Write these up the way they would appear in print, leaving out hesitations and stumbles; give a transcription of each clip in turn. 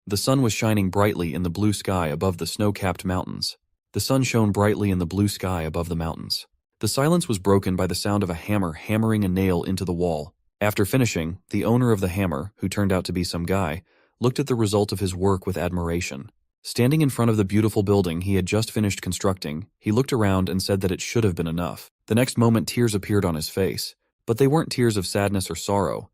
The sun was shining brightly in the blue sky above the snow-capped mountains. The sun shone brightly in the blue sky above the mountains. The silence was broken by the sound of a hammer hammering a nail into the wall. After finishing, the owner of the hammer, who turned out to be some guy, looked at the result of his work with admiration. Standing in front of the beautiful building he had just finished constructing, he looked around and said that it should have been enough. The next moment tears appeared on his face, but they weren't tears of sadness or sorrow.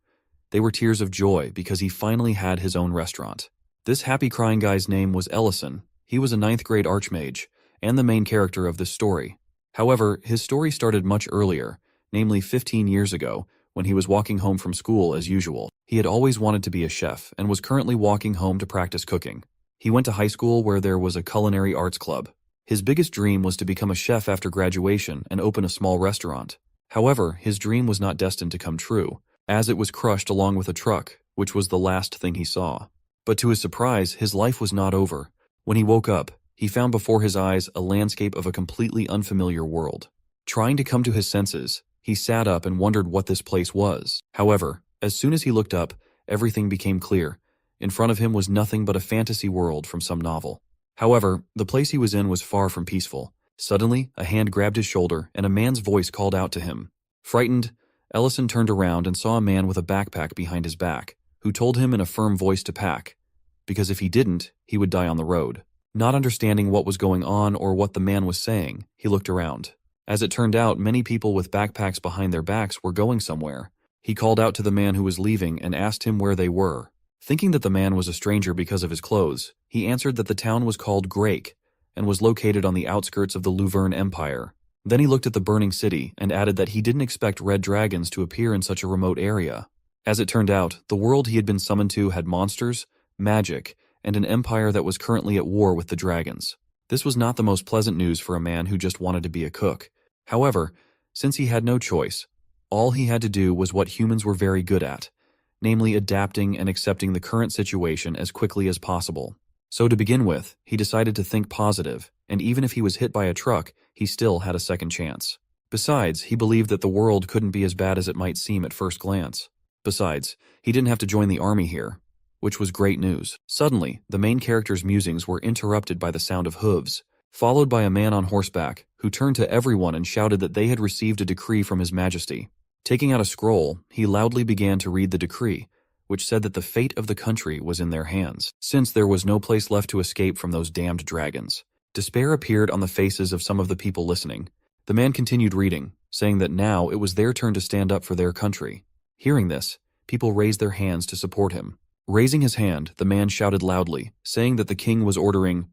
They were tears of joy because he finally had his own restaurant. This happy crying guy's name was Ellison. He was a 9th grade Archmage, and the main character of this story. However, his story started much earlier, namely 15 years ago, when he was walking home from school as usual. He had always wanted to be a chef and was currently walking home to practice cooking. He went to high school where there was a culinary arts club. His biggest dream was to become a chef after graduation and open a small restaurant. However, his dream was not destined to come true, as it was crushed along with a truck, which was the last thing he saw. But to his surprise, his life was not over. When he woke up, he found before his eyes a landscape of a completely unfamiliar world. Trying to come to his senses, he sat up and wondered what this place was. However, as soon as he looked up, everything became clear. In front of him was nothing but a fantasy world from some novel. However, the place he was in was far from peaceful. Suddenly, a hand grabbed his shoulder and a man's voice called out to him. Frightened, Ellison turned around and saw a man with a backpack behind his back, who told him in a firm voice to pack, because if he didn't, he would die on the road. Not understanding what was going on or what the man was saying, he looked around. As it turned out, many people with backpacks behind their backs were going somewhere. He called out to the man who was leaving and asked him where they were. Thinking that the man was a stranger because of his clothes, he answered that the town was called Grake and was located on the outskirts of the Rurin Empire. Then he looked at the burning city and added that he didn't expect red dragons to appear in such a remote area. As it turned out, the world he had been summoned to had monsters, magic, and an empire that was currently at war with the dragons. This was not the most pleasant news for a man who just wanted to be a cook. However, since he had no choice, all he had to do was what humans were very good at, namely adapting and accepting the current situation as quickly as possible. So to begin with, he decided to think positive, and even if he was hit by a truck, he still had a second chance. Besides, he believed that the world couldn't be as bad as it might seem at first glance. Besides, he didn't have to join the army here, which was great news. Suddenly, the main character's musings were interrupted by the sound of hooves, followed by a man on horseback, who turned to everyone and shouted that they had received a decree from His Majesty. Taking out a scroll, he loudly began to read the decree, which said that the fate of the country was in their hands, since there was no place left to escape from those damned dragons. Despair appeared on the faces of some of the people listening. The man continued reading, saying that now it was their turn to stand up for their country. Hearing this, people raised their hands to support him. Raising his hand, the man shouted loudly, saying that the king was ordering,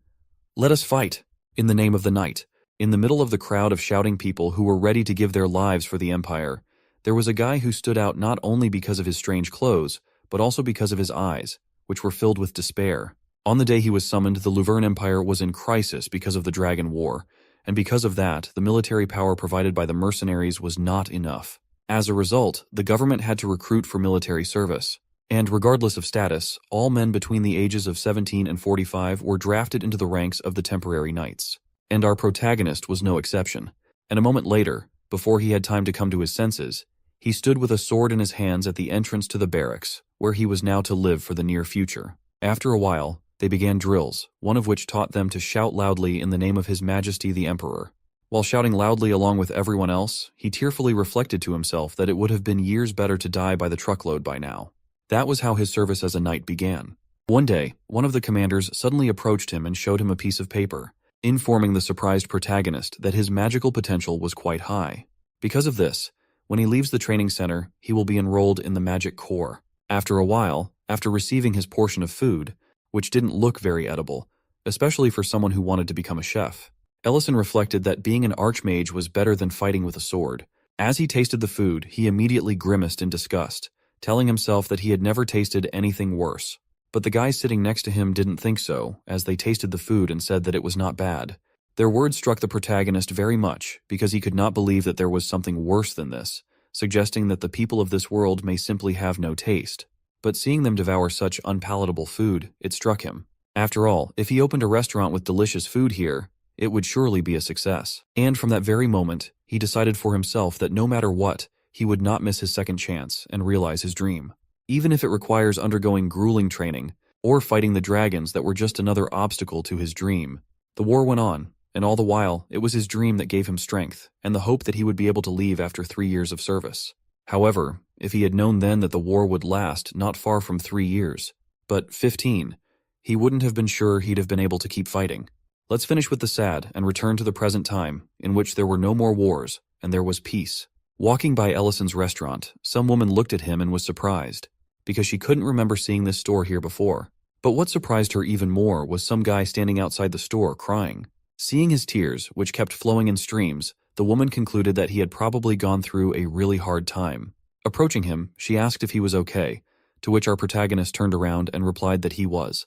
"Let us fight, in the name of the night." In the middle of the crowd of shouting people who were ready to give their lives for the empire, there was a guy who stood out not only because of his strange clothes, but also because of his eyes, which were filled with despair. On the day he was summoned, the Rurin Empire was in crisis because of the Dragon War, and because of that, the military power provided by the mercenaries was not enough. As a result, the government had to recruit for military service. And regardless of status, all men between the ages of 17 and 45 were drafted into the ranks of the temporary knights. And our protagonist was no exception. And a moment later, before he had time to come to his senses, he stood with a sword in his hands at the entrance to the barracks, where he was now to live for the near future. After a while, they began drills, one of which taught them to shout loudly in the name of His Majesty the Emperor. While shouting loudly along with everyone else, he tearfully reflected to himself that it would have been years better to die by the truckload by now. That was how his service as a knight began. One day, one of the commanders suddenly approached him and showed him a piece of paper, informing the surprised protagonist that his magical potential was quite high. Because of this, when he leaves the training center, he will be enrolled in the Magic Corps. After a while, after receiving his portion of food, which didn't look very edible, especially for someone who wanted to become a chef, Ellison reflected that being an Archmage was better than fighting with a sword. As he tasted the food, he immediately grimaced in disgust, telling himself that he had never tasted anything worse. But the guys sitting next to him didn't think so, as they tasted the food and said that it was not bad. Their words struck the protagonist very much, because he could not believe that there was something worse than this, suggesting that the people of this world may simply have no taste. But seeing them devour such unpalatable food, it struck him. After all, if he opened a restaurant with delicious food here, it would surely be a success. And from that very moment, he decided for himself that no matter what, he would not miss his second chance and realize his dream. Even if it requires undergoing grueling training, or fighting the dragons that were just another obstacle to his dream. The war went on, and all the while, it was his dream that gave him strength, and the hope that he would be able to leave after 3 years of service. However, if he had known then that the war would last not far from 3 years, but 15, he wouldn't have been sure he'd have been able to keep fighting. Let's finish with the sad and return to the present time, in which there were no more wars, and there was peace. Walking by Ellison's restaurant, some woman looked at him and was surprised, because she couldn't remember seeing this store here before. But what surprised her even more was some guy standing outside the store crying. Seeing his tears, which kept flowing in streams, the woman concluded that he had probably gone through a really hard time. Approaching him, she asked if he was okay, to which our protagonist turned around and replied that he was,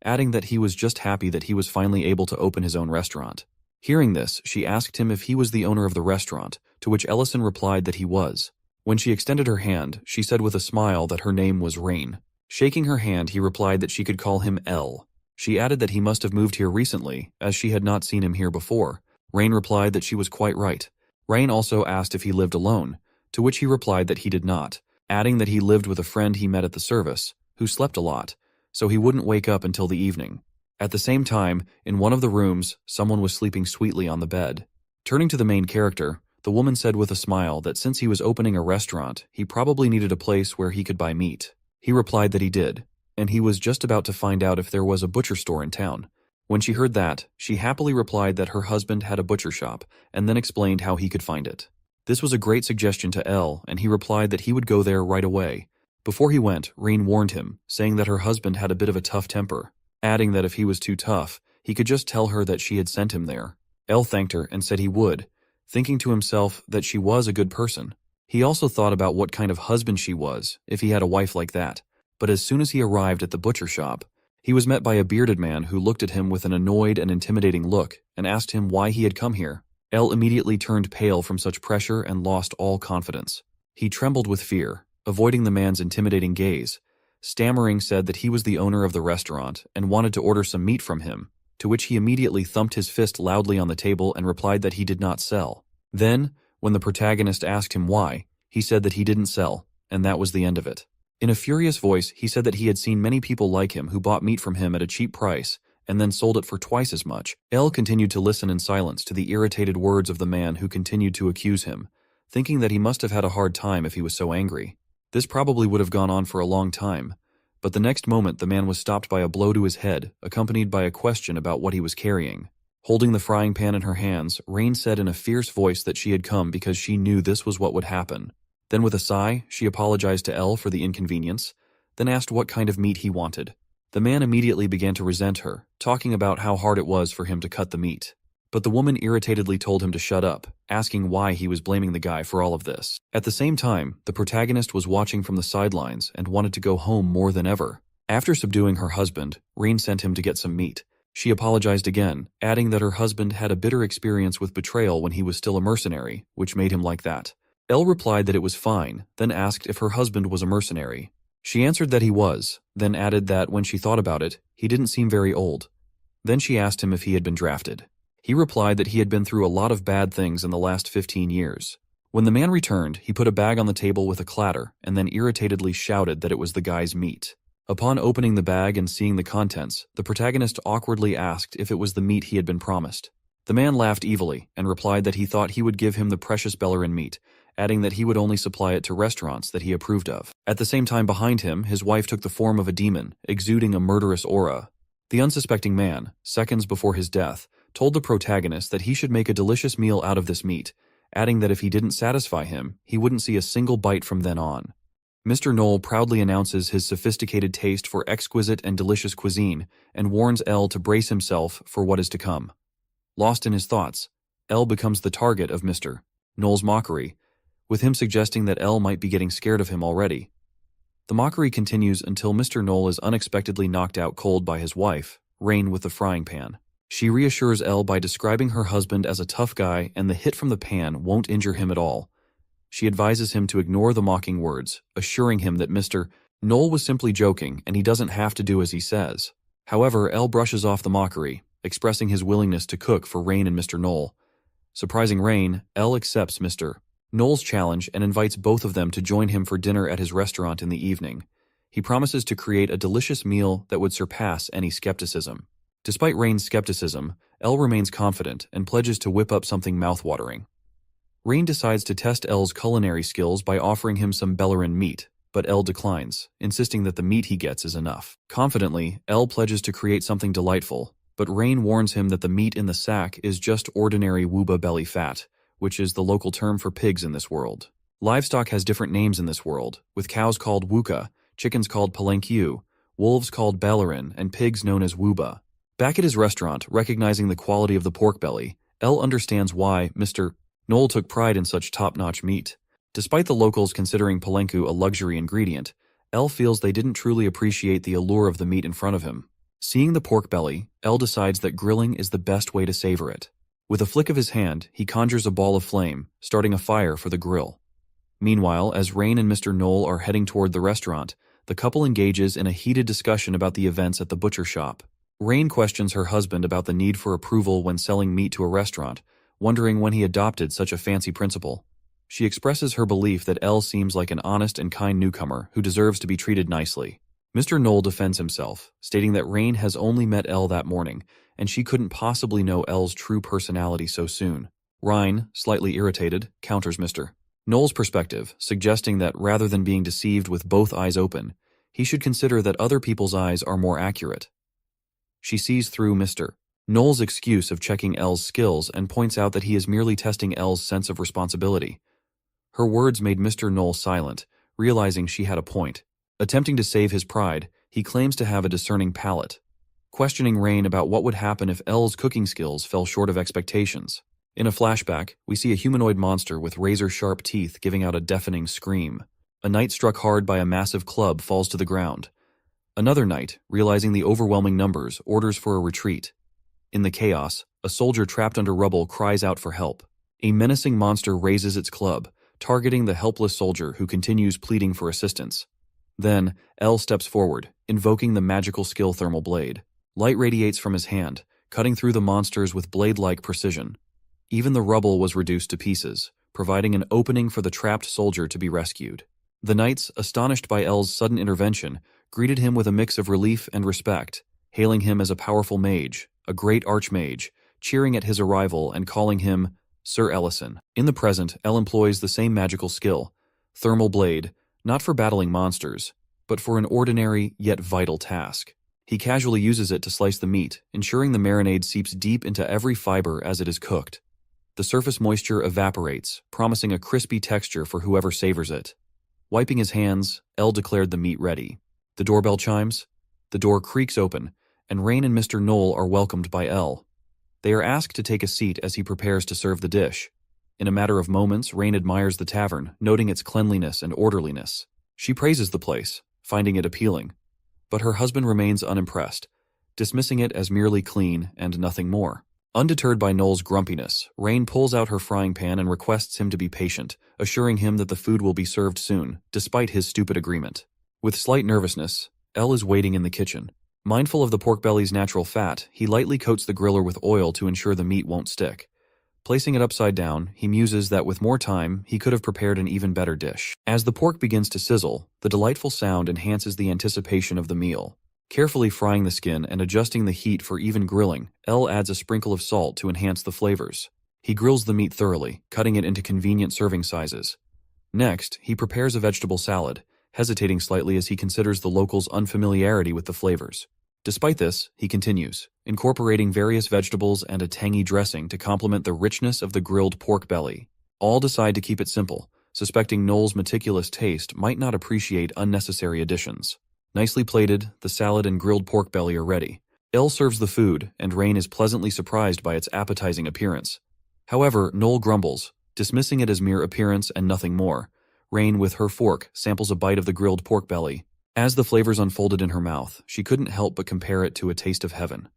adding that he was just happy that he was finally able to open his own restaurant. Hearing this, she asked him if he was the owner of the restaurant, to which Ellison replied that he was. When she extended her hand, she said with a smile that her name was Rain. Shaking her hand, he replied that she could call him L. She added that he must have moved here recently, as she had not seen him here before. Rain replied that she was quite right. Rain also asked if he lived alone, to which he replied that he did not, adding that he lived with a friend he met at the service, who slept a lot, so he wouldn't wake up until the evening. At the same time, in one of the rooms, someone was sleeping sweetly on the bed. Turning to the main character, the woman said with a smile that since he was opening a restaurant, he probably needed a place where he could buy meat. He replied that he did, and he was just about to find out if there was a butcher store in town. When she heard that, she happily replied that her husband had a butcher shop, and then explained how he could find it. This was a great suggestion to Elle, and he replied that he would go there right away. Before he went, Rain warned him, saying that her husband had a bit of a tough temper, adding that if he was too tough, he could just tell her that she had sent him there. Elle thanked her and said he would, thinking to himself that she was a good person. He also thought about what kind of husband she was, if he had a wife like that. But as soon as he arrived at the butcher shop, he was met by a bearded man who looked at him with an annoyed and intimidating look and asked him why he had come here. Elle immediately turned pale from such pressure and lost all confidence. He trembled with fear, avoiding the man's intimidating gaze. Stammering said that he was the owner of the restaurant and wanted to order some meat from him, to which he immediately thumped his fist loudly on the table and replied that he did not sell. Then, when the protagonist asked him why, he said that he didn't sell, and that was the end of it. In a furious voice, he said that he had seen many people like him who bought meat from him at a cheap price and then sold it for twice as much. Elle continued to listen in silence to the irritated words of the man who continued to accuse him, thinking that he must have had a hard time if he was so angry. This probably would have gone on for a long time, but the next moment the man was stopped by a blow to his head, accompanied by a question about what he was carrying. Holding the frying pan in her hands, Rain said in a fierce voice that she had come because she knew this was what would happen. Then with a sigh, she apologized to Elle for the inconvenience, then asked what kind of meat he wanted. The man immediately began to resent her, talking about how hard it was for him to cut the meat. But the woman irritatedly told him to shut up, asking why he was blaming the guy for all of this. At the same time, the protagonist was watching from the sidelines and wanted to go home more than ever. After subduing her husband, Rain sent him to get some meat. She apologized again, adding that her husband had a bitter experience with betrayal when he was still a mercenary, which made him like that. Elle replied that it was fine, then asked if her husband was a mercenary. She answered that he was, then added that when she thought about it, he didn't seem very old. Then she asked him if he had been drafted. He replied that he had been through a lot of bad things in the last 15 years. When the man returned, he put a bag on the table with a clatter and then irritatedly shouted that it was the guy's meat. Upon opening the bag and seeing the contents, the protagonist awkwardly asked if it was the meat he had been promised. The man laughed evilly and replied that he thought he would give him the precious Bellerin meat, adding that he would only supply it to restaurants that he approved of. At the same time behind him, his wife took the form of a demon, exuding a murderous aura. The unsuspecting man, seconds before his death, told the protagonist that he should make a delicious meal out of this meat, adding that if he didn't satisfy him, he wouldn't see a single bite from then on. Mr. Knoll proudly announces his sophisticated taste for exquisite and delicious cuisine and warns Elle to brace himself for what is to come. Lost in his thoughts, Elle becomes the target of Mr. Knoll's mockery, with him suggesting that Elle might be getting scared of him already. The mockery continues until Mr. Knoll is unexpectedly knocked out cold by his wife, Rain, with the frying pan. She reassures Elle by describing her husband as a tough guy and the hit from the pan won't injure him at all. She advises him to ignore the mocking words, assuring him that Mr. Knoll was simply joking and he doesn't have to do as he says. However, Elle brushes off the mockery, expressing his willingness to cook for Rain and Mr. Knoll. Surprising Rain, Elle accepts Mr. Knoll's challenge and invites both of them to join him for dinner at his restaurant in the evening. He promises to create a delicious meal that would surpass any skepticism. Despite Rain's skepticism, Elle remains confident and pledges to whip up something mouthwatering. Rain decides to test Elle's culinary skills by offering him some Bellerin meat, but Elle declines, insisting that the meat he gets is enough. Confidently, Elle pledges to create something delightful, but Rain warns him that the meat in the sack is just ordinary wuba belly fat, which is the local term for pigs in this world. Livestock has different names in this world, with cows called wuka, chickens called palenkyu, wolves called Bellerin, and pigs known as wuba. Back at his restaurant, recognizing the quality of the pork belly, Elle understands why Mr. Knoll took pride in such top-notch meat. Despite the locals considering palenku a luxury ingredient, Elle feels they didn't truly appreciate the allure of the meat in front of him. Seeing the pork belly, Elle decides that grilling is the best way to savor it. With a flick of his hand, he conjures a ball of flame, starting a fire for the grill. Meanwhile, as Rain and Mr. Knoll are heading toward the restaurant, the couple engages in a heated discussion about the events at the butcher shop. Rain questions her husband about the need for approval when selling meat to a restaurant, wondering when he adopted such a fancy principle. She expresses her belief that Elle seems like an honest and kind newcomer who deserves to be treated nicely. Mr. Knoll defends himself, stating that Rain has only met Elle that morning, and she couldn't possibly know Elle's true personality so soon. Rain, slightly irritated, counters Mr. Knoll's perspective, suggesting that rather than being deceived with both eyes open, he should consider that other people's eyes are more accurate. She sees through Mr. Knoll's excuse of checking Elle's skills and points out that he is merely testing Elle's sense of responsibility. Her words made Mr. Knoll silent, realizing she had a point. Attempting to save his pride, he claims to have a discerning palate, questioning Rain about what would happen if Elle's cooking skills fell short of expectations. In a flashback, we see a humanoid monster with razor-sharp teeth giving out a deafening scream. A knight struck hard by a massive club falls to the ground. Another knight, realizing the overwhelming numbers, orders for a retreat. In the chaos, a soldier trapped under rubble cries out for help. A menacing monster raises its club, targeting the helpless soldier who continues pleading for assistance. Then, Elle steps forward, invoking the magical skill thermal blade. Light radiates from his hand, cutting through the monsters with blade-like precision. Even the rubble was reduced to pieces, providing an opening for the trapped soldier to be rescued. The knights, astonished by Elle's sudden intervention, greeted him with a mix of relief and respect, hailing him as a powerful mage, a great Archmage, cheering at his arrival and calling him Sir Ellison. In the present, Elle employs the same magical skill, Thermal Blade, not for battling monsters, but for an ordinary yet vital task. He casually uses it to slice the meat, ensuring the marinade seeps deep into every fiber as it is cooked. The surface moisture evaporates, promising a crispy texture for whoever savors it. Wiping his hands, Elle declared the meat ready. The doorbell chimes. The door creaks open, and Rain and Mr. Knoll are welcomed by Elle. They are asked to take a seat as he prepares to serve the dish. In a matter of moments, Rain admires the tavern, noting its cleanliness and orderliness. She praises the place, finding it appealing. But her husband remains unimpressed, dismissing it as merely clean and nothing more. Undeterred by Knoll's grumpiness, Rain pulls out her frying pan and requests him to be patient, assuring him that the food will be served soon, despite his stupid agreement. With slight nervousness, Elle is waiting in the kitchen. Mindful of the pork belly's natural fat, he lightly coats the griller with oil to ensure the meat won't stick. Placing it upside down, he muses that with more time, he could have prepared an even better dish. As the pork begins to sizzle, the delightful sound enhances the anticipation of the meal. Carefully frying the skin and adjusting the heat for even grilling, Elle adds a sprinkle of salt to enhance the flavors. He grills the meat thoroughly, cutting it into convenient serving sizes. Next, he prepares a vegetable salad, hesitating slightly as he considers the locals' unfamiliarity with the flavors. Despite this, he continues, incorporating various vegetables and a tangy dressing to complement the richness of the grilled pork belly. All decide to keep it simple, suspecting Knoll's meticulous taste might not appreciate unnecessary additions. Nicely plated, the salad and grilled pork belly are ready. Elle serves the food, and Rain is pleasantly surprised by its appetizing appearance. However, Knoll grumbles, dismissing it as mere appearance and nothing more. Rain, with her fork, samples a bite of the grilled pork belly. As the flavors unfolded in her mouth, she couldn't help but compare it to a taste of heaven.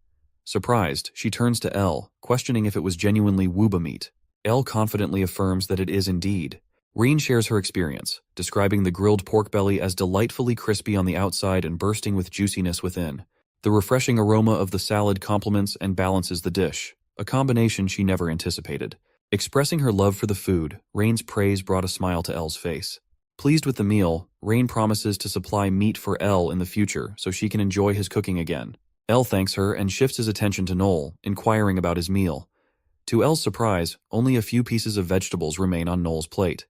Surprised, she turns to Elle, questioning if it was genuinely wuba meat. Elle confidently affirms that it is indeed. Rain shares her experience, describing the grilled pork belly as delightfully crispy on the outside and bursting with juiciness within. The refreshing aroma of the salad complements and balances the dish, a combination she never anticipated. Expressing her love for the food, Rain's praise brought a smile to Elle's face. Pleased with the meal, Rain promises to supply meat for Elle in the future so she can enjoy his cooking again. Elle thanks her and shifts his attention to Noel, inquiring about his meal. To Elle's surprise, only a few pieces of vegetables remain on Noel's plate.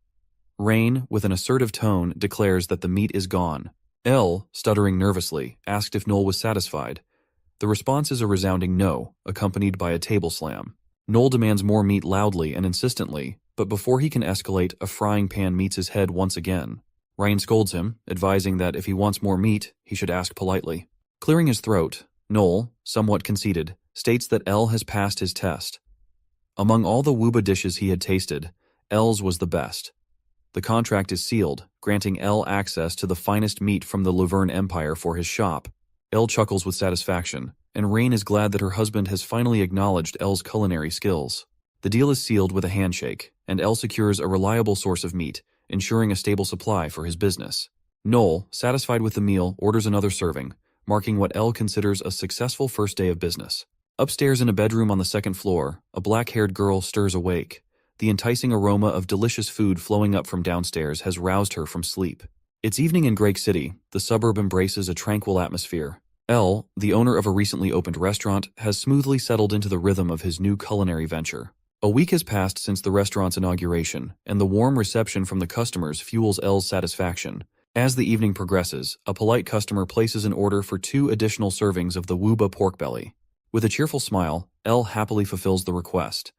Rain, with an assertive tone, declares that the meat is gone. Elle, stuttering nervously, asked if Noel was satisfied. The response is a resounding no, accompanied by a table slam. Noel demands more meat loudly and insistently, but before he can escalate, a frying pan meets his head once again. Rain scolds him, advising that if he wants more meat, he should ask politely. Clearing his throat, Noel, somewhat conceited, states that Elle has passed his test. Among all the Wuba dishes he had tasted, Elle's was the best. The contract is sealed, granting Elle access to the finest meat from the Laverne Empire for his shop. Elle chuckles with satisfaction, and Rain is glad that her husband has finally acknowledged Elle's culinary skills. The deal is sealed with a handshake, and Elle secures a reliable source of meat, ensuring a stable supply for his business. Noel, satisfied with the meal, orders another serving, marking what Elle considers a successful first day of business. Upstairs in a bedroom on the second floor, a black-haired girl stirs awake. The enticing aroma of delicious food flowing up from downstairs has roused her from sleep. It's evening in Great City. The suburb embraces a tranquil atmosphere. Elle, the owner of a recently opened restaurant, has smoothly settled into the rhythm of his new culinary venture. A week has passed since the restaurant's inauguration, and the warm reception from the customers fuels Elle's satisfaction. As the evening progresses, a polite customer places an order for 2 additional servings of the Wuba pork belly. With a cheerful smile, Elle happily fulfills the request.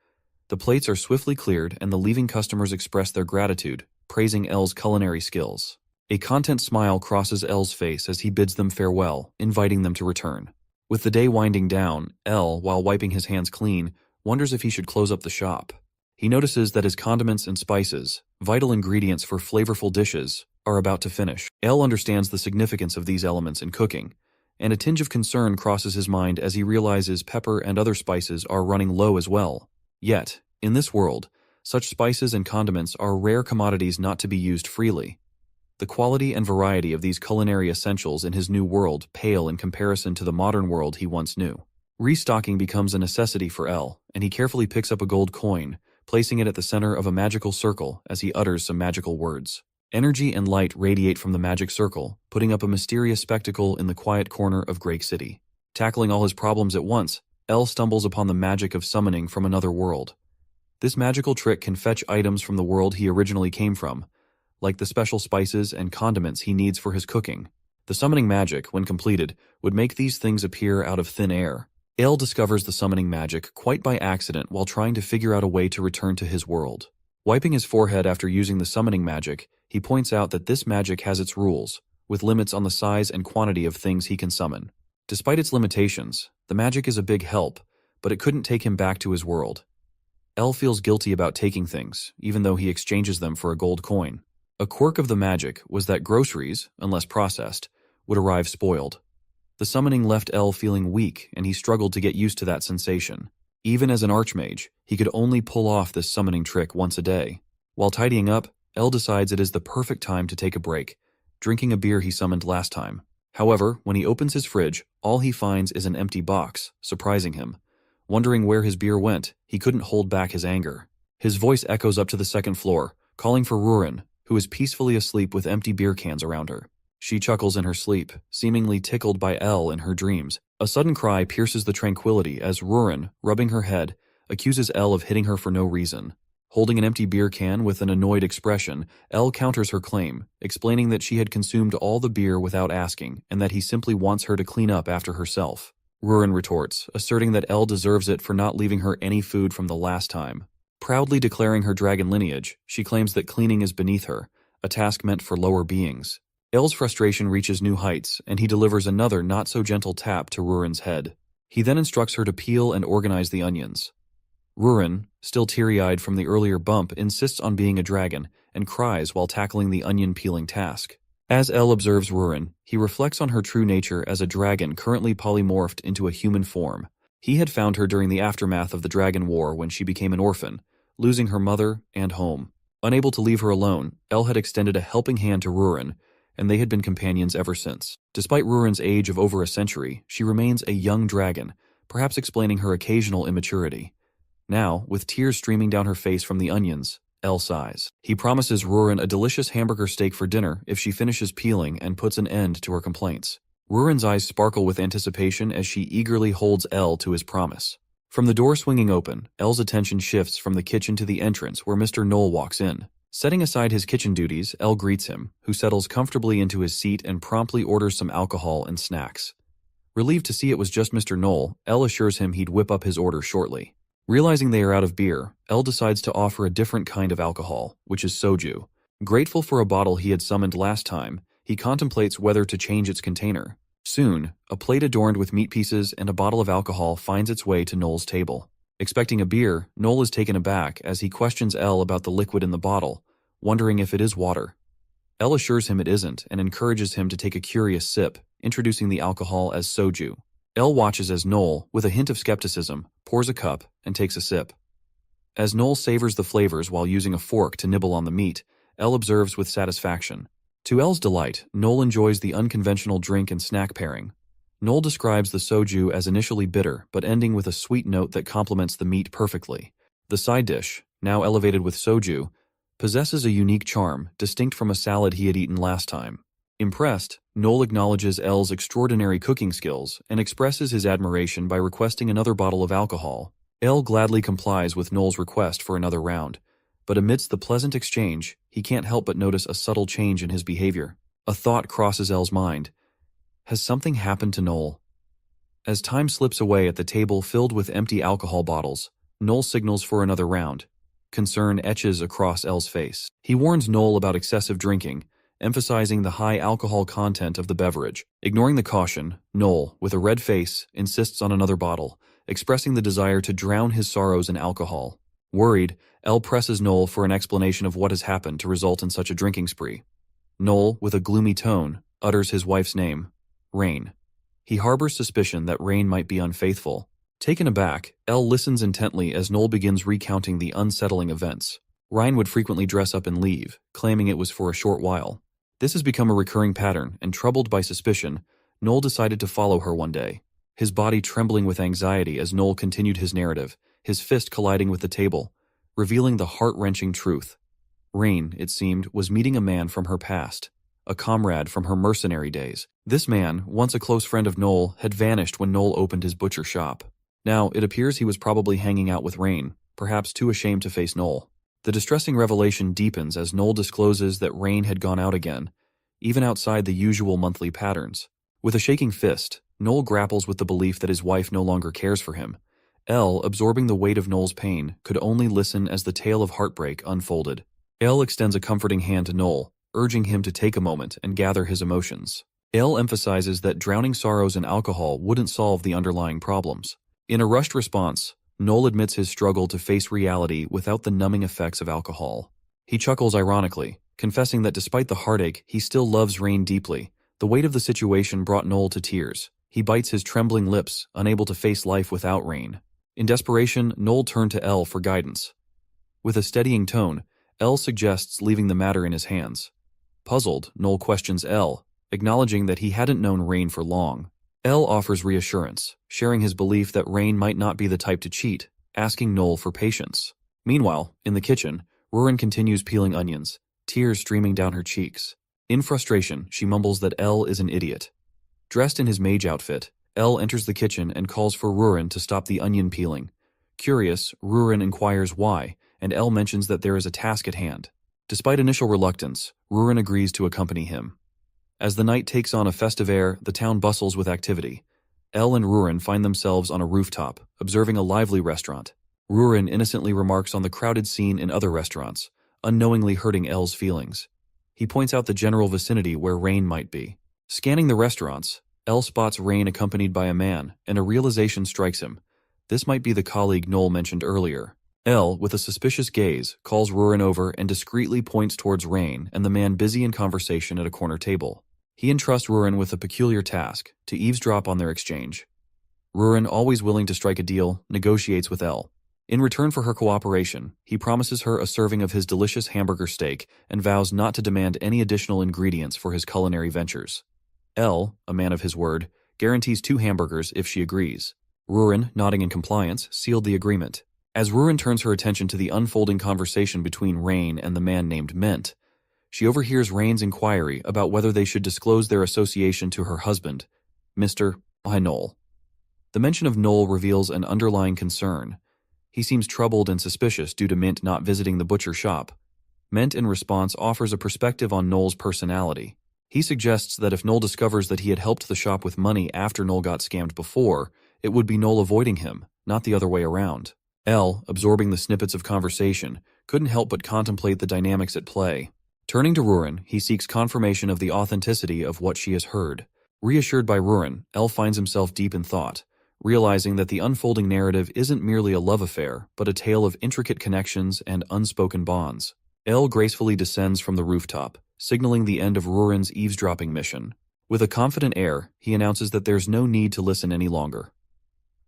The plates are swiftly cleared and the leaving customers express their gratitude, praising Elle's culinary skills. A content smile crosses Elle's face as he bids them farewell, inviting them to return. With the day winding down, Elle, while wiping his hands clean, wonders if he should close up the shop. He notices that his condiments and spices, vital ingredients for flavorful dishes, are about to finish. Elle understands the significance of these elements in cooking, and a tinge of concern crosses his mind as he realizes pepper and other spices are running low as well. Yet, in this world, such spices and condiments are rare commodities not to be used freely. The quality and variety of these culinary essentials in his new world pale in comparison to the modern world he once knew. Restocking becomes a necessity for Elle, and he carefully picks up a gold coin, placing it at the center of a magical circle as he utters some magical words. Energy and light radiate from the magic circle, putting up a mysterious spectacle in the quiet corner of Great City. Tackling all his problems at once, Elle stumbles upon the magic of summoning from another world. This magical trick can fetch items from the world he originally came from, like the special spices and condiments he needs for his cooking. The summoning magic, when completed, would make these things appear out of thin air. Elle discovers the summoning magic quite by accident while trying to figure out a way to return to his world. Wiping his forehead after using the summoning magic, he points out that this magic has its rules, with limits on the size and quantity of things he can summon. Despite its limitations, the magic is a big help, but it couldn't take him back to his world. Elle feels guilty about taking things, even though he exchanges them for a gold coin. A quirk of the magic was that groceries, unless processed, would arrive spoiled. The summoning left Elle feeling weak, and he struggled to get used to that sensation. Even as an Archmage, he could only pull off this summoning trick once a day. While tidying up, Elle decides it is the perfect time to take a break, drinking a beer he summoned last time. However, when he opens his fridge, all he finds is an empty box, surprising him. Wondering where his beer went, he couldn't hold back his anger. His voice echoes up to the second floor, calling for Rurin, who is peacefully asleep with empty beer cans around her. She chuckles in her sleep, seemingly tickled by Elle in her dreams. A sudden cry pierces the tranquility as Rurin, rubbing her head, accuses Elle of hitting her for no reason. Holding an empty beer can with an annoyed expression, Elle counters her claim, explaining that she had consumed all the beer without asking and that he simply wants her to clean up after herself. Rurin retorts, asserting that Elle deserves it for not leaving her any food from the last time. Proudly declaring her dragon lineage, she claims that cleaning is beneath her, a task meant for lower beings. Elle's frustration reaches new heights, and he delivers another not-so-gentle tap to Rurin's head. He then instructs her to peel and organize the onions. Rurin, still teary-eyed from the earlier bump, insists on being a dragon and cries while tackling the onion-peeling task. As Elle observes Rurin, he reflects on her true nature as a dragon currently polymorphed into a human form. He had found her during the aftermath of the Dragon War when she became an orphan, losing her mother and home. Unable to leave her alone, Elle had extended a helping hand to Rurin, and they had been companions ever since. Despite Rurin's age of over a century, she remains a young dragon, perhaps explaining her occasional immaturity. Now, with tears streaming down her face from the onions, Elle sighs. He promises Rurin a delicious hamburger steak for dinner if she finishes peeling and puts an end to her complaints. Rurin's eyes sparkle with anticipation as she eagerly holds Elle to his promise. From the door swinging open, Elle's attention shifts from the kitchen to the entrance where Mr. Knoll walks in. Setting aside his kitchen duties, Elle greets him, who settles comfortably into his seat and promptly orders some alcohol and snacks. Relieved to see it was just Mr. Knoll, Elle assures him he'd whip up his order shortly. Realizing they are out of beer, Elle decides to offer a different kind of alcohol, which is soju. Grateful for a bottle he had summoned last time, he contemplates whether to change its container. Soon, a plate adorned with meat pieces and a bottle of alcohol finds its way to Knoll's table. Expecting a beer, Knoll is taken aback as he questions Elle about the liquid in the bottle, wondering if it is water. Elle assures him it isn't and encourages him to take a curious sip, introducing the alcohol as soju. Elle watches as Knoll, with a hint of skepticism, pours a cup and takes a sip. As Knoll savors the flavors while using a fork to nibble on the meat, Elle observes with satisfaction. To Elle's delight, Knoll enjoys the unconventional drink and snack pairing. Knoll describes the soju as initially bitter but ending with a sweet note that complements the meat perfectly. The side dish, now elevated with soju, possesses a unique charm, distinct from a salad he had eaten last time. Impressed, Knoll acknowledges Elle's extraordinary cooking skills and expresses his admiration by requesting another bottle of alcohol. Elle gladly complies with Knoll's request for another round, but amidst the pleasant exchange, he can't help but notice a subtle change in his behavior. A thought crosses Elle's mind. Has something happened to Knoll? As time slips away at the table filled with empty alcohol bottles, Knoll signals for another round. Concern etches across Elle's face. He warns Knoll about excessive drinking, emphasizing the high alcohol content of the beverage. Ignoring the caution, Knoll, with a red face, insists on another bottle, expressing the desire to drown his sorrows in alcohol. Worried, Elle presses Knoll for an explanation of what has happened to result in such a drinking spree. Knoll, with a gloomy tone, utters his wife's name, Rain. He harbors suspicion that Rain might be unfaithful. Taken aback, Elle listens intently as Knoll begins recounting the unsettling events. Rain would frequently dress up and leave, claiming it was for a short while. This has become a recurring pattern, and troubled by suspicion, Knoll decided to follow her one day. His body trembling with anxiety as Knoll continued his narrative, his fist colliding with the table, revealing the heart-wrenching truth. Rain, it seemed, was meeting a man from her past, a comrade from her mercenary days. This man, once a close friend of Knoll, had vanished when Knoll opened his butcher shop. Now, it appears he was probably hanging out with Rain, perhaps too ashamed to face Knoll. The distressing revelation deepens as Knoll discloses that Rain had gone out again, even outside the usual monthly patterns. With a shaking fist, Knoll grapples with the belief that his wife no longer cares for him. Elle, absorbing the weight of Knoll's pain, could only listen as the tale of heartbreak unfolded. Elle extends a comforting hand to Knoll, urging him to take a moment and gather his emotions. Elle emphasizes that drowning sorrows in alcohol wouldn't solve the underlying problems. In a rushed response, Knoll admits his struggle to face reality without the numbing effects of alcohol. He chuckles ironically, confessing that despite the heartache, he still loves Rain deeply. The weight of the situation brought Knoll to tears. He bites his trembling lips, unable to face life without Rain. In desperation, Knoll turned to Elle for guidance. With a steadying tone, Elle suggests leaving the matter in his hands. Puzzled, Knoll questions Elle, acknowledging that he hadn't known Rain for long. Elle offers reassurance, sharing his belief that Rain might not be the type to cheat, asking Knoll for patience. Meanwhile, in the kitchen, Rurin continues peeling onions, tears streaming down her cheeks. In frustration, she mumbles that Elle is an idiot. Dressed in his mage outfit, Elle enters the kitchen and calls for Rurin to stop the onion peeling. Curious, Rurin inquires why, and Elle mentions that there is a task at hand. Despite initial reluctance, Rurin agrees to accompany him. As the night takes on a festive air, the town bustles with activity. Elle and Rurin find themselves on a rooftop, observing a lively restaurant. Rurin innocently remarks on the crowded scene in other restaurants, unknowingly hurting Elle's feelings. He points out the general vicinity where Rain might be. Scanning the restaurants, Elle spots Rain accompanied by a man, and a realization strikes him. This might be the colleague Knoll mentioned earlier. Elle, with a suspicious gaze, calls Rurin over and discreetly points towards Rain and the man busy in conversation at a corner table. He entrusts Rurin with a peculiar task, to eavesdrop on their exchange. Rurin, always willing to strike a deal, negotiates with Elle. In return for her cooperation, he promises her a serving of his delicious hamburger steak and vows not to demand any additional ingredients for his culinary ventures. Elle, a man of his word, guarantees 2 hamburgers if she agrees. Rurin, nodding in compliance, sealed the agreement. As Rurin turns her attention to the unfolding conversation between Rain and the man named Mint, she overhears Rain's inquiry about whether they should disclose their association to her husband, Mr. Noel. The mention of Noel reveals an underlying concern. He seems troubled and suspicious due to Mint not visiting the butcher shop. Mint, in response, offers a perspective on Noel's personality. He suggests that if Noel discovers that he had helped the shop with money after Noel got scammed before, it would be Noel avoiding him, not the other way around. Elle, absorbing the snippets of conversation, couldn't help but contemplate the dynamics at play. Turning to Rurin, he seeks confirmation of the authenticity of what she has heard. Reassured by Rurin, Elle finds himself deep in thought, realizing that the unfolding narrative isn't merely a love affair, but a tale of intricate connections and unspoken bonds. Elle gracefully descends from the rooftop, signaling the end of Rurin's eavesdropping mission. With a confident air, he announces that there's no need to listen any longer.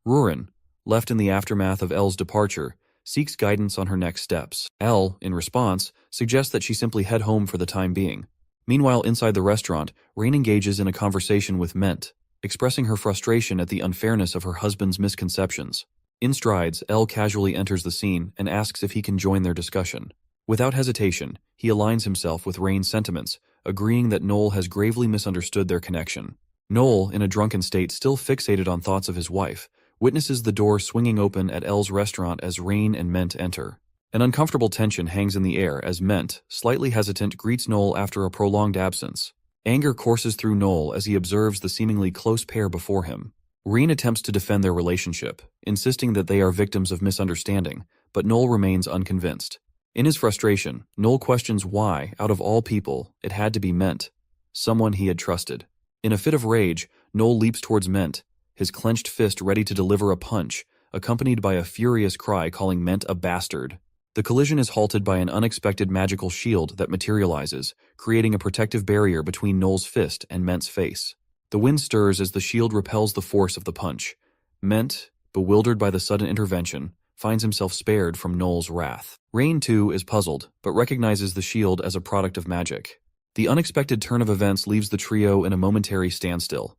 Rurin, left in the aftermath of Elle's departure, seeks guidance on her next steps. Elle, in response, suggests that she simply head home for the time being. Meanwhile, inside the restaurant, Rain engages in a conversation with Mint, expressing her frustration at the unfairness of her husband's misconceptions. In strides, Elle casually enters the scene and asks if he can join their discussion. Without hesitation, he aligns himself with Rain's sentiments, agreeing that Noel has gravely misunderstood their connection. Noel, in a drunken state still fixated on thoughts of his wife, witnesses the door swinging open at Elle's restaurant as Rain and Mint enter. An uncomfortable tension hangs in the air as Mint, slightly hesitant, greets Noel after a prolonged absence. Anger courses through Noel as he observes the seemingly close pair before him. Rain attempts to defend their relationship, insisting that they are victims of misunderstanding, but Noel remains unconvinced. In his frustration, Noel questions why, out of all people, it had to be Mint, someone he had trusted. In a fit of rage, Noel leaps towards Mint, his clenched fist ready to deliver a punch, accompanied by a furious cry calling Mint a bastard. The collision is halted by an unexpected magical shield that materializes, creating a protective barrier between Noel's fist and Ment's face. The wind stirs as the shield repels the force of the punch. Mint, bewildered by the sudden intervention, finds himself spared from Noel's wrath. Rain, too, is puzzled, but recognizes the shield as a product of magic. The unexpected turn of events leaves the trio in a momentary standstill.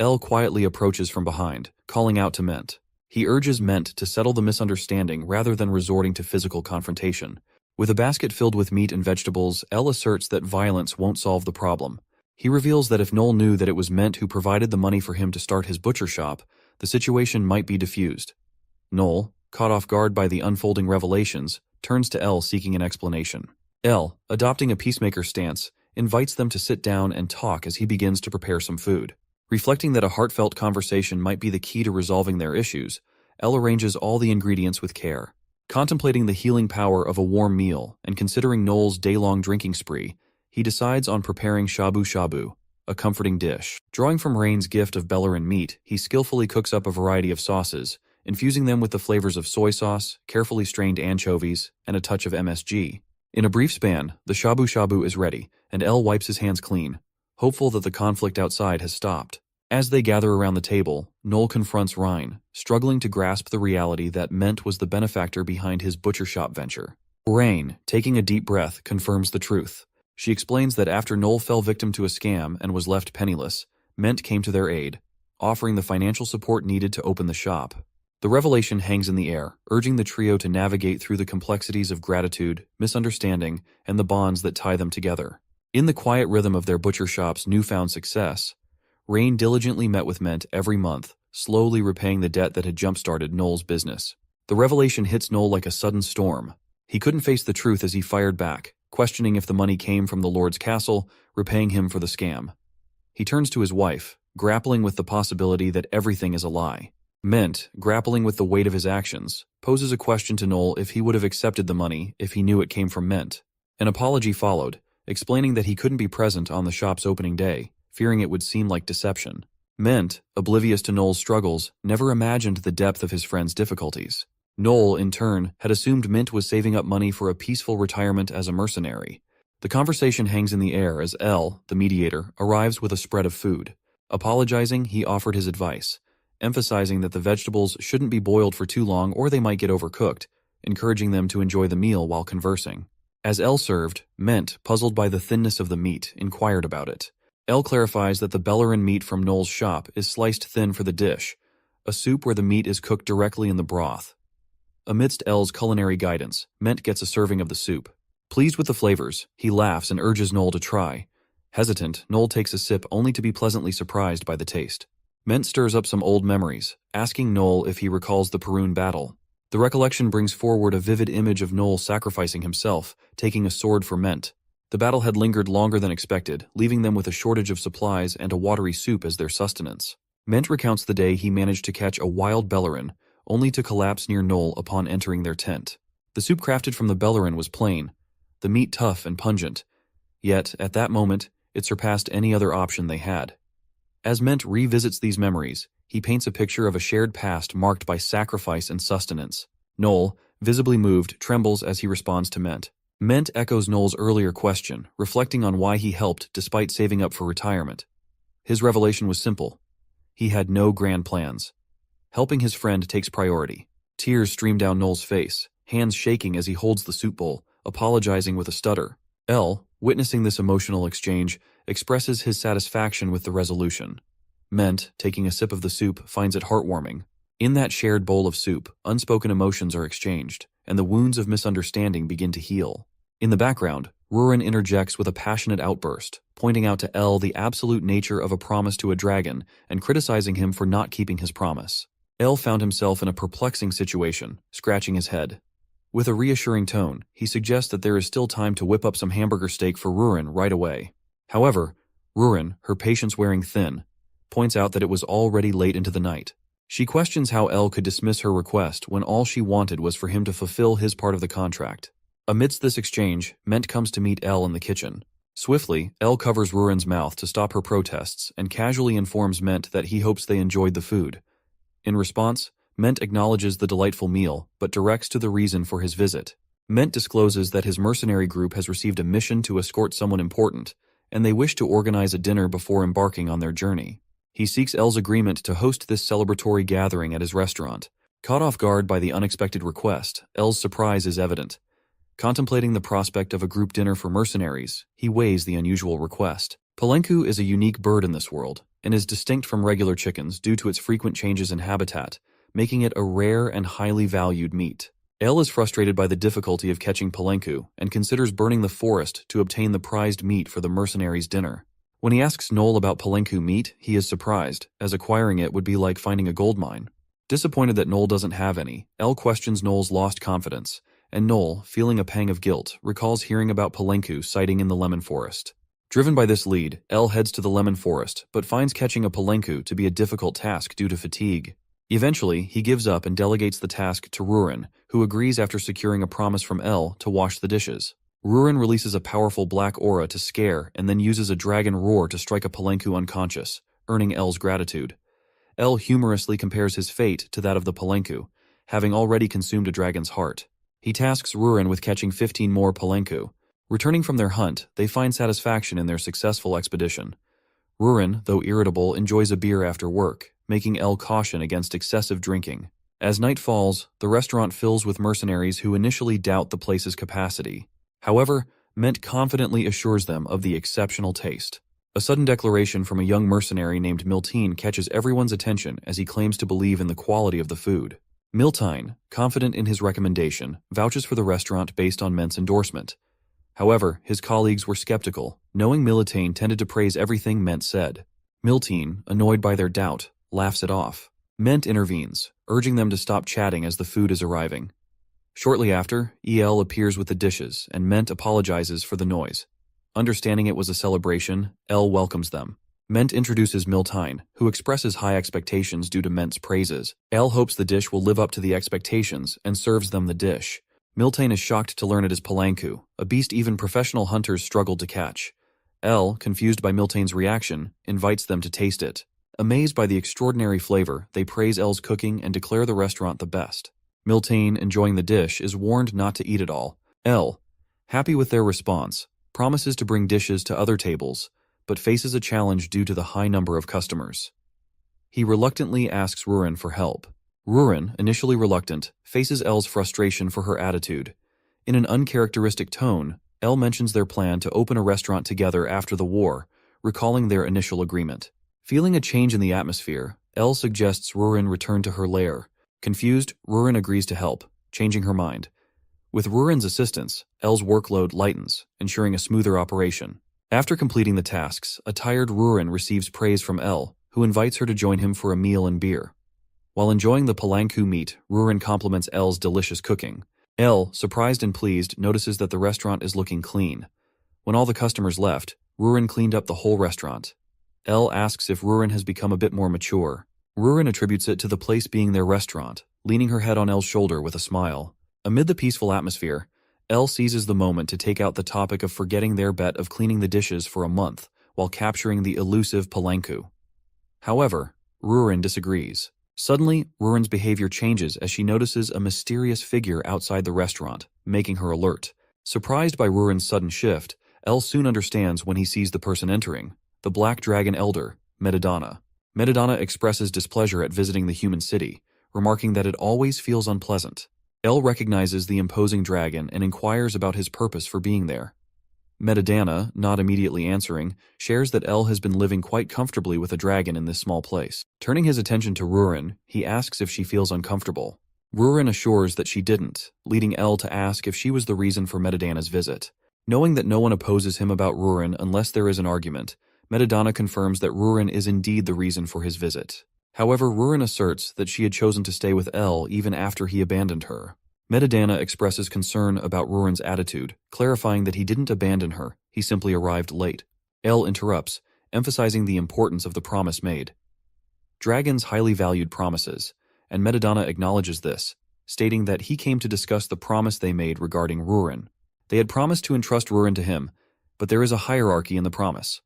Elle quietly approaches from behind, calling out to Mint. He urges Mint to settle the misunderstanding rather than resorting to physical confrontation. With a basket filled with meat and vegetables, Elle asserts that violence won't solve the problem. He reveals that if Noel knew that it was Mint who provided the money for him to start his butcher shop, the situation might be diffused. Noel, caught off guard by the unfolding revelations, turns to Elle seeking an explanation. Elle, adopting a peacemaker stance, invites them to sit down and talk as he begins to prepare some food. Reflecting that a heartfelt conversation might be the key to resolving their issues, Elle arranges all the ingredients with care. Contemplating the healing power of a warm meal and considering Noel's day-long drinking spree, he decides on preparing shabu shabu, a comforting dish. Drawing from Rain's gift of Bellerin meat, he skillfully cooks up a variety of sauces, infusing them with the flavors of soy sauce, carefully strained anchovies, and a touch of MSG. In a brief span, the shabu shabu is ready, and Elle wipes his hands clean, hopeful that the conflict outside has stopped. As they gather around the table, Noel confronts Rain, struggling to grasp the reality that Mint was the benefactor behind his butcher shop venture. Rain, taking a deep breath, confirms the truth. She explains that after Noel fell victim to a scam and was left penniless, Mint came to their aid, offering the financial support needed to open the shop. The revelation hangs in the air, urging the trio to navigate through the complexities of gratitude, misunderstanding, and the bonds that tie them together. In the quiet rhythm of their butcher shop's newfound success, Rain diligently met with Mint every month, slowly repaying the debt that had jump-started Noel's business. The revelation hits Noel like a sudden storm. He couldn't face the truth as he fired back, questioning if the money came from the Lord's castle, repaying him for the scam. He turns to his wife, grappling with the possibility that everything is a lie. Mint, grappling with the weight of his actions, poses a question to Noel if he would have accepted the money if he knew it came from Mint. An apology followed, explaining that he couldn't be present on the shop's opening day, fearing it would seem like deception. Mint, oblivious to Noel's struggles, never imagined the depth of his friend's difficulties. Noel, in turn, had assumed Mint was saving up money for a peaceful retirement as a mercenary. The conversation hangs in the air as Elle, the mediator, arrives with a spread of food. Apologizing, he offered his advice, emphasizing that the vegetables shouldn't be boiled for too long or they might get overcooked, encouraging them to enjoy the meal while conversing. As Elle served, Mint, puzzled by the thinness of the meat, inquired about it. Elle clarifies that the Bellerin meat from Noel's shop is sliced thin for the dish, a soup where the meat is cooked directly in the broth. Amidst El's culinary guidance, Ment gets a serving of the soup. Pleased with the flavors, he laughs and urges Noel to try. Hesitant, Noel takes a sip only to be pleasantly surprised by the taste. Ment stirs up some old memories, asking Noel if he recalls the Perun battle. The recollection brings forward a vivid image of Noel sacrificing himself, taking a sword for Ment. The battle had lingered longer than expected, leaving them with a shortage of supplies and a watery soup as their sustenance. Ment recounts the day he managed to catch a wild Bellerin, only to collapse near Noel upon entering their tent. The soup crafted from the Bellerin was plain, the meat tough and pungent, yet, at that moment, it surpassed any other option they had. As Ment revisits these memories, he paints a picture of a shared past marked by sacrifice and sustenance. Noel, visibly moved, trembles as he responds to Ment. Ment echoes Noel's earlier question, reflecting on why he helped despite saving up for retirement. His revelation was simple. He had no grand plans. Helping his friend takes priority. Tears stream down Noel's face, hands shaking as he holds the soup bowl, apologizing with a stutter. El, witnessing this emotional exchange, expresses his satisfaction with the resolution. Ment, taking a sip of the soup, finds it heartwarming. In that shared bowl of soup, unspoken emotions are exchanged, and the wounds of misunderstanding begin to heal. In the background, Rurin interjects with a passionate outburst, pointing out to El the absolute nature of a promise to a dragon and criticizing him for not keeping his promise. El found himself in a perplexing situation, scratching his head. With a reassuring tone, he suggests that there is still time to whip up some hamburger steak for Rurin right away. However, Rurin, her patience wearing thin, points out that it was already late into the night. She questions how El could dismiss her request when all she wanted was for him to fulfill his part of the contract. Amidst this exchange, Ment comes to meet El in the kitchen. Swiftly, El covers Rurin's mouth to stop her protests and casually informs Ment that he hopes they enjoyed the food. In response, Ment acknowledges the delightful meal, but directs to the reason for his visit. Ment discloses that his mercenary group has received a mission to escort someone important, and they wish to organize a dinner before embarking on their journey. He seeks El's agreement to host this celebratory gathering at his restaurant. Caught off guard by the unexpected request, El's surprise is evident. Contemplating the prospect of a group dinner for mercenaries, he weighs the unusual request. Palenku is a unique bird in this world, and is distinct from regular chickens due to its frequent changes in habitat, making it a rare and highly valued meat. El is frustrated by the difficulty of catching Palenku and considers burning the forest to obtain the prized meat for the mercenaries' dinner. When he asks Noel about Palenku meat, he is surprised, as acquiring it would be like finding a gold mine. Disappointed that Noel doesn't have any, El questions Noel's lost confidence, and Noel, feeling a pang of guilt, recalls hearing about Palenku sighting in the lemon forest. Driven by this lead, El heads to the lemon forest, but finds catching a Palenku to be a difficult task due to fatigue. Eventually, he gives up and delegates the task to Rurin, who agrees after securing a promise from El to wash the dishes. Rurin releases a powerful black aura to scare and then uses a dragon roar to strike a Palenku unconscious, earning El's gratitude. El humorously compares his fate to that of the Palenku, having already consumed a dragon's heart. He tasks Rurin with catching 15 more Palenku. Returning from their hunt, they find satisfaction in their successful expedition. Rurin, though irritable, enjoys a beer after work, making El caution against excessive drinking. As night falls, the restaurant fills with mercenaries who initially doubt the place's capacity. However, Ment confidently assures them of the exceptional taste. A sudden declaration from a young mercenary named Miltine catches everyone's attention as he claims to believe in the quality of the food. Miltine, confident in his recommendation, vouches for the restaurant based on Ment's endorsement. However, his colleagues were skeptical, knowing Miltine tended to praise everything Ment said. Miltine, annoyed by their doubt, laughs it off. Ment intervenes, urging them to stop chatting as the food is arriving. Shortly after, El appears with the dishes, and Ment apologizes for the noise. Understanding it was a celebration, El welcomes them. Ment introduces Miltine, who expresses high expectations due to Ment's praises. El hopes the dish will live up to the expectations and serves them the dish. Miltine is shocked to learn it is Palenku, a beast even professional hunters struggled to catch. El, confused by Miltane's reaction, invites them to taste it. Amazed by the extraordinary flavor, they praise El's cooking and declare the restaurant the best. Miltane, enjoying the dish, is warned not to eat it all. El, happy with their response, promises to bring dishes to other tables, but faces a challenge due to the high number of customers. He reluctantly asks Rurin for help. Rurin, initially reluctant, faces El's frustration for her attitude. In an uncharacteristic tone, El mentions their plan to open a restaurant together after the war, recalling their initial agreement. Feeling a change in the atmosphere, El suggests Rurin return to her lair. Confused, Rurin agrees to help, changing her mind. With Rurin's assistance, Elle's workload lightens, ensuring a smoother operation. After completing the tasks, a tired Rurin receives praise from Elle, who invites her to join him for a meal and beer. While enjoying the palanku meat, Rurin compliments Elle's delicious cooking. Elle, surprised and pleased, notices that the restaurant is looking clean. When all the customers left, Rurin cleaned up the whole restaurant. Elle asks if Rurin has become a bit more mature. Rurin attributes it to the place being their restaurant, leaning her head on Elle's shoulder with a smile. Amid the peaceful atmosphere, Elle seizes the moment to take out the topic of forgetting their bet of cleaning the dishes for a month while capturing the elusive palanku. However, Rurin disagrees. Suddenly, Rurin's behavior changes as she notices a mysterious figure outside the restaurant, making her alert. Surprised by Rurin's sudden shift, Elle soon understands when he sees the person entering, the Black Dragon Elder, Metadonna. Metadonna expresses displeasure at visiting the human city, remarking that it always feels unpleasant. Elle recognizes the imposing dragon and inquires about his purpose for being there. Metadonna, not immediately answering, shares that Elle has been living quite comfortably with a dragon in this small place. Turning his attention to Rurin, he asks if she feels uncomfortable. Rurin assures that she didn't, leading Elle to ask if she was the reason for Metadonna's visit. Knowing that no one opposes him about Rurin unless there is an argument, Metadonna confirms that Rurin is indeed the reason for his visit. However, Rurin asserts that she had chosen to stay with Elle even after he abandoned her. Metadonna expresses concern about Rurin's attitude, clarifying that he didn't abandon her, he simply arrived late. Elle interrupts, emphasizing the importance of the promise made. Dragons highly valued promises, and Metadonna acknowledges this, stating that he came to discuss the promise they made regarding Rurin. They had promised to entrust Rurin to him, but there is a hierarchy in the promise.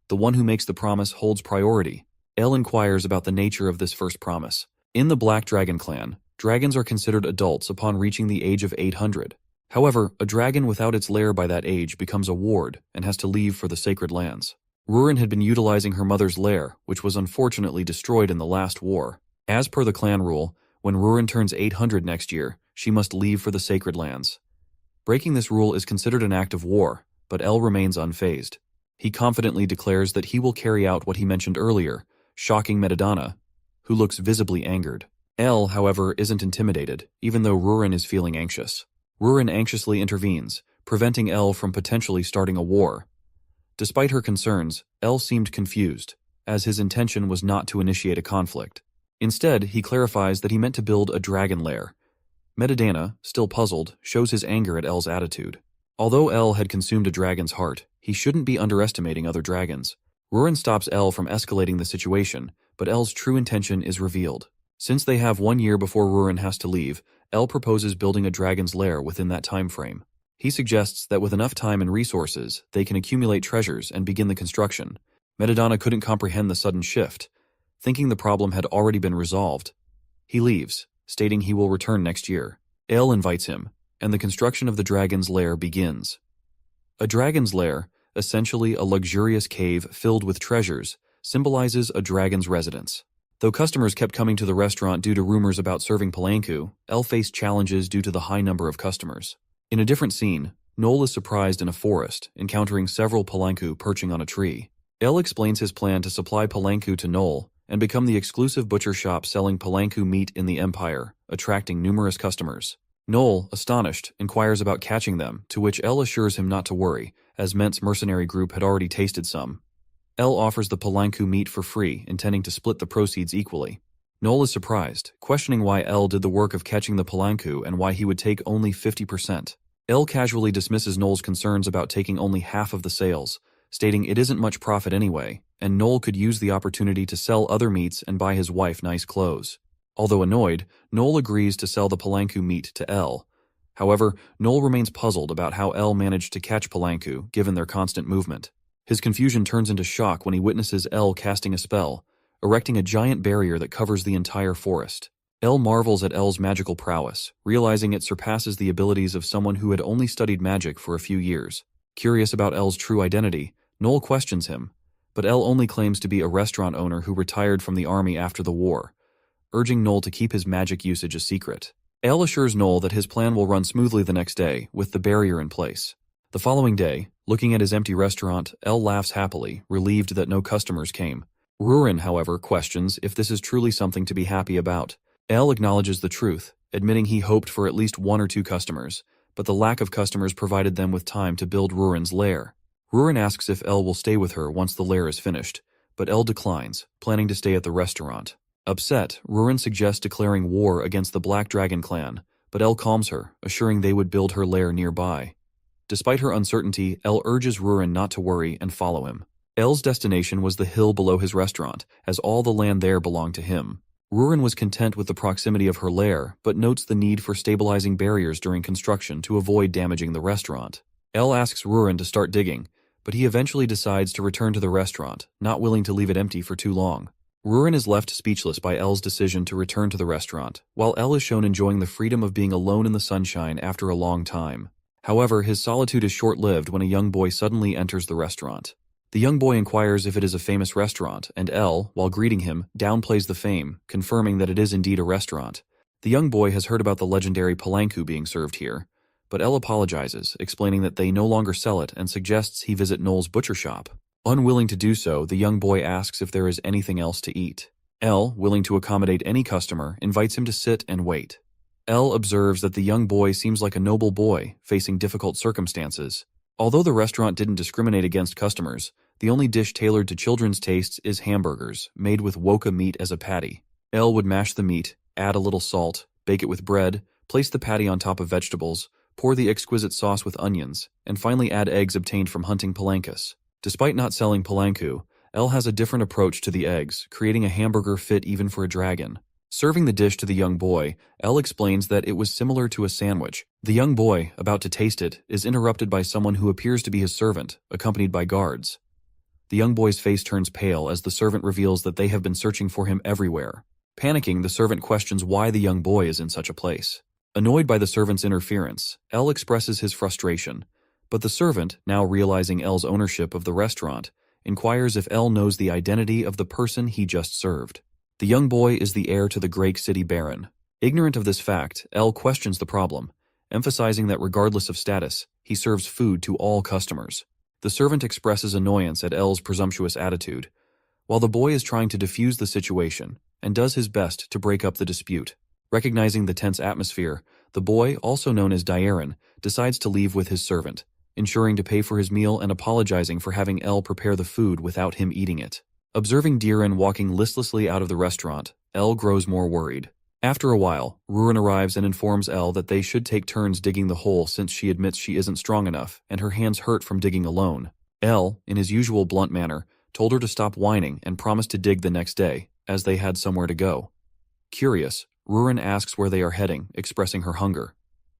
The one who makes the promise holds priority. Elle inquires about the nature of this first promise. In the Black Dragon clan, dragons are considered adults upon reaching the age of 800. However, a dragon without its lair by that age becomes a ward and has to leave for the sacred lands. Rurin had been utilizing her mother's lair, which was unfortunately destroyed in the last war. As per the clan rule, when Rurin turns 800 next year, she must leave for the sacred lands. Breaking this rule is considered an act of war, but Elle remains unfazed. He confidently declares that he will carry out what he mentioned earlier, shocking Metadonna, who looks visibly angered. Elle, however, isn't intimidated, even though Rurin is feeling anxious. Rurin anxiously intervenes, preventing Elle from potentially starting a war. Despite her concerns, Elle seemed confused, as his intention was not to initiate a conflict. Instead, he clarifies that he meant to build a dragon lair. Metadonna, still puzzled, shows his anger at Elle's attitude. Although Elle had consumed a dragon's heart, he shouldn't be underestimating other dragons. Rurin stops Elle from escalating the situation, but Elle's true intention is revealed. Since they have 1 year before Rurin has to leave, Elle proposes building a dragon's lair within that time frame. He suggests that with enough time and resources, they can accumulate treasures and begin the construction. Metadonna couldn't comprehend the sudden shift, thinking the problem had already been resolved. He leaves, stating he will return next year. Elle invites him, and the construction of the dragon's lair begins. A dragon's lair, essentially a luxurious cave filled with treasures, symbolizes a dragon's residence. Though customers kept coming to the restaurant due to rumors about serving palanku, Elle faced challenges due to the high number of customers. In a different scene, Noel is surprised in a forest, encountering several palanku perching on a tree. Elle explains his plan to supply palanku to Noel and become the exclusive butcher shop selling palanku meat in the empire, attracting numerous customers. Noel, astonished, inquires about catching them, to which Elle assures him not to worry, as Ment's mercenary group had already tasted some. Elle offers the palanku meat for free, intending to split the proceeds equally. Noel is surprised, questioning why Elle did the work of catching the palanku and why he would take only 50%. Elle casually dismisses Noel's concerns about taking only half of the sales, stating it isn't much profit anyway, and Noel could use the opportunity to sell other meats and buy his wife nice clothes. Although annoyed, Noel agrees to sell the palanku meat to Elle. However, Noel remains puzzled about how Elle managed to catch palanku, given their constant movement. His confusion turns into shock when he witnesses Elle casting a spell, erecting a giant barrier that covers the entire forest. Elle marvels at Elle's magical prowess, realizing it surpasses the abilities of someone who had only studied magic for a few years. Curious about Elle's true identity, Noel questions him, but Elle only claims to be a restaurant owner who retired from the army after the war, urging Noel to keep his magic usage a secret. Elle assures Noel that his plan will run smoothly the next day, with the barrier in place. The following day, looking at his empty restaurant, Elle laughs happily, relieved that no customers came. Rurin, however, questions if this is truly something to be happy about. Elle acknowledges the truth, admitting he hoped for at least 1 or 2 customers, but the lack of customers provided them with time to build Rurin's lair. Rurin asks if Elle will stay with her once the lair is finished, but Elle declines, planning to stay at the restaurant. Upset, Rurin suggests declaring war against the Black Dragon clan, but Elle calms her, assuring they would build her lair nearby. Despite her uncertainty, Elle urges Rurin not to worry and follow him. Elle's destination was the hill below his restaurant, as all the land there belonged to him. Rurin was content with the proximity of her lair, but notes the need for stabilizing barriers during construction to avoid damaging the restaurant. Elle asks Rurin to start digging, but he eventually decides to return to the restaurant, not willing to leave it empty for too long. Rurin is left speechless by Elle's decision to return to the restaurant, while Elle is shown enjoying the freedom of being alone in the sunshine after a long time. However, his solitude is short-lived when a young boy suddenly enters the restaurant. The young boy inquires if it is a famous restaurant, and Elle, while greeting him, downplays the fame, confirming that it is indeed a restaurant. The young boy has heard about the legendary palanku being served here, but Elle apologizes, explaining that they no longer sell it and suggests he visit Noel's butcher shop. Unwilling to do so, the young boy asks if there is anything else to eat. Elle, willing to accommodate any customer, invites him to sit and wait. Elle observes that the young boy seems like a noble boy, facing difficult circumstances. Although the restaurant didn't discriminate against customers, the only dish tailored to children's tastes is hamburgers, made with woka meat as a patty. Elle would mash the meat, add a little salt, bake it with bread, place the patty on top of vegetables, pour the exquisite sauce with onions, and finally add eggs obtained from hunting palankas. Despite not selling palanku, Elle has a different approach to the eggs, creating a hamburger fit even for a dragon. Serving the dish to the young boy, Elle explains that it was similar to a sandwich. The young boy, about to taste it, is interrupted by someone who appears to be his servant, accompanied by guards. The young boy's face turns pale as the servant reveals that they have been searching for him everywhere. Panicking, the servant questions why the young boy is in such a place. Annoyed by the servant's interference, Elle expresses his frustration, but the servant, now realizing Elle's ownership of the restaurant, inquires if Elle knows the identity of the person he just served. The young boy is the heir to the Great City Baron. Ignorant of this fact, Elle questions the problem, emphasizing that regardless of status, he serves food to all customers. The servant expresses annoyance at Elle's presumptuous attitude, while the boy is trying to defuse the situation and does his best to break up the dispute. Recognizing the tense atmosphere, the boy, also known as Diaren, decides to leave with his servant, ensuring to pay for his meal and apologizing for having Elle prepare the food without him eating it. Observing Diaren walking listlessly out of the restaurant, Elle grows more worried. After a while, Rurin arrives and informs Elle that they should take turns digging the hole since she admits she isn't strong enough and her hands hurt from digging alone. Elle, in his usual blunt manner, told her to stop whining and promised to dig the next day, as they had somewhere to go. Curious, Rurin asks where they are heading, expressing her hunger.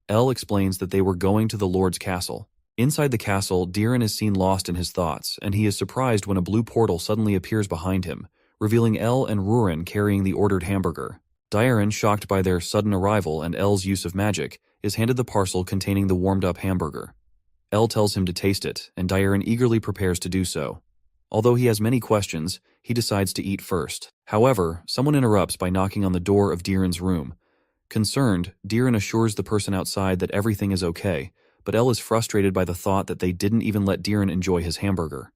Elle explains that they were going to the Lord's castle. Inside the castle, Diaren is seen lost in his thoughts, and he is surprised when a blue portal suddenly appears behind him, revealing Elle and Rurin carrying the ordered hamburger. Diaren, shocked by their sudden arrival and Elle's use of magic, is handed the parcel containing the warmed-up hamburger. Elle tells him to taste it, and Diaren eagerly prepares to do so. Although he has many questions, he decides to eat first. However, someone interrupts by knocking on the door of Diaren's room. Concerned, Diaren assures the person outside that everything is okay, but Elle is frustrated by the thought that they didn't even let Diaren enjoy his hamburger.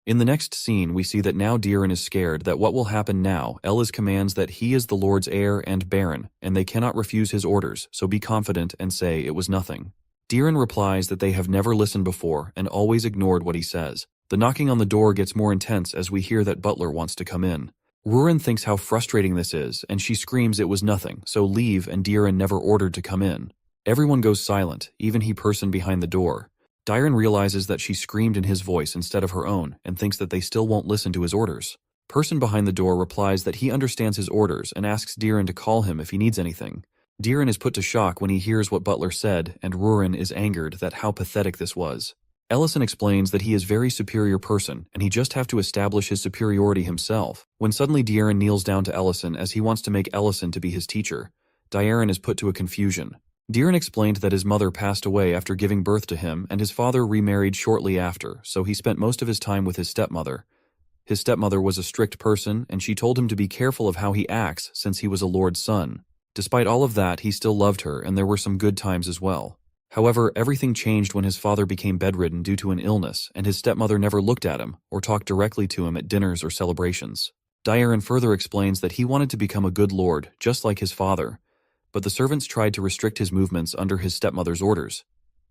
In the next scene, we see that now Diaren is scared that what will happen now. Elle commands that he is the Lord's heir and baron, and they cannot refuse his orders, so be confident and say it was nothing. Diaren replies that they have never listened before and always ignored what he says. The knocking on the door gets more intense as we hear that Butler wants to come in. Rurin thinks how frustrating this is, and she screams it was nothing, so leave, and Diaren never ordered to come in. Everyone goes silent, even he person behind the door. Diaren realizes that she screamed in his voice instead of her own and thinks that they still won't listen to his orders. Person behind the door replies that he understands his orders and asks Diaren to call him if he needs anything. Diaren is put to shock when he hears what Butler said, and Rurin is angered that how pathetic this was. Ellison explains that he is a very superior person and he just have to establish his superiority himself, when suddenly Diaren kneels down to Ellison as he wants to make Ellison to be his teacher. Diaren is put to a confusion. Diaren explained that his mother passed away after giving birth to him and his father remarried shortly after, so he spent most of his time with his stepmother. His stepmother was a strict person and she told him to be careful of how he acts since he was a lord's son. Despite all of that, he still loved her and there were some good times as well. However, everything changed when his father became bedridden due to an illness and his stepmother never looked at him or talked directly to him at dinners or celebrations. Diaren further explains that he wanted to become a good lord, just like his father, but the servants tried to restrict his movements under his stepmother's orders.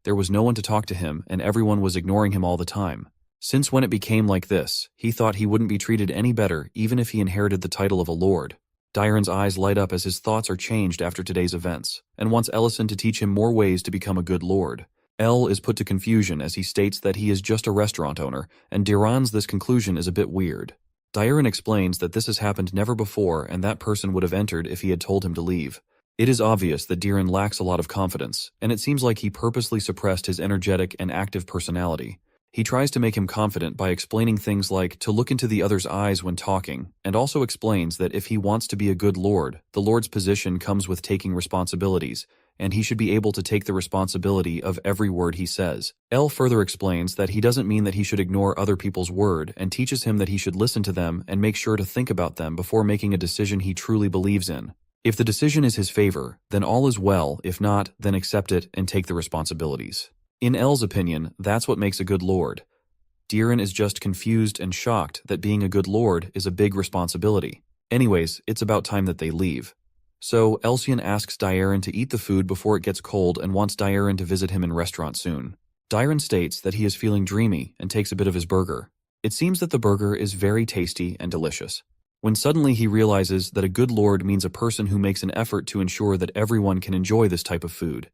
There was no one to talk to him, and everyone was ignoring him all the time. Since when it became like this, he thought he wouldn't be treated any better even if he inherited the title of a lord. Dairon's eyes light up as his thoughts are changed after today's events, and wants Ellison to teach him more ways to become a good lord. El is put to confusion as he states that he is just a restaurant owner, and Diran's this conclusion is a bit weird. Dairon explains that this has happened never before and that person would have entered if he had told him to leave. It is obvious that Diran lacks a lot of confidence, and it seems like he purposely suppressed his energetic and active personality. He tries to make him confident by explaining things like to look into the other's eyes when talking, and also explains that if he wants to be a good lord, the lord's position comes with taking responsibilities, and he should be able to take the responsibility of every word he says. El further explains that he doesn't mean that he should ignore other people's word and teaches him that he should listen to them and make sure to think about them before making a decision he truly believes in. If the decision is his favor, then all is well. If not, then accept it and take the responsibilities. In El's opinion, that's what makes a good lord. Diran is just confused and shocked that being a good lord is a big responsibility. Anyways, it's about time that they leave. So, Elsion asks Dairon to eat the food before it gets cold and wants Dairon to visit him in restaurant soon. Dairon states that he is feeling dreamy and takes a bit of his burger. It seems that the burger is very tasty and delicious. When suddenly he realizes that a good lord means a person who makes an effort to ensure that everyone can enjoy this type of food.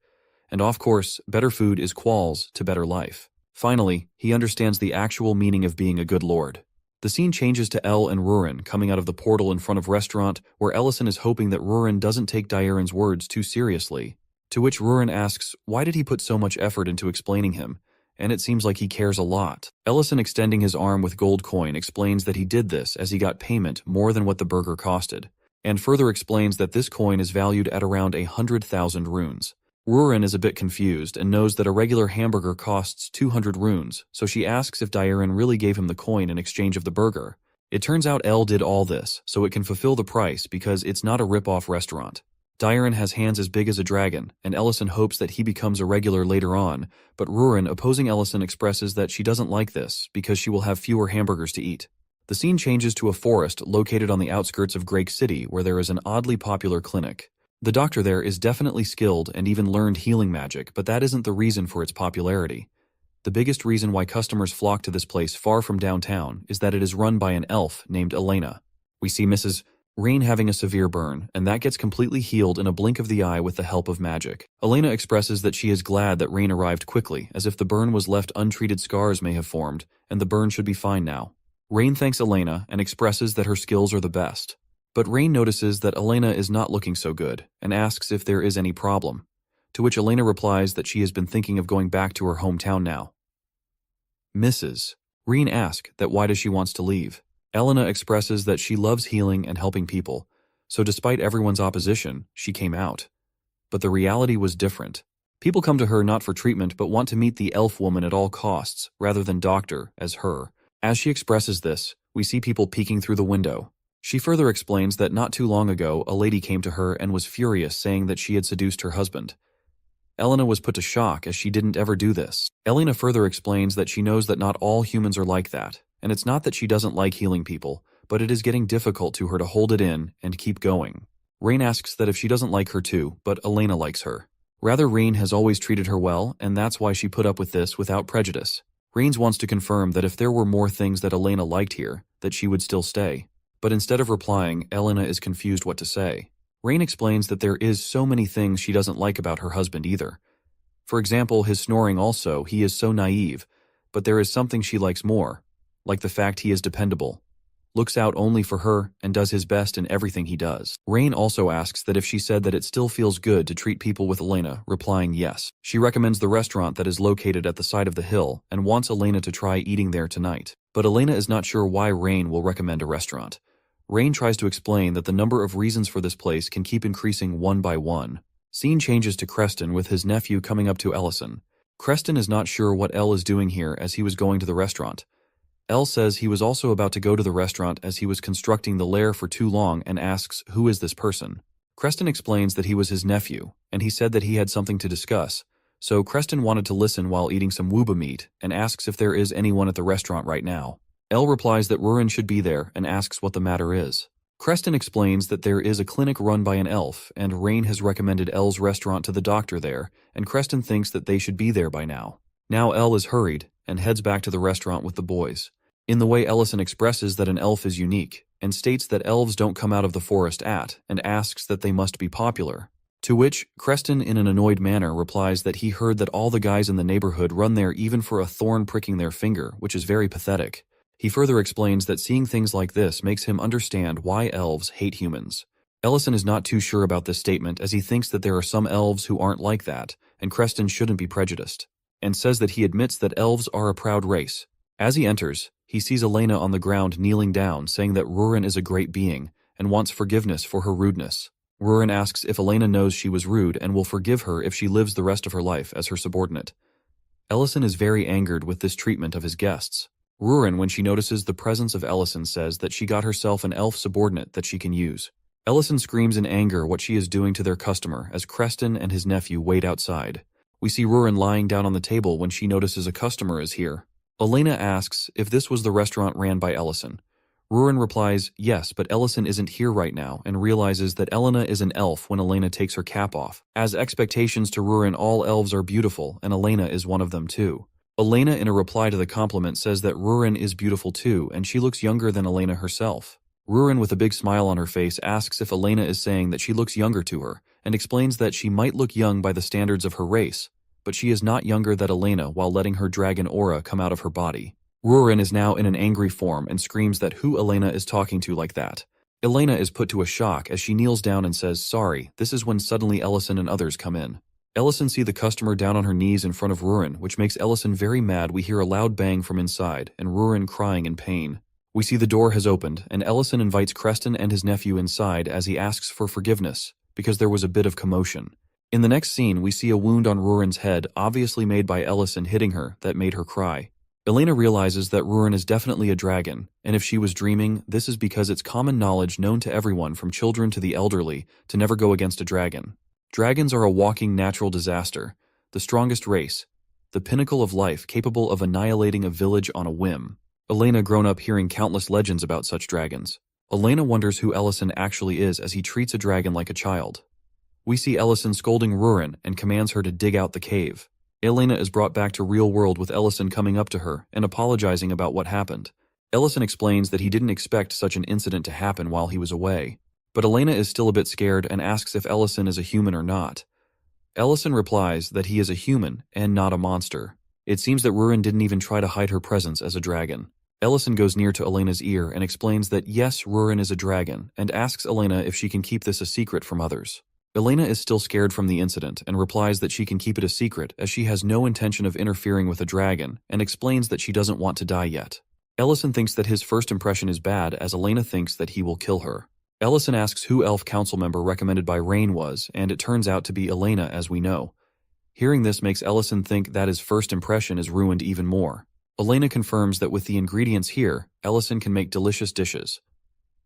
And of course, better food is quals to better life. Finally, he understands the actual meaning of being a good lord. The scene changes to El and Rurin coming out of the portal in front of restaurant, where Ellison is hoping that Rurin doesn't take Dairon's words too seriously. To which Rurin asks why did he put so much effort into explaining him, and it seems like he cares a lot. Ellison, extending his arm with gold coin, explains that he did this as he got payment more than what the burger costed, and further explains that this coin is valued at around 100,000 runes. Rurin is a bit confused and knows that a regular hamburger costs 200 runes, so she asks if Dairon really gave him the coin in exchange of the burger. It turns out El did all this so it can fulfill the price because it's not a rip-off restaurant. Dairon has hands as big as a dragon, and Ellison hopes that he becomes a regular later on, but Rurin, opposing Ellison, expresses that she doesn't like this because she will have fewer hamburgers to eat. The scene changes to a forest located on the outskirts of Grake City where there is an oddly popular clinic. The doctor there is definitely skilled and even learned healing magic, but that isn't the reason for its popularity. The biggest reason why customers flock to this place far from downtown is that it is run by an elf named Elena. We see Mrs. Rain having a severe burn, and that gets completely healed in a blink of the eye with the help of magic. Elena expresses that she is glad that Rain arrived quickly, as if the burn was left untreated, scars may have formed, and the burn should be fine now. Rain thanks Elena and expresses that her skills are the best. But Rain notices that Elena is not looking so good, and asks if there is any problem, to which Elena replies that she has been thinking of going back to her hometown now. Mrs. Rain asks that why does she wants to leave. Elena expresses that she loves healing and helping people, so despite everyone's opposition, she came out. But the reality was different. People come to her not for treatment but want to meet the elf woman at all costs, rather than doctor, as her. As she expresses this, we see people peeking through the window. She further explains that not too long ago, a lady came to her and was furious, saying that she had seduced her husband. Elena was put to shock as she didn't ever do this. Elena further explains that she knows that not all humans are like that, and it's not that she doesn't like healing people, but it is getting difficult to her to hold it in and keep going. Rain asks that if she doesn't like her too, but Elena likes her. Rather, Rain has always treated her well, and that's why she put up with this without prejudice. Rains wants to confirm that if there were more things that Elena liked here, that she would still stay. But instead of replying, Elena is confused what to say. Rain explains that there is so many things she doesn't like about her husband either. For example, his snoring also, he is so naive, but there is something she likes more, like the fact he is dependable, looks out only for her, and does his best in everything he does. Rain also asks that if she said that it still feels good to treat people with Elena, replying yes. She recommends the restaurant that is located at the side of the hill and wants Elena to try eating there tonight. But Elena is not sure why Rain will recommend a restaurant. Rain tries to explain that the number of reasons for this place can keep increasing one by one. Scene changes to Creston with his nephew coming up to Ellison. Creston is not sure what El is doing here as he was going to the restaurant. El says he was also about to go to the restaurant as he was constructing the lair for too long and asks who is this person. Creston explains that he was his nephew, and he said that he had something to discuss. So Creston wanted to listen while eating some wooba meat and asks if there is anyone at the restaurant right now. El replies that Rurin should be there and asks what the matter is. Creston explains that there is a clinic run by an elf, and Rain has recommended Elle's restaurant to the doctor there, and Creston thinks that they should be there by now. Now Elle is hurried, and heads back to the restaurant with the boys. In the way, Ellison expresses that an elf is unique, and states that elves don't come out of the forest and asks that they must be popular. To which, Creston in an annoyed manner replies that he heard that all the guys in the neighborhood run there even for a thorn pricking their finger, which is very pathetic. He further explains that seeing things like this makes him understand why elves hate humans. Ellison is not too sure about this statement, as he thinks that there are some elves who aren't like that, and Creston shouldn't be prejudiced, and says that he admits that elves are a proud race. As he enters, he sees Elena on the ground kneeling down, saying that Rurin is a great being, and wants forgiveness for her rudeness. Rurin asks if Elena knows she was rude and will forgive her if she lives the rest of her life as her subordinate. Ellison is very angered with this treatment of his guests. Rurin, when she notices the presence of Ellison, says that she got herself an elf subordinate that she can use. Ellison screams in anger what she is doing to their customer as Creston and his nephew wait outside. We see Rurin lying down on the table when she notices a customer is here. Elena asks if this was the restaurant ran by Ellison. Rurin replies, yes, but Ellison isn't here right now, and realizes that Elena is an elf when Elena takes her cap off. As expectations to Rurin, all elves are beautiful, and Elena is one of them too. Elena, in a reply to the compliment, says that Rurin is beautiful too, and she looks younger than Elena herself. Rurin, with a big smile on her face, asks if Elena is saying that she looks younger to her, and explains that she might look young by the standards of her race, but she is not younger than Elena while letting her dragon aura come out of her body. Rurin is now in an angry form and screams that who Elena is talking to like that. Elena is put to a shock as she kneels down and says, sorry. This is when suddenly Ellison and others come in. Ellison see the customer down on her knees in front of Rurin, which makes Ellison very mad. We hear a loud bang from inside, and Rurin crying in pain. We see the door has opened, and Ellison invites Creston and his nephew inside as he asks for forgiveness, because there was a bit of commotion. In the next scene, we see a wound on Rurin's head, obviously made by Ellison hitting her, that made her cry. Elena realizes that Rurin is definitely a dragon, and if she was dreaming, this is because it's common knowledge known to everyone from children to the elderly to never go against a dragon. Dragons are a walking natural disaster, the strongest race, the pinnacle of life capable of annihilating a village on a whim. Elena, grown up hearing countless legends about such dragons. Elena wonders who Ellison actually is as he treats a dragon like a child. We see Ellison scolding Rurin and commands her to dig out the cave. Elena is brought back to real world with Ellison coming up to her and apologizing about what happened. Ellison explains that he didn't expect such an incident to happen while he was away, but Elena is still a bit scared and asks if Ellison is a human or not. Ellison replies that he is a human and not a monster. It seems that Rurin didn't even try to hide her presence as a dragon. Ellison goes near to Elena's ear and explains that yes, Rurin is a dragon, and asks Elena if she can keep this a secret from others. Elena is still scared from the incident and replies that she can keep it a secret as she has no intention of interfering with a dragon, and explains that she doesn't want to die yet. Ellison thinks that his first impression is bad as Elena thinks that he will kill her. Ellison asks who elf council member recommended by Rain was, and it turns out to be Elena, as we know. Hearing this makes Ellison think that his first impression is ruined even more. Elena confirms that with the ingredients here, Ellison can make delicious dishes.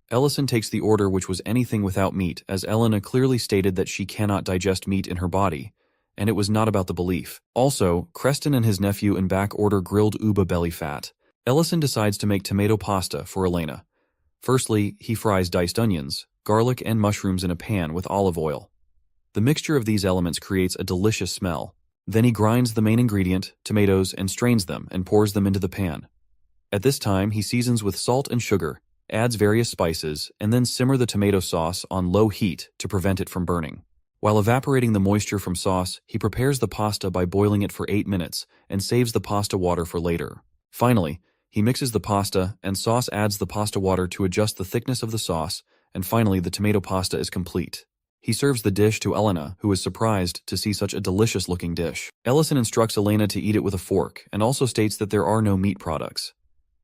Ellison takes the order, which was anything without meat, as Elena clearly stated that she cannot digest meat in her body, and it was not about the belief. Also, Creston and his nephew in back order grilled uba belly fat. Ellison decides to make tomato pasta for Elena. Firstly, he fries diced onions, garlic, and mushrooms in a pan with olive oil. The mixture of these elements creates a delicious smell. Then he grinds the main ingredient, tomatoes, and strains them and pours them into the pan. At this time, he seasons with salt and sugar, adds various spices, and then simmer the tomato sauce on low heat to prevent it from burning. While evaporating the moisture from sauce, he prepares the pasta by boiling it for 8 minutes and saves the pasta water for later. Finally, he mixes the pasta and sauce, adds the pasta water to adjust the thickness of the sauce, and finally the tomato pasta is complete. He serves the dish to Elena, who is surprised to see such a delicious-looking dish. Ellison instructs Elena to eat it with a fork and also states that there are no meat products.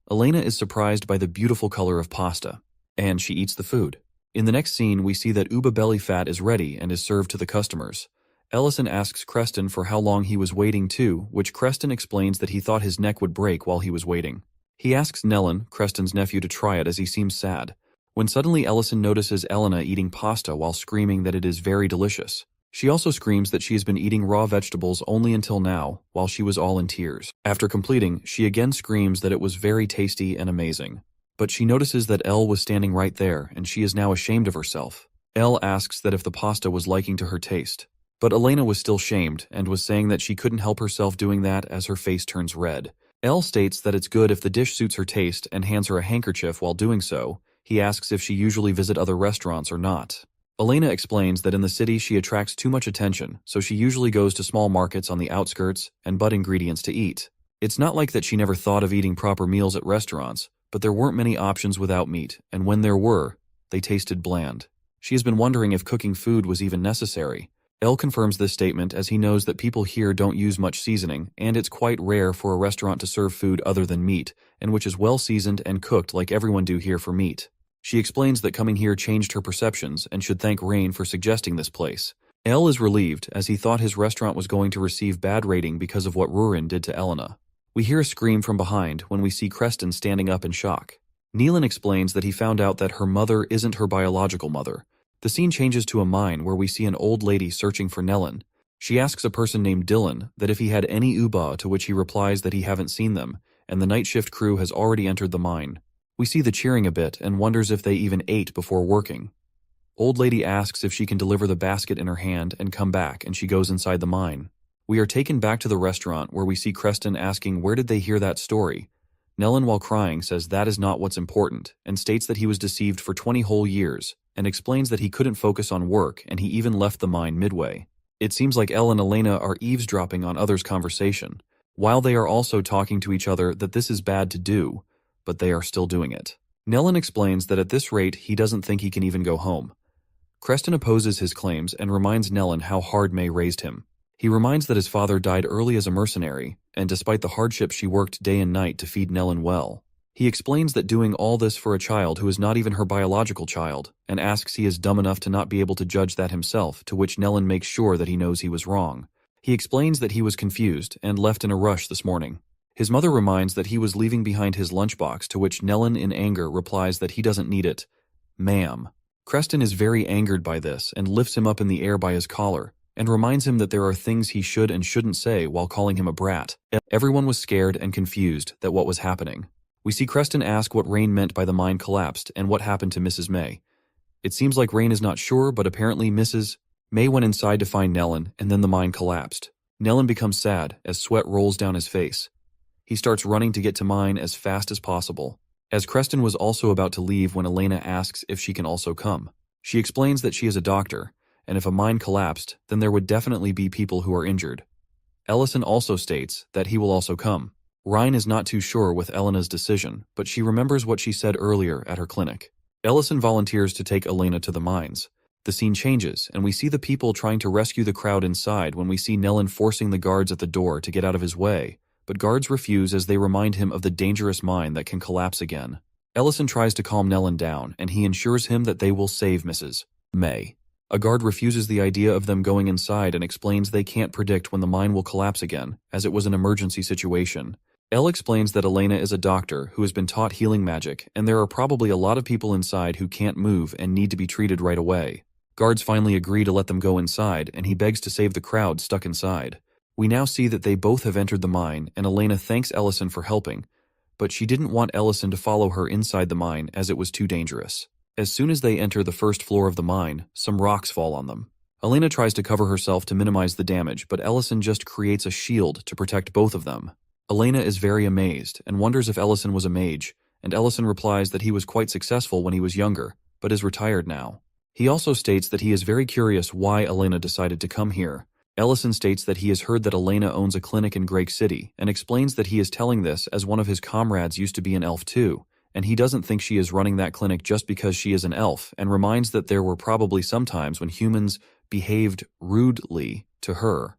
Elena is surprised by the beautiful color of pasta, and she eats the food. In the next scene, we see that uba belly fat is ready and is served to the customers. Ellison asks Creston for how long he was waiting too, which Creston explains that he thought his neck would break while he was waiting. He asks Nellon, Creston's nephew, to try it as he seems sad, when suddenly Ellison notices Elena eating pasta while screaming that it is very delicious. She also screams that she has been eating raw vegetables only until now, while she was all in tears. After completing, she again screams that it was very tasty and amazing. But she notices that Elle was standing right there, and she is now ashamed of herself. Elle asks that if the pasta was liking to her taste. But Elena was still shamed, and was saying that she couldn't help herself doing that as her face turns red. Elle states that it's good if the dish suits her taste and hands her a handkerchief while doing so. He asks if she usually visit other restaurants or not. Elena explains that in the city she attracts too much attention, so she usually goes to small markets on the outskirts and buy ingredients to eat. It's not like that she never thought of eating proper meals at restaurants, but there weren't many options without meat, and when there were, they tasted bland. She has been wondering if cooking food was even necessary. Elle confirms this statement as he knows that people here don't use much seasoning, and it's quite rare for a restaurant to serve food other than meat, and which is well seasoned and cooked like everyone do here for meat. She explains that coming here changed her perceptions and should thank Rain for suggesting this place. Elle is relieved as he thought his restaurant was going to receive bad rating because of what Rurin did to Elena. We hear a scream from behind when we see Creston standing up in shock. Neelan explains that he found out that her mother isn't her biological mother. The scene changes to a mine where we see an old lady searching for Nellen. She asks a person named Dylan that if he had any uba, to which he replies that he haven't seen them, and the night shift crew has already entered the mine. We see the cheering a bit and wonders if they even ate before working. Old lady asks if she can deliver the basket in her hand and come back, and she goes inside the mine. We are taken back to the restaurant where we see Creston asking where did they hear that story. Nellen, while crying, says that is not what's important and states that he was deceived for 20 whole years and explains that he couldn't focus on work and he even left the mine midway. It seems like Elle and Elena are eavesdropping on others' conversation, while they are also talking to each other that this is bad to do, but they are still doing it. Nellen explains that at this rate he doesn't think he can even go home. Creston opposes his claims and reminds Nellen how hard May raised him. He reminds that his father died early as a mercenary, and despite the hardship she worked day and night to feed Nellen well. He explains that doing all this for a child who is not even her biological child, and asks he is dumb enough to not be able to judge that himself, to which Nellen makes sure that he knows he was wrong. He explains that he was confused and left in a rush this morning. His mother reminds that he was leaving behind his lunchbox, to which Nellen in anger replies that he doesn't need it. Ma'am. Creston is very angered by this and lifts him up in the air by his collar, and reminds him that there are things he should and shouldn't say while calling him a brat. Everyone was scared and confused that what was happening. We see Creston ask what Rain meant by the mine collapsed and what happened to Mrs. May. It seems like Rain is not sure, but apparently Mrs. May went inside to find Nellen, and then the mine collapsed. Nellen becomes sad as sweat rolls down his face. He starts running to get to mine as fast as possible. As Creston was also about to leave when Elena asks if she can also come. She explains that she is a doctor, and if a mine collapsed, then there would definitely be people who are injured. Ellison also states that he will also come. Ryan is not too sure with Elena's decision, but she remembers what she said earlier at her clinic. Ellison volunteers to take Elena to the mines. The scene changes, and we see the people trying to rescue the crowd inside when we see Nellen forcing the guards at the door to get out of his way, but guards refuse as they remind him of the dangerous mine that can collapse again. Ellison tries to calm Nellen down, and he ensures him that they will save Mrs. May. A guard refuses the idea of them going inside and explains they can't predict when the mine will collapse again, as it was an emergency situation. Elle explains that Elena is a doctor who has been taught healing magic, and there are probably a lot of people inside who can't move and need to be treated right away. Guards finally agree to let them go inside, and he begs to save the crowd stuck inside. We now see that they both have entered the mine, and Elena thanks Ellison for helping, but she didn't want Ellison to follow her inside the mine as it was too dangerous. As soon as they enter the first floor of the mine, some rocks fall on them. Elena tries to cover herself to minimize the damage, but Ellison just creates a shield to protect both of them. Elena is very amazed and wonders if Ellison was a mage, and Ellison replies that he was quite successful when he was younger, but is retired now. He also states that he is very curious why Elena decided to come here. Ellison states that he has heard that Elena owns a clinic in Drake City, and explains that he is telling this as one of his comrades used to be an elf too, and he doesn't think she is running that clinic just because she is an elf, and reminds that there were probably some times when humans behaved rudely to her,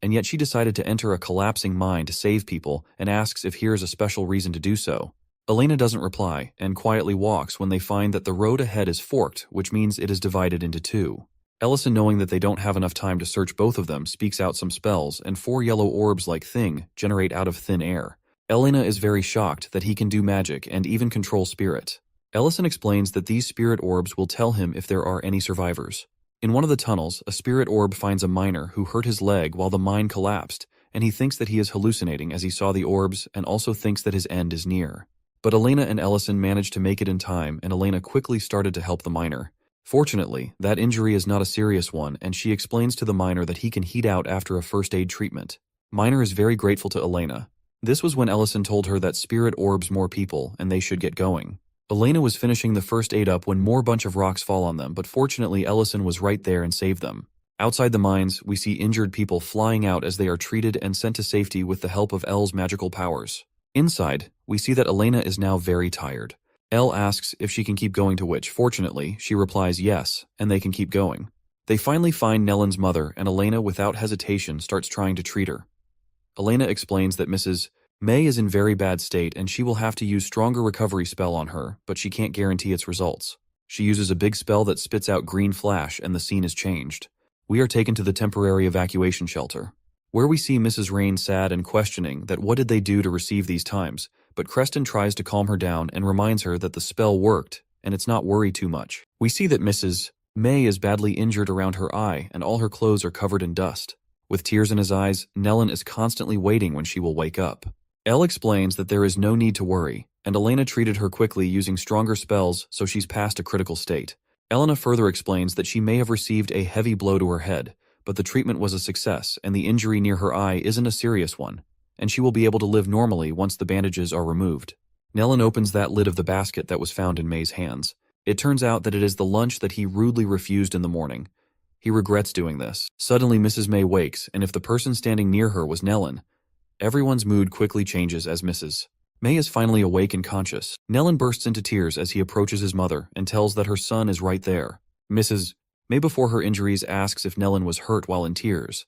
and yet she decided to enter a collapsing mine to save people and asks if here is a special reason to do so. Elena doesn't reply and quietly walks when they find that the road ahead is forked, which means it is divided into two. Ellison, knowing that they don't have enough time to search both of them, speaks out some spells, and 4 yellow orbs-like thing generate out of thin air. Elena is very shocked that he can do magic and even control spirit. Ellison explains that these spirit orbs will tell him if there are any survivors. In one of the tunnels, a spirit orb finds a miner who hurt his leg while the mine collapsed, and he thinks that he is hallucinating as he saw the orbs and also thinks that his end is near. But Elena and Ellison managed to make it in time, and Elena quickly started to help the miner. Fortunately, that injury is not a serious one, and she explains to the miner that he can heat out after a first aid treatment. Miner is very grateful to Elena. This was when Ellison told her that spirit orbs more people and they should get going. Elena was finishing the first aid up when more bunch of rocks fall on them, but fortunately Ellison was right there and saved them. Outside the mines, we see injured people flying out as they are treated and sent to safety with the help of Elle's magical powers. Inside, we see that Elena is now very tired. Elle asks if she can keep going, to which, fortunately, she replies yes, and they can keep going. They finally find Nellen's mother, and Elena, without hesitation, starts trying to treat her. Elena explains that Mrs. May is in very bad state and she will have to use stronger recovery spell on her, but she can't guarantee its results. She uses a big spell that spits out green flash and the scene is changed. We are taken to the temporary evacuation shelter, where we see Mrs. Rain sad and questioning that what did they do to receive these times, but Creston tries to calm her down and reminds her that the spell worked and it's not worry too much. We see that Mrs. May is badly injured around her eye and all her clothes are covered in dust. With tears in his eyes, Nellen is constantly waiting when she will wake up. Elle explains that there is no need to worry, and Elena treated her quickly using stronger spells, so she's past a critical state. Elena further explains that she may have received a heavy blow to her head, but the treatment was a success and the injury near her eye isn't a serious one, and she will be able to live normally once the bandages are removed. Nellen opens that lid of the basket that was found in May's hands. It turns out that it is the lunch that he rudely refused in the morning. He regrets doing this. Suddenly Mrs. May wakes, and if the person standing near her was Nellen, everyone's mood quickly changes as Mrs. May is finally awake and conscious. Nellen bursts into tears as he approaches his mother and tells that her son is right there. Mrs. May, before her injuries, asks if Nellen was hurt while in tears.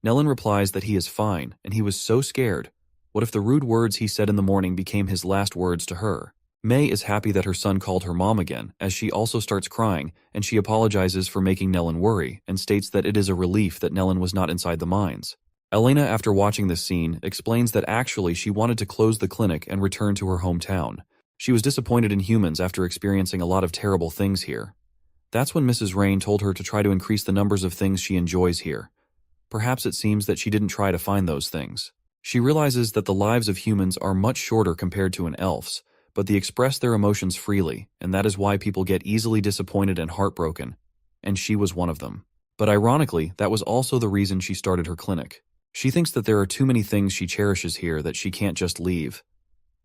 Nellen replies that he is fine, and he was so scared. What if the rude words he said in the morning became his last words to her? May is happy that her son called her mom again, as she also starts crying, and she apologizes for making Nellen worry, and states that it is a relief that Nellen was not inside the mines. Elena, after watching this scene, explains that actually she wanted to close the clinic and return to her hometown. She was disappointed in humans after experiencing a lot of terrible things here. That's when Mrs. Rain told her to try to increase the numbers of things she enjoys here. Perhaps it seems that she didn't try to find those things. She realizes that the lives of humans are much shorter compared to an elf's, but they express their emotions freely, and that is why people get easily disappointed and heartbroken. And she was one of them. But ironically, that was also the reason she started her clinic. She thinks that there are too many things she cherishes here that she can't just leave.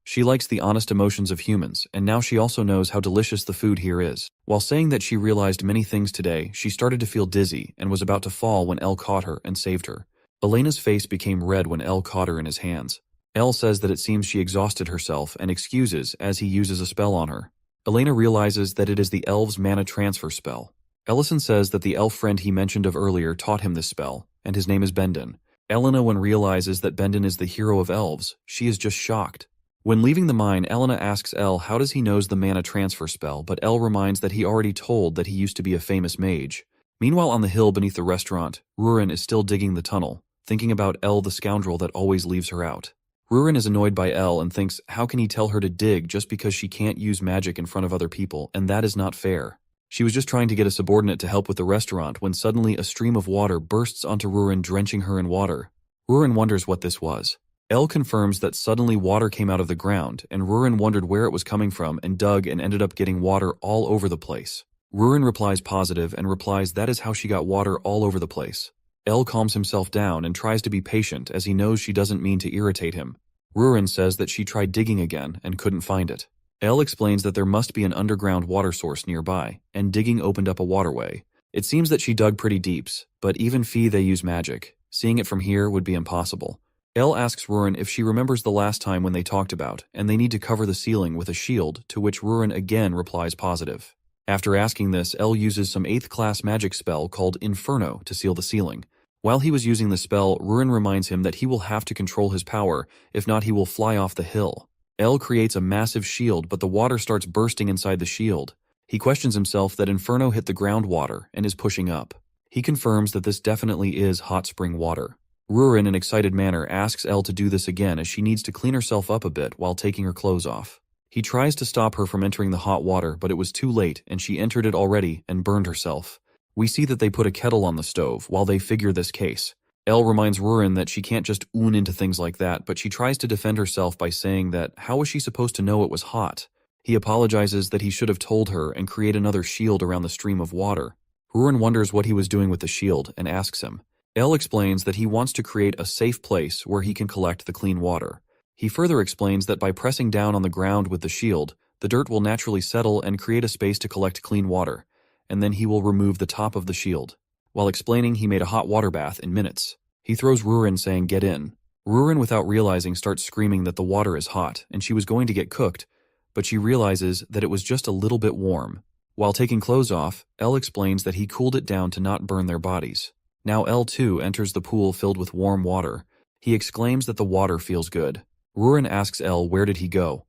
She likes the honest emotions of humans, and now she also knows how delicious the food here is. While saying that she realized many things today, she started to feel dizzy and was about to fall when Elle caught her and saved her. Elena's face became red when Elle caught her in his hands. Elle says that it seems she exhausted herself and excuses as he uses a spell on her. Elena realizes that it is the elf's mana transfer spell. Ellison says that the elf friend he mentioned of earlier taught him this spell, and his name is Bendon. Elena, when realizes that Bendon is the hero of elves, she is just shocked. When leaving the mine, Elena asks Elle how does he knows the mana transfer spell, but Elle reminds that he already told that he used to be a famous mage. Meanwhile, on the hill beneath the restaurant, Rurin is still digging the tunnel, thinking about Elle, the scoundrel that always leaves her out. Rurin is annoyed by Elle and thinks how can he tell her to dig just because she can't use magic in front of other people, and that is not fair. She was just trying to get a subordinate to help with the restaurant when suddenly a stream of water bursts onto Rurin, drenching her in water. Rurin wonders what this was. Elle confirms that suddenly water came out of the ground, and Rurin wondered where it was coming from and dug and ended up getting water all over the place. Rurin replies positive and replies that is how she got water all over the place. Elle calms himself down and tries to be patient as he knows she doesn't mean to irritate him. Rurin says that she tried digging again and couldn't find it. Elle explains that there must be an underground water source nearby, and digging opened up a waterway. It seems that she dug pretty deeps, but even they use magic. Seeing it from here would be impossible. Elle asks Rurin if she remembers the last time when they talked about, and they need to cover the ceiling with a shield, to which Rurin again replies positive. After asking this, Elle uses some 8th class magic spell called Inferno to seal the ceiling. While he was using the spell, Rurin reminds him that he will have to control his power, if not he will fly off the hill. Elle creates a massive shield, but the water starts bursting inside the shield. He questions himself that Inferno hit the groundwater and is pushing up. He confirms that this definitely is hot spring water. Rurin, in an excited manner, asks Elle to do this again as she needs to clean herself up a bit while taking her clothes off. He tries to stop her from entering the hot water, but it was too late and she entered it already and burned herself. We see that they put a kettle on the stove while they figure this case. Elle reminds Rurin that she can't just oon into things like that, but she tries to defend herself by saying that how was she supposed to know it was hot? He apologizes that he should have told her and create another shield around the stream of water. Rurin wonders what he was doing with the shield and asks him. Elle explains that he wants to create a safe place where he can collect the clean water. He further explains that by pressing down on the ground with the shield, the dirt will naturally settle and create a space to collect clean water, and then he will remove the top of the shield. While explaining, he made a hot water bath in minutes. He throws Rurin saying, "Get in." Rurin, without realizing, starts screaming that the water is hot and she was going to get cooked, but she realizes that it was just a little bit warm. While taking clothes off, Elle explains that he cooled it down to not burn their bodies. Now Elle too enters the pool filled with warm water. He exclaims that the water feels good. Rurin asks Elle where did he go.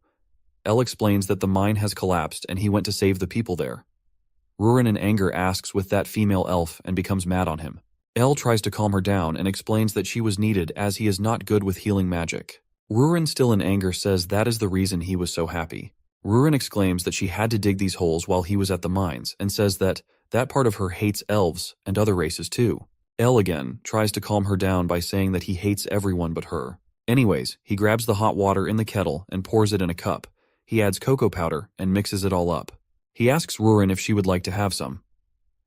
Elle explains that the mine has collapsed and he went to save the people there. Rurin in anger asks with that female elf and becomes mad on him. Elle tries to calm her down and explains that she was needed as he is not good with healing magic. Rurin, still in anger, says that is the reason he was so happy. Rurin exclaims that she had to dig these holes while he was at the mines and says that that part of her hates elves and other races too. Elle again tries to calm her down by saying that he hates everyone but her. Anyways, he grabs the hot water in the kettle and pours it in a cup. He adds cocoa powder and mixes it all up. He asks Rurin if she would like to have some.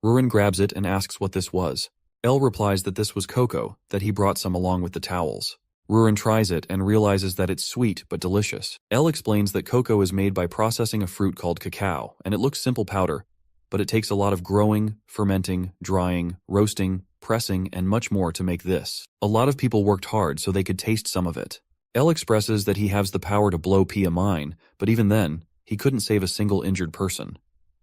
Rurin grabs it and asks what this was. Elle replies that this was cocoa, that he brought some along with the towels. Rurin tries it and realizes that it's sweet but delicious. Elle explains that cocoa is made by processing a fruit called cacao, and it looks simple powder, but it takes a lot of growing, fermenting, drying, roasting, pressing, and much more to make this. A lot of people worked hard so they could taste some of it. Elle expresses that he has the power to blow a mine, but even then, he couldn't save a single injured person.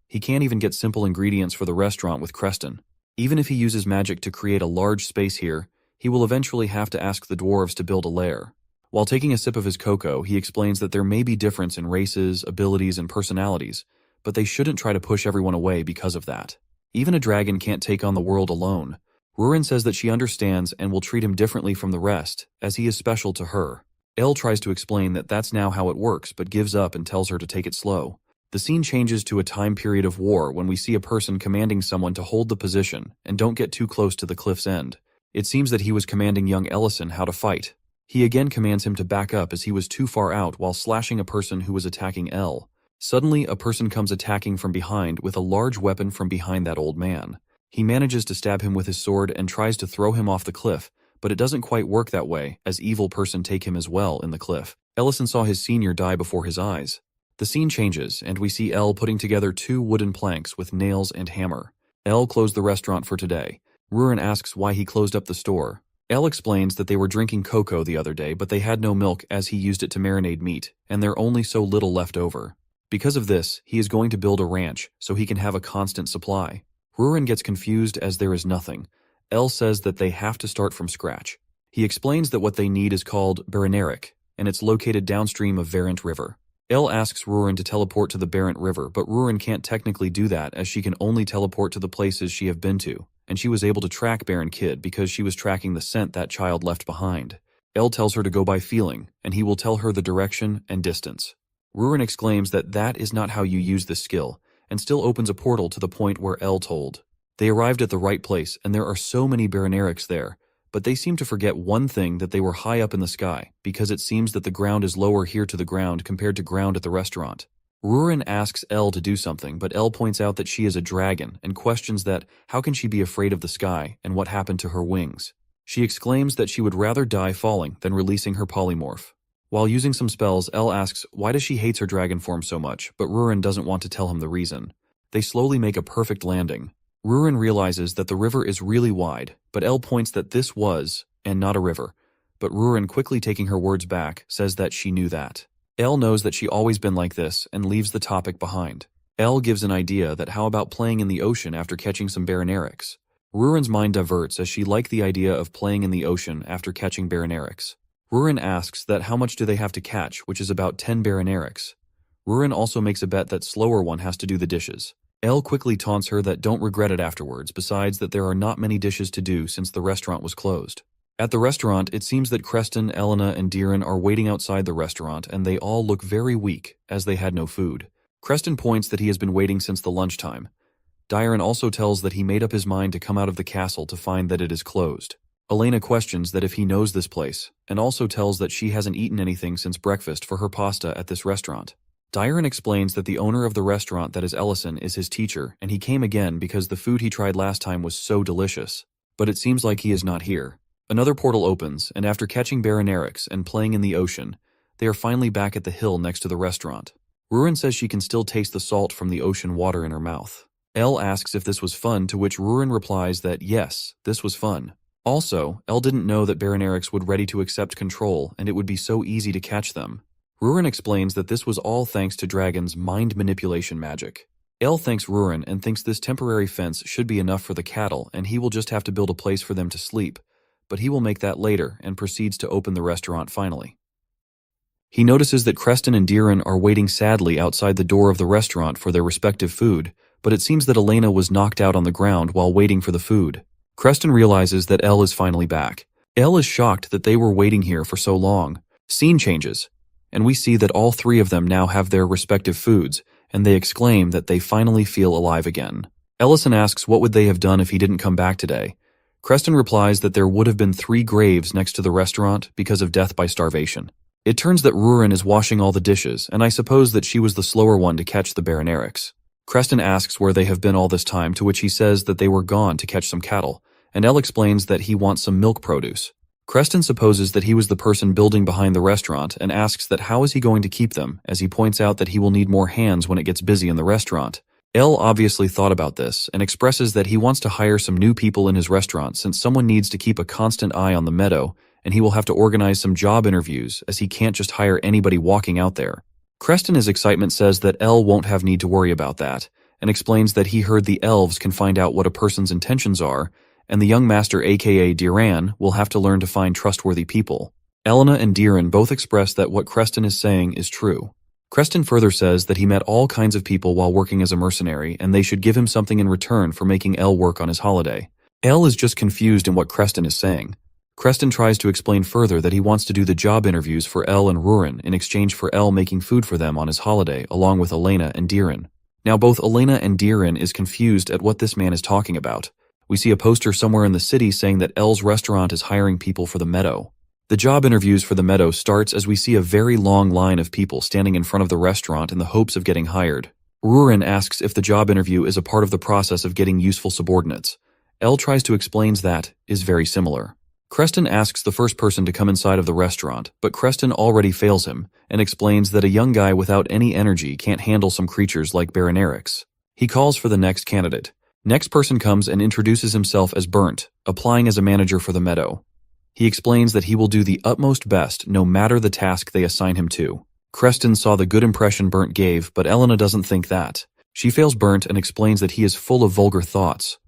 He can't even get simple ingredients for the restaurant with Creston. Even if he uses magic to create a large space here, he will eventually have to ask the dwarves to build a lair. While taking a sip of his cocoa, he explains that there may be difference in races, abilities, and personalities, but they shouldn't try to push everyone away because of that. Even a dragon can't take on the world alone. Rurin says that she understands and will treat him differently from the rest, as he is special to her. Elle tries to explain that that's now how it works, but gives up and tells her to take it slow. The scene changes to a time period of war when we see a person commanding someone to hold the position and don't get too close to the cliff's end. It seems that he was commanding young Ellison how to fight. He again commands him to back up as he was too far out while slashing a person who was attacking Elle. Suddenly, a person comes attacking from behind with a large weapon from behind that old man. He manages to stab him with his sword and tries to throw him off the cliff, but it doesn't quite work that way, as evil person take him as well in the cliff. Ellison saw his senior die before his eyes. The scene changes, and we see Elle putting together 2 wooden planks with nails and hammer. Elle closed the restaurant for today. Rurin asks why he closed up the store. Elle explains that they were drinking cocoa the other day, but they had no milk as he used it to marinate meat, and there only so little left over. Because of this, he is going to build a ranch so he can have a constant supply. Rurin gets confused as there is nothing. Elle says that they have to start from scratch. He explains that what they need is called Baraneric, and it's located downstream of Varent River. Elle asks Rurin to teleport to the Barent River, but Rurin can't technically do that as she can only teleport to the places she have been to, and she was able to track Baron Kid because she was tracking the scent that child left behind. Elle tells her to go by feeling, and he will tell her the direction and distance. Rurin exclaims that that is not how you use this skill, and still opens a portal to the point where Elle told. They arrived at the right place, and there are so many Baranerics there, but they seem to forget one thing, that they were high up in the sky, because it seems that the ground is lower here to the ground compared to ground at the restaurant. Rurin asks Elle to do something, but Elle points out that she is a dragon and questions that how can she be afraid of the sky and what happened to her wings. She exclaims that she would rather die falling than releasing her polymorph. While using some spells, Elle asks why does she hates her dragon form so much, but Rurin doesn't want to tell him the reason. They slowly make a perfect landing. Rurin realizes that the river is really wide, but Elle points that this was, and not a river. But Rurin, quickly taking her words back, says that she knew that. Elle knows that she always been like this and leaves the topic behind. Elle gives an idea that how about playing in the ocean after catching some Baranerics. Rurin's mind diverts as she liked the idea of playing in the ocean after catching Baranerics. Rurin asks that how much do they have to catch, which is about 10 Baranerics. Rurin also makes a bet that slower one has to do the dishes. Elle quickly taunts her that don't regret it afterwards, besides that there are not many dishes to do since the restaurant was closed. At the restaurant, it seems that Creston, Elena, and Diren are waiting outside the restaurant, and they all look very weak, as they had no food. Creston points that he has been waiting since the lunchtime. Diren also tells that he made up his mind to come out of the castle to find that it is closed. Elena questions that if he knows this place, and also tells that she hasn't eaten anything since breakfast for her pasta at this restaurant. Diren explains that the owner of the restaurant that is Ellison is his teacher, and he came again because the food he tried last time was so delicious. But it seems like he is not here. Another portal opens, and after catching Baron Eric's and playing in the ocean, they are finally back at the hill next to the restaurant. Rurin says she can still taste the salt from the ocean water in her mouth. Elle asks if this was fun, to which Rurin replies that yes, this was fun. Also, Elle didn't know that Baron Eric's would ready to accept control and it would be so easy to catch them. Rurin explains that this was all thanks to Dragon's mind manipulation magic. Elle thanks Rurin and thinks this temporary fence should be enough for the cattle and he will just have to build a place for them to sleep, but he will make that later and proceeds to open the restaurant finally. He notices that Creston and Diren are waiting sadly outside the door of the restaurant for their respective food, but it seems that Elena was knocked out on the ground while waiting for the food. Creston realizes that Elle is finally back. Elle is shocked that they were waiting here for so long. Scene changes, and we see that all three of them now have their respective foods, and they exclaim that they finally feel alive again. Ellison asks what would they have done if he didn't come back today. Creston replies that there would have been 3 graves next to the restaurant because of death by starvation. It turns that Rurin is washing all the dishes, and I suppose that she was the slower one to catch the Baron Eric's. Creston asks where they have been all this time, to which he says that they were gone to catch some cattle, and Elle explains that he wants some milk produce. Creston supposes that he was the person building behind the restaurant and asks that how is he going to keep them, as he points out that he will need more hands when it gets busy in the restaurant. Elle obviously thought about this and expresses that he wants to hire some new people in his restaurant since someone needs to keep a constant eye on the meadow, and he will have to organize some job interviews as he can't just hire anybody walking out there. Creston, his excitement, says that Elle won't have need to worry about that, and explains that he heard the elves can find out what a person's intentions are, and the young master aka Diran will have to learn to find trustworthy people. Elena and Diren both express that what Creston is saying is true. Creston further says that he met all kinds of people while working as a mercenary and they should give him something in return for making Elle work on his holiday. Elle is just confused in what Creston is saying. Creston tries to explain further that he wants to do the job interviews for Elle and Rurin in exchange for Elle making food for them on his holiday along with Elena and Diren. Now both Elena and Diren is confused at what this man is talking about. We see a poster somewhere in the city saying that Elle's restaurant is hiring people for the meadow. The job interviews for the meadow starts as we see a very long line of people standing in front of the restaurant in the hopes of getting hired. Rurin asks if the job interview is a part of the process of getting useful subordinates. Elle tries to explain that is very similar. Creston asks the first person to come inside of the restaurant, but Creston already fails him and explains that a young guy without any energy can't handle some creatures like Baron Eric's. He calls for the next candidate. Next person comes and introduces himself as Burnt, applying as a manager for the meadow. He explains that he will do the utmost best no matter the task they assign him to. Creston saw the good impression Burnt gave, but Elena doesn't think that. She fails Burnt and explains that he is full of vulgar thoughts.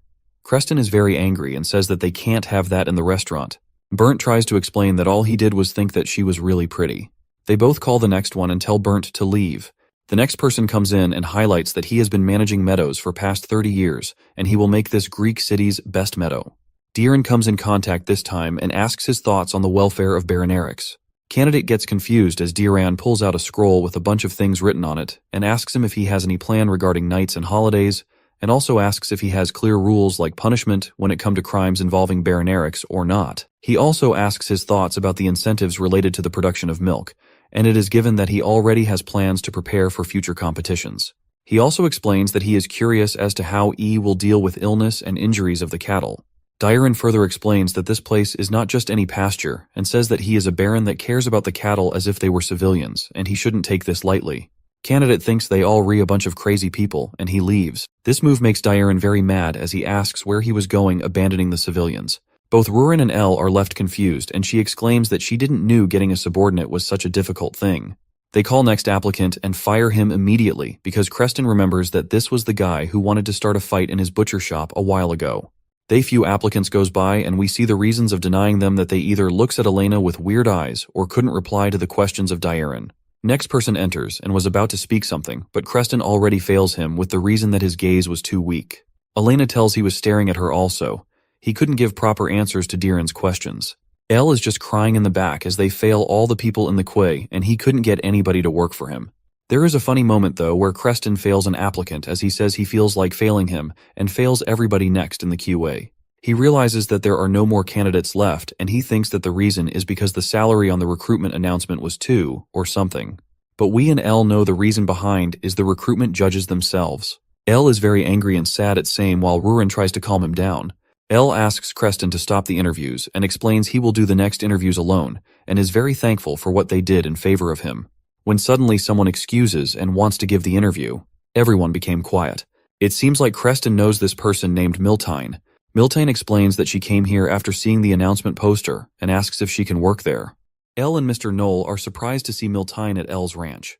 Creston is very angry and says that they can't have that in the restaurant. Burnt tries to explain that all he did was think that she was really pretty. They both call the next one and tell Burnt to leave. The next person comes in and highlights that he has been managing meadows for past 30 years, and he will make this Greek city's best meadow. Diren comes in contact this time and asks his thoughts on the welfare of Baron Eric's. Candidate gets confused as Diren pulls out a scroll with a bunch of things written on it and asks him if he has any plan regarding nights and holidays, and also asks if he has clear rules like punishment when it comes to crimes involving Baron Eric's or not. He also asks his thoughts about the incentives related to the production of milk, and it is given that he already has plans to prepare for future competitions. He also explains that he is curious as to how E will deal with illness and injuries of the cattle. Diren further explains that this place is not just any pasture and says that he is a baron that cares about the cattle as if they were civilians, and he shouldn't take this lightly. Candidate thinks they all a bunch of crazy people, and he leaves. This move makes Diren very mad as he asks where he was going, abandoning the civilians. Both Rurin and Elle are left confused, and she exclaims that she didn't knew getting a subordinate was such a difficult thing. They call next applicant and fire him immediately because Creston remembers that this was the guy who wanted to start a fight in his butcher shop a while ago. They few applicants goes by and we see the reasons of denying them, that they either looks at Elena with weird eyes or couldn't reply to the questions of Diren. Next person enters and was about to speak something, but Creston already fails him with the reason that his gaze was too weak. Elena tells he was staring at her also. He couldn't give proper answers to Diren's questions. Elle is just crying in the back as they fail all the people in the quay and he couldn't get anybody to work for him. There is a funny moment though where Creston fails an applicant as he says he feels like failing him and fails everybody next in the QA. He realizes that there are no more candidates left, and he thinks that the reason is because the salary on the recruitment announcement was 2 or something. But we and Elle know the reason behind is the recruitment judges themselves. Elle is very angry and sad at same while Rurin tries to calm him down. Elle asks Creston to stop the interviews and explains he will do the next interviews alone, and is very thankful for what they did in favor of him. When suddenly someone excuses and wants to give the interview, everyone became quiet. It seems like Creston knows this person named Miltine. Miltine explains that she came here after seeing the announcement poster and asks if she can work there. Elle and Mr. Knoll are surprised to see Miltine at Elle's ranch.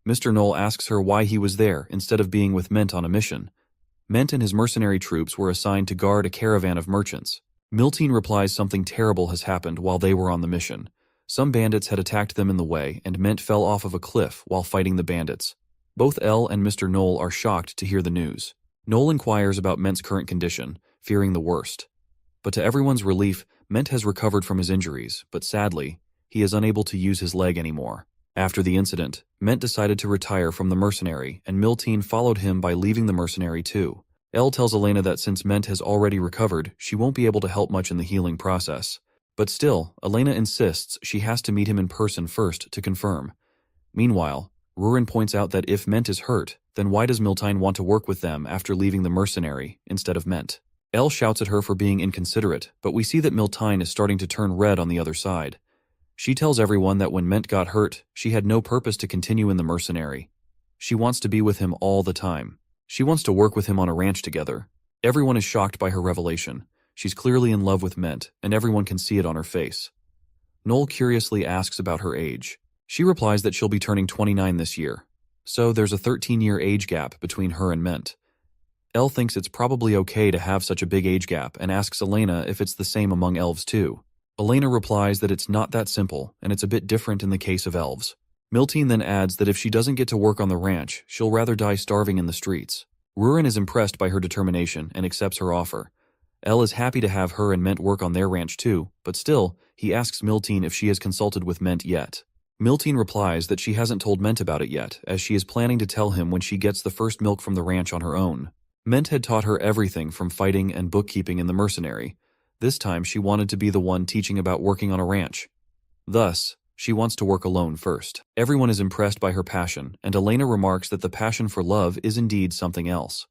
Mr. Knoll asks her why he was there instead of being with Ment on a mission. Ment and his mercenary troops were assigned to guard a caravan of merchants. Miltine replies something terrible has happened while they were on the mission. Some bandits had attacked them in the way, and Ment fell off of a cliff while fighting the bandits. Both Elle and Mr. Knoll are shocked to hear the news. Knoll inquires about Ment's current condition, fearing the worst. But to everyone's relief, Ment has recovered from his injuries, but sadly, he is unable to use his leg anymore. After the incident, Ment decided to retire from the mercenary, and Miltine followed him by leaving the mercenary too. Elle tells Elena that since Ment has already recovered, she won't be able to help much in the healing process. But still, Elena insists she has to meet him in person first to confirm. Meanwhile, Rurin points out that if Ment is hurt, then why does Miltine want to work with them after leaving the mercenary instead of Ment? Elle shouts at her for being inconsiderate, but we see that Miltine is starting to turn red on the other side. She tells everyone that when Ment got hurt, she had no purpose to continue in the mercenary. She wants to be with him all the time. She wants to work with him on a ranch together. Everyone is shocked by her revelation. She's clearly in love with Ment, and everyone can see it on her face. Knoll curiously asks about her age. She replies that she'll be turning 29 this year. So there's a 13-year age gap between her and Ment. Elle thinks it's probably okay to have such a big age gap and asks Elena if it's the same among elves too. Elena replies that it's not that simple, and it's a bit different in the case of elves. Miltine then adds that if she doesn't get to work on the ranch, she'll rather die starving in the streets. Rurin is impressed by her determination and accepts her offer. Elle is happy to have her and Ment work on their ranch too, but still, he asks Miltine if she has consulted with Ment yet. Miltine replies that she hasn't told Ment about it yet, as she is planning to tell him when she gets the first milk from the ranch on her own. Ment had taught her everything from fighting and bookkeeping in the mercenary. This time she wanted to be the one teaching about working on a ranch. Thus, she wants to work alone first. Everyone is impressed by her passion, and Elena remarks that the passion for love is indeed something else.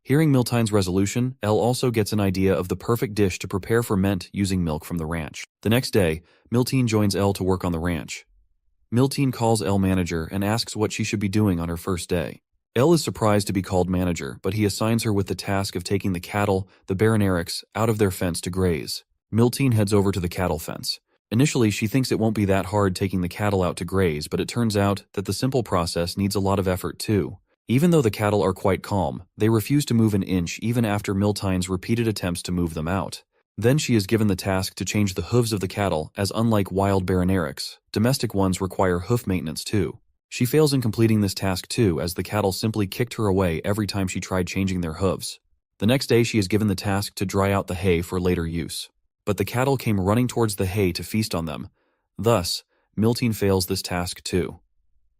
Hearing Miltine's resolution, Elle also gets an idea of the perfect dish to prepare for Ment using milk from the ranch. The next day, Miltine joins Elle to work on the ranch. Miltine calls Elle manager and asks what she should be doing on her first day. Elle is surprised to be called manager, but he assigns her with the task of taking the cattle, the Baronerics, out of their fence to graze. Miltine heads over to the cattle fence. Initially, she thinks it won't be that hard taking the cattle out to graze, but it turns out that the simple process needs a lot of effort too. Even though the cattle are quite calm, they refuse to move an inch even after Miltine's repeated attempts to move them out. Then she is given the task to change the hooves of the cattle, as unlike wild Baronerics, domestic ones require hoof maintenance too. She fails in completing this task too, as the cattle simply kicked her away every time she tried changing their hooves. The next day she is given the task to dry out the hay for later use. But the cattle came running towards the hay to feast on them. Thus, Miltine fails this task too.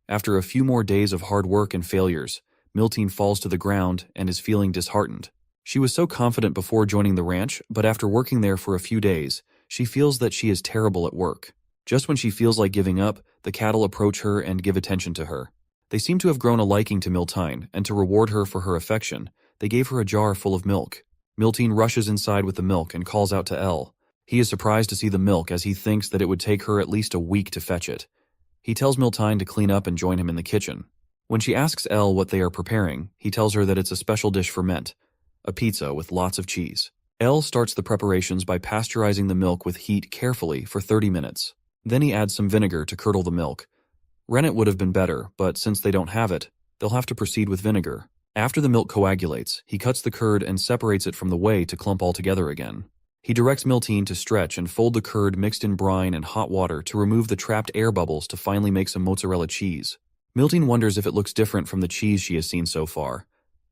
After a few more days of hard work and failures, Miltine falls to the ground and is feeling disheartened. She was so confident before joining the ranch, but after working there for a few days, she feels that she is terrible at work. Just when she feels like giving up, the cattle approach her and give attention to her. They seem to have grown a liking to Miltine, and to reward her for her affection, they gave her a jar full of milk. Miltine rushes inside with the milk and calls out to Elle. He is surprised to see the milk, as he thinks that it would take her at least a week to fetch it. He tells Miltine to clean up and join him in the kitchen. When she asks Elle what they are preparing, he tells her that it's a special dish for Ment, a pizza with lots of cheese. Elle starts the preparations by pasteurizing the milk with heat carefully for 30 minutes. Then he adds some vinegar to curdle the milk. Rennet would have been better, but since they don't have it, they'll have to proceed with vinegar. After the milk coagulates, he cuts the curd and separates it from the whey to clump all together again. He directs Miltine to stretch and fold the curd mixed in brine and hot water to remove the trapped air bubbles to finally make some mozzarella cheese. Miltine wonders if it looks different from the cheese she has seen so far.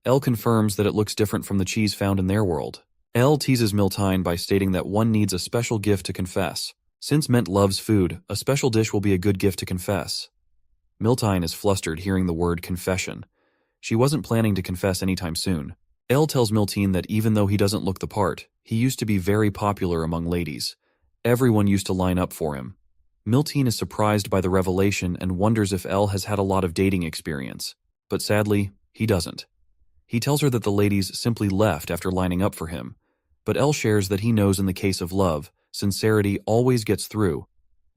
Elle confirms that it looks different from the cheese found in their world. Elle teases Miltine by stating that one needs a special gift to confess. Since Ment loves food, a special dish will be a good gift to confess. Miltine is flustered hearing the word confession. She wasn't planning to confess anytime soon. Elle tells Miltine that even though he doesn't look the part, He used to be very popular among ladies. Everyone used to line up for him. Milteen is surprised by the revelation and wonders if Elle has had a lot of dating experience. But sadly, he doesn't. He tells her that the ladies simply left after lining up for him. But Elle shares that he knows in the case of love, sincerity always gets through,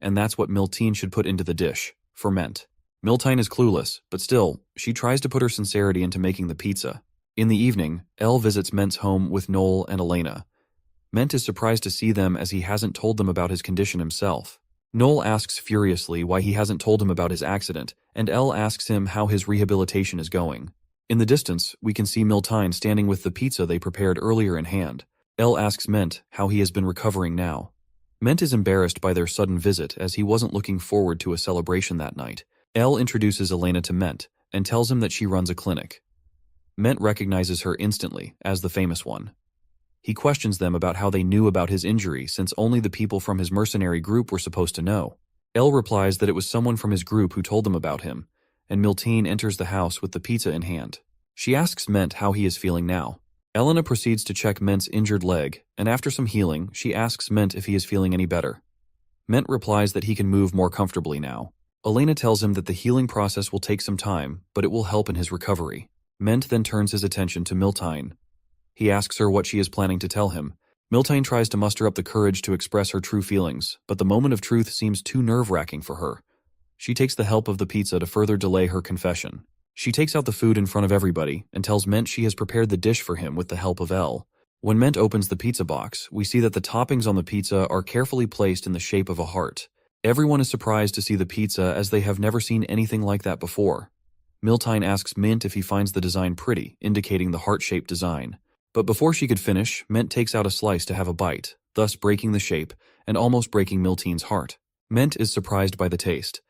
and that's what Milteen should put into the dish, ferment. Milteen is clueless, but still, she tries to put her sincerity into making the pizza. In the evening, Elle visits Ment's home with Noel and Elena. Ment is surprised to see them as he hasn't told them about his condition himself. Noel asks furiously why he hasn't told him about his accident, and Elle asks him how his rehabilitation is going. In the distance, we can see Milteen standing with the pizza they prepared earlier in hand. Elle asks Ment how he has been recovering now. Ment is embarrassed by their sudden visit as he wasn't looking forward to a celebration that night. Elle introduces Elena to Ment and tells him that she runs a clinic. Ment recognizes her instantly as the famous one. He questions them about how they knew about his injury since only the people from his mercenary group were supposed to know. Elle replies that it was someone from his group who told them about him, and Milteen enters the house with the pizza in hand. She asks Ment how he is feeling now. Elena proceeds to check Ment's injured leg, and after some healing, she asks Ment if he is feeling any better. Ment replies that he can move more comfortably now. Elena tells him that the healing process will take some time, but it will help in his recovery. Ment then turns his attention to Milteen. He asks her what she is planning to tell him. Milteen tries to muster up the courage to express her true feelings, but the moment of truth seems too nerve-wracking for her. She takes the help of the pizza to further delay her confession. She takes out the food in front of everybody and tells Ment she has prepared the dish for him with the help of Elle. When Ment opens the pizza box, we see that the toppings on the pizza are carefully placed in the shape of a heart. Everyone is surprised to see the pizza as they have never seen anything like that before. Milteen asks Ment if he finds the design pretty, indicating the heart-shaped design. But before she could finish, Ment takes out a slice to have a bite, thus breaking the shape and almost breaking Milteen's heart. Ment is surprised by the taste.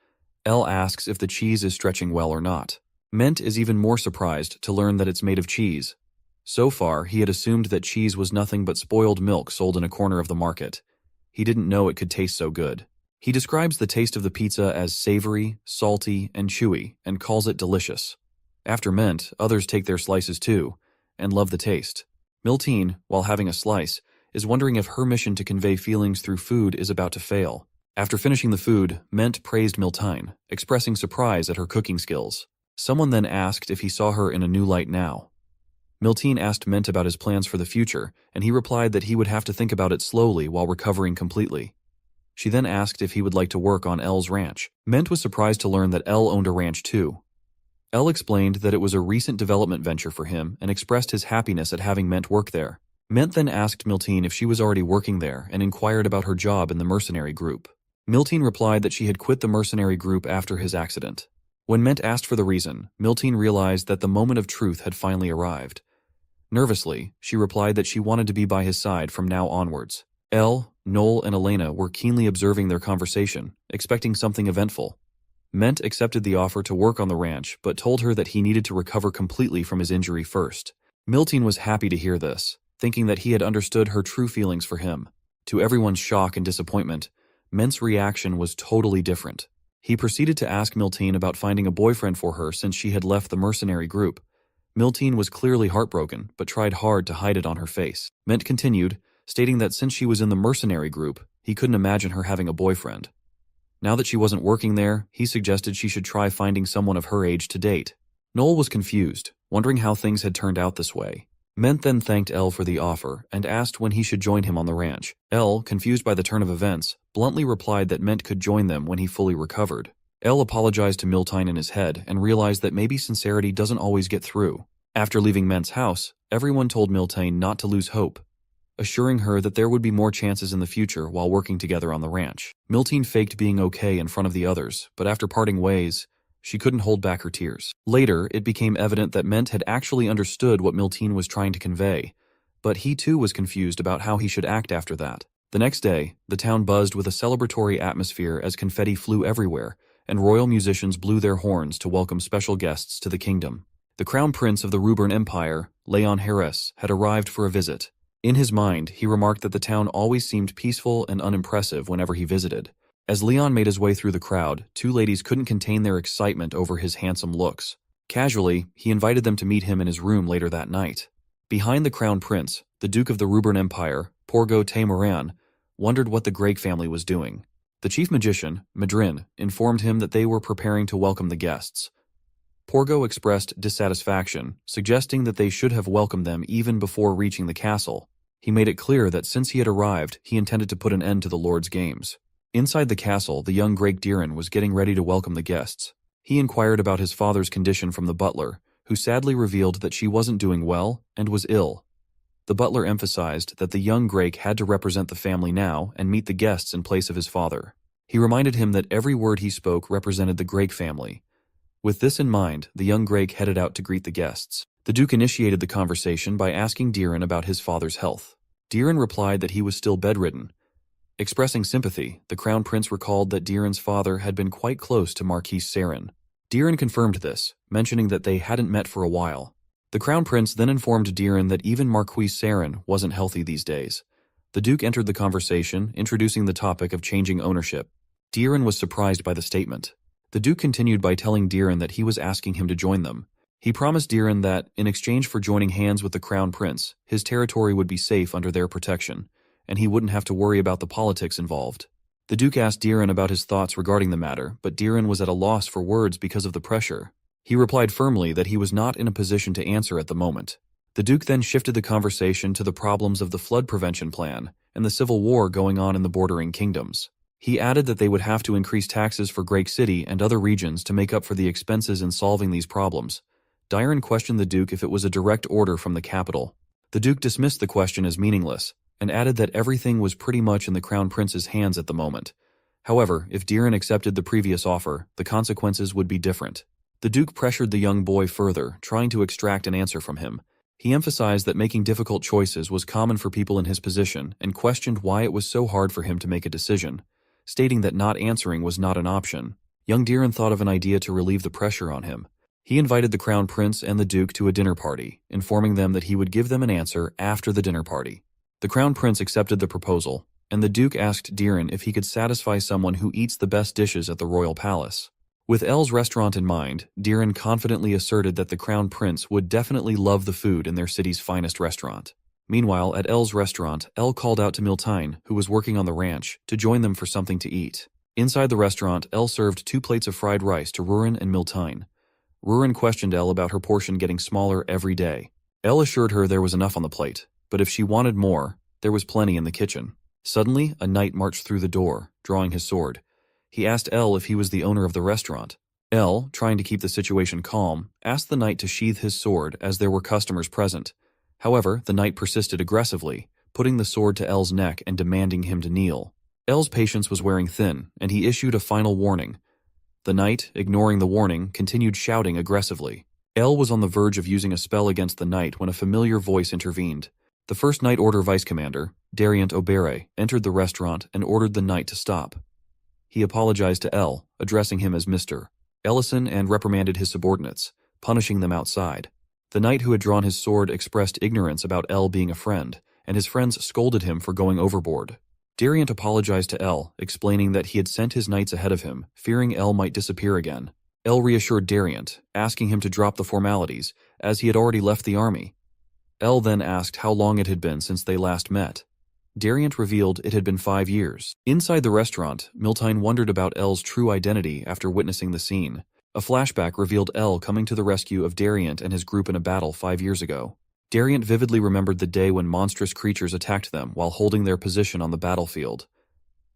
Elle asks if the cheese is stretching well or not. Ment is even more surprised to learn that it's made of cheese. So far, he had assumed that cheese was nothing but spoiled milk sold in a corner of the market. He didn't know it could taste so good. He describes the taste of the pizza as savory, salty, and chewy, and calls it delicious. After Ment, others take their slices too, and love the taste. Milteen, while having a slice, is wondering if her mission to convey feelings through food is about to fail. After finishing the food, Ment praised Milteen, expressing surprise at her cooking skills. Someone then asked if he saw her in a new light now. Milteen asked Ment about his plans for the future, and he replied that he would have to think about it slowly while recovering completely. She then asked if he would like to work on Elle's ranch. Ment was surprised to learn that Elle owned a ranch too. Elle explained that it was a recent development venture for him and expressed his happiness at having Ment work there. Ment then asked Milteen if she was already working there and inquired about her job in the mercenary group. Milteen replied that she had quit the mercenary group after his accident. When Ment asked for the reason, Milteen realized that the moment of truth had finally arrived. Nervously, she replied that she wanted to be by his side from now onwards. Elle, Noel, and Elena were keenly observing their conversation, expecting something eventful. Ment accepted the offer to work on the ranch, but told her that he needed to recover completely from his injury first. Milteen was happy to hear this, thinking that he had understood her true feelings for him. To everyone's shock and disappointment, Ment's reaction was totally different. He proceeded to ask Milteen about finding a boyfriend for her since she had left the mercenary group. Milteen was clearly heartbroken, but tried hard to hide it on her face. Ment continued, stating that since she was in the mercenary group, he couldn't imagine her having a boyfriend. Now that she wasn't working there, he suggested she should try finding someone of her age to date. Noel was confused, wondering how things had turned out this way. Ment then thanked Elle for the offer and asked when he should join him on the ranch. Elle, confused by the turn of events, bluntly replied that Ment could join them when he fully recovered. Elle apologized to Milteen in his head and realized that maybe sincerity doesn't always get through. After leaving Ment's house, everyone told Milteen not to lose hope, assuring her that there would be more chances in the future while working together on the ranch. Milteen faked being okay in front of the others, but after parting ways, she couldn't hold back her tears. Later, it became evident that Ment had actually understood what Milteen was trying to convey, but he too was confused about how he should act after that. The next day, the town buzzed with a celebratory atmosphere as confetti flew everywhere, and royal musicians blew their horns to welcome special guests to the kingdom. The crown prince of the Rurin Empire, Leon Harris, had arrived for a visit. In his mind, he remarked that the town always seemed peaceful and unimpressive whenever he visited. As Leon made his way through the crowd, two ladies couldn't contain their excitement over his handsome looks. Casually, he invited them to meet him in his room later that night. Behind the crown prince, the Duke of the Rurin Empire, Porgo Teymuran, wondered what the Greg family was doing. The chief magician, Madrin, informed him that they were preparing to welcome the guests. Porgo expressed dissatisfaction, suggesting that they should have welcomed them even before reaching the castle. He made it clear that since he had arrived, he intended to put an end to the Lord's games. Inside the castle, the young Greg Rurin was getting ready to welcome the guests. He inquired about his father's condition from the butler, who sadly revealed that she wasn't doing well and was ill. The butler emphasized that the young Greg had to represent the family now and meet the guests in place of his father. He reminded him that every word he spoke represented the Greg family. With this in mind, the young Greg headed out to greet the guests. The Duke initiated the conversation by asking Rurin about his father's health. Rurin replied that he was still bedridden. Expressing sympathy, the Crown Prince recalled that Rurin's father had been quite close to Marquis Sarin. Rurin confirmed this, mentioning that they hadn't met for a while. The Crown Prince then informed Rurin that even Marquis Sarin wasn't healthy these days. The Duke entered the conversation, introducing the topic of changing ownership. Rurin was surprised by the statement. The Duke continued by telling Rurin that he was asking him to join them. He promised Rurin that, in exchange for joining hands with the Crown Prince, his territory would be safe under their protection, and he wouldn't have to worry about the politics involved. The Duke asked Rurin about his thoughts regarding the matter, but Rurin was at a loss for words because of the pressure. He replied firmly that he was not in a position to answer at the moment. The Duke then shifted the conversation to the problems of the flood prevention plan and the civil war going on in the bordering kingdoms. He added that they would have to increase taxes for Great City and other regions to make up for the expenses in solving these problems. Rurin questioned the Duke if it was a direct order from the capital. The Duke dismissed the question as meaningless, and added that everything was pretty much in the Crown Prince's hands at the moment. However, if Rurin accepted the previous offer, the consequences would be different. The Duke pressured the young boy further, trying to extract an answer from him. He emphasized that making difficult choices was common for people in his position and questioned why it was so hard for him to make a decision, stating that not answering was not an option. Young Rurin thought of an idea to relieve the pressure on him. He invited the Crown Prince and the Duke to a dinner party, informing them that he would give them an answer after the dinner party. The Crown Prince accepted the proposal, and the Duke asked Rurin if he could satisfy someone who eats the best dishes at the royal palace. With El's restaurant in mind, Rurin confidently asserted that the Crown Prince would definitely love the food in their city's finest restaurant. Meanwhile, at El's restaurant, El called out to Miltine, who was working on the ranch, to join them for something to eat. Inside the restaurant, El served 2 plates of fried rice to Rurin and Miltine. Rurin questioned El about her portion getting smaller every day. El assured her there was enough on the plate, but if she wanted more, there was plenty in the kitchen. Suddenly, a knight marched through the door, drawing his sword. He asked El if he was the owner of the restaurant. El, trying to keep the situation calm, asked the knight to sheath his sword as there were customers present. However, the knight persisted aggressively, putting the sword to El's neck and demanding him to kneel. El's patience was wearing thin, and he issued a final warning. The knight, ignoring the warning, continued shouting aggressively. El was on the verge of using a spell against the knight when a familiar voice intervened. The first Night Order Vice Commander, Dariant Obere, entered the restaurant and ordered the knight to stop. He apologized to El, addressing him as Mr. Ellison, and reprimanded his subordinates, punishing them outside. The knight who had drawn his sword expressed ignorance about El being a friend, and his friends scolded him for going overboard. Dariant apologized to El, explaining that he had sent his knights ahead of him, fearing El might disappear again. El reassured Dariant, asking him to drop the formalities, as he had already left the army. El then asked how long it had been since they last met. Dariant revealed it had been 5 years. Inside the restaurant, Miltine wondered about El's true identity after witnessing the scene. A flashback revealed El coming to the rescue of Dariant and his group in a battle 5 years ago. Dariant vividly remembered the day when monstrous creatures attacked them while holding their position on the battlefield.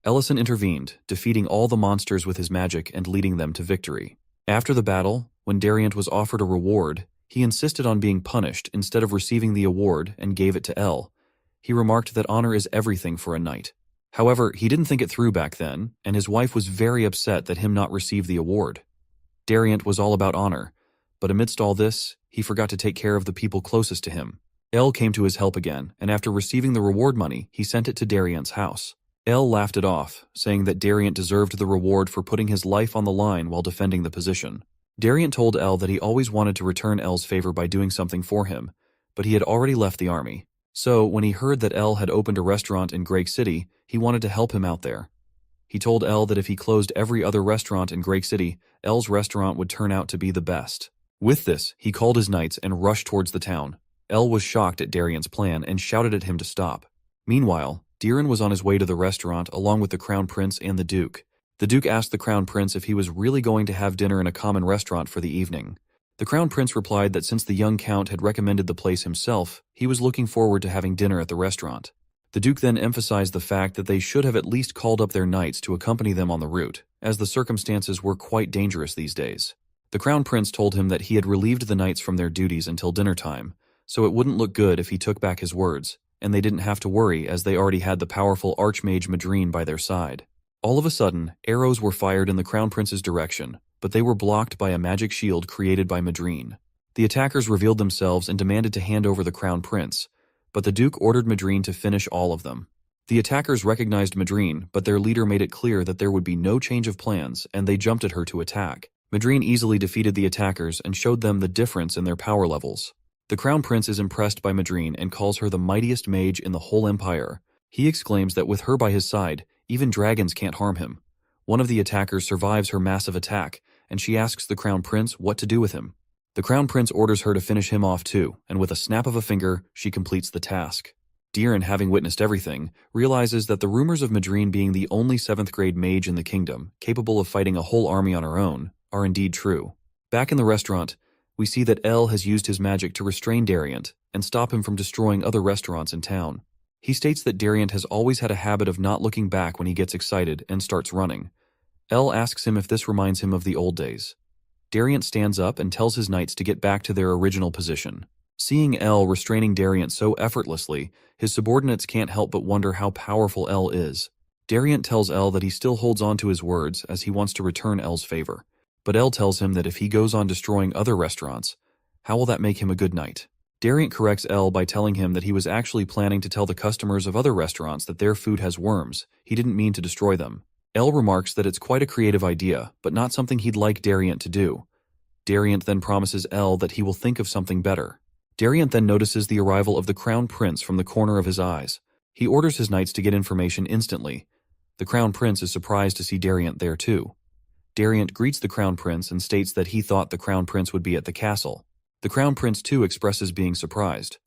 Ellison intervened, defeating all the monsters with his magic and leading them to victory. After the battle, when Dariant was offered a reward, he insisted on being punished instead of receiving the award and gave it to El. He remarked that honor is everything for a knight. However, he didn't think it through back then, and his wife was very upset that him not receive the award. Dariant was all about honor, but amidst all this, he forgot to take care of the people closest to him. El came to his help again, and after receiving the reward money, he sent it to Dariant's house. El laughed it off, saying that Dariant deserved the reward for putting his life on the line while defending the position. Dariant told El that he always wanted to return El's favor by doing something for him, but he had already left the army. So, when he heard that El had opened a restaurant in Great City, he wanted to help him out there. He told El that if he closed every other restaurant in Great City, El's restaurant would turn out to be the best. With this, he called his knights and rushed towards the town. Elle was shocked at Darian's plan and shouted at him to stop. Meanwhile, Rurin was on his way to the restaurant along with the Crown Prince and the Duke. The Duke asked the Crown Prince if he was really going to have dinner in a common restaurant for the evening. The Crown Prince replied that since the young Count had recommended the place himself, he was looking forward to having dinner at the restaurant. The Duke then emphasized the fact that they should have at least called up their knights to accompany them on the route, as the circumstances were quite dangerous these days. The Crown Prince told him that he had relieved the knights from their duties until dinner time, so it wouldn't look good if he took back his words, and they didn't have to worry as they already had the powerful Archmage Madrine by their side. All of a sudden, arrows were fired in the Crown Prince's direction, but they were blocked by a magic shield created by Madrine. The attackers revealed themselves and demanded to hand over the Crown Prince, but the Duke ordered Madrine to finish all of them. The attackers recognized Madrine, but their leader made it clear that there would be no change of plans, and they jumped at her to attack. Madrine easily defeated the attackers and showed them the difference in their power levels. The Crown Prince is impressed by Madrine and calls her the mightiest mage in the whole empire. He exclaims that with her by his side, even dragons can't harm him. One of the attackers survives her massive attack, and she asks the Crown Prince what to do with him. The Crown Prince orders her to finish him off too, and with a snap of a finger, she completes the task. Rurin, having witnessed everything, realizes that the rumors of Madrine being the only 7th grade mage in the kingdom, capable of fighting a whole army on her own, are indeed true. Back in the restaurant, we see that Elle has used his magic to restrain Darian and stop him from destroying other restaurants in town. He states that Darian has always had a habit of not looking back when he gets excited and starts running. Elle asks him if this reminds him of the old days. Darian stands up and tells his knights to get back to their original position. Seeing Elle restraining Darian so effortlessly, his subordinates can't help but wonder how powerful Elle is. Darian tells Elle that he still holds on to his words as he wants to return Elle's favor. But Elle tells him that if he goes on destroying other restaurants, how will that make him a good knight? Darian corrects Elle by telling him that he was actually planning to tell the customers of other restaurants that their food has worms. He didn't mean to destroy them. Elle remarks that it's quite a creative idea, but not something he'd like Darian to do. Darian then promises Elle that he will think of something better. Darian then notices the arrival of the Crown Prince from the corner of his eyes. He orders his knights to get information instantly. The Crown Prince is surprised to see Darian there too. Darian greets the Crown Prince and states that he thought the Crown Prince would be at the castle. The Crown Prince too expresses being surprised.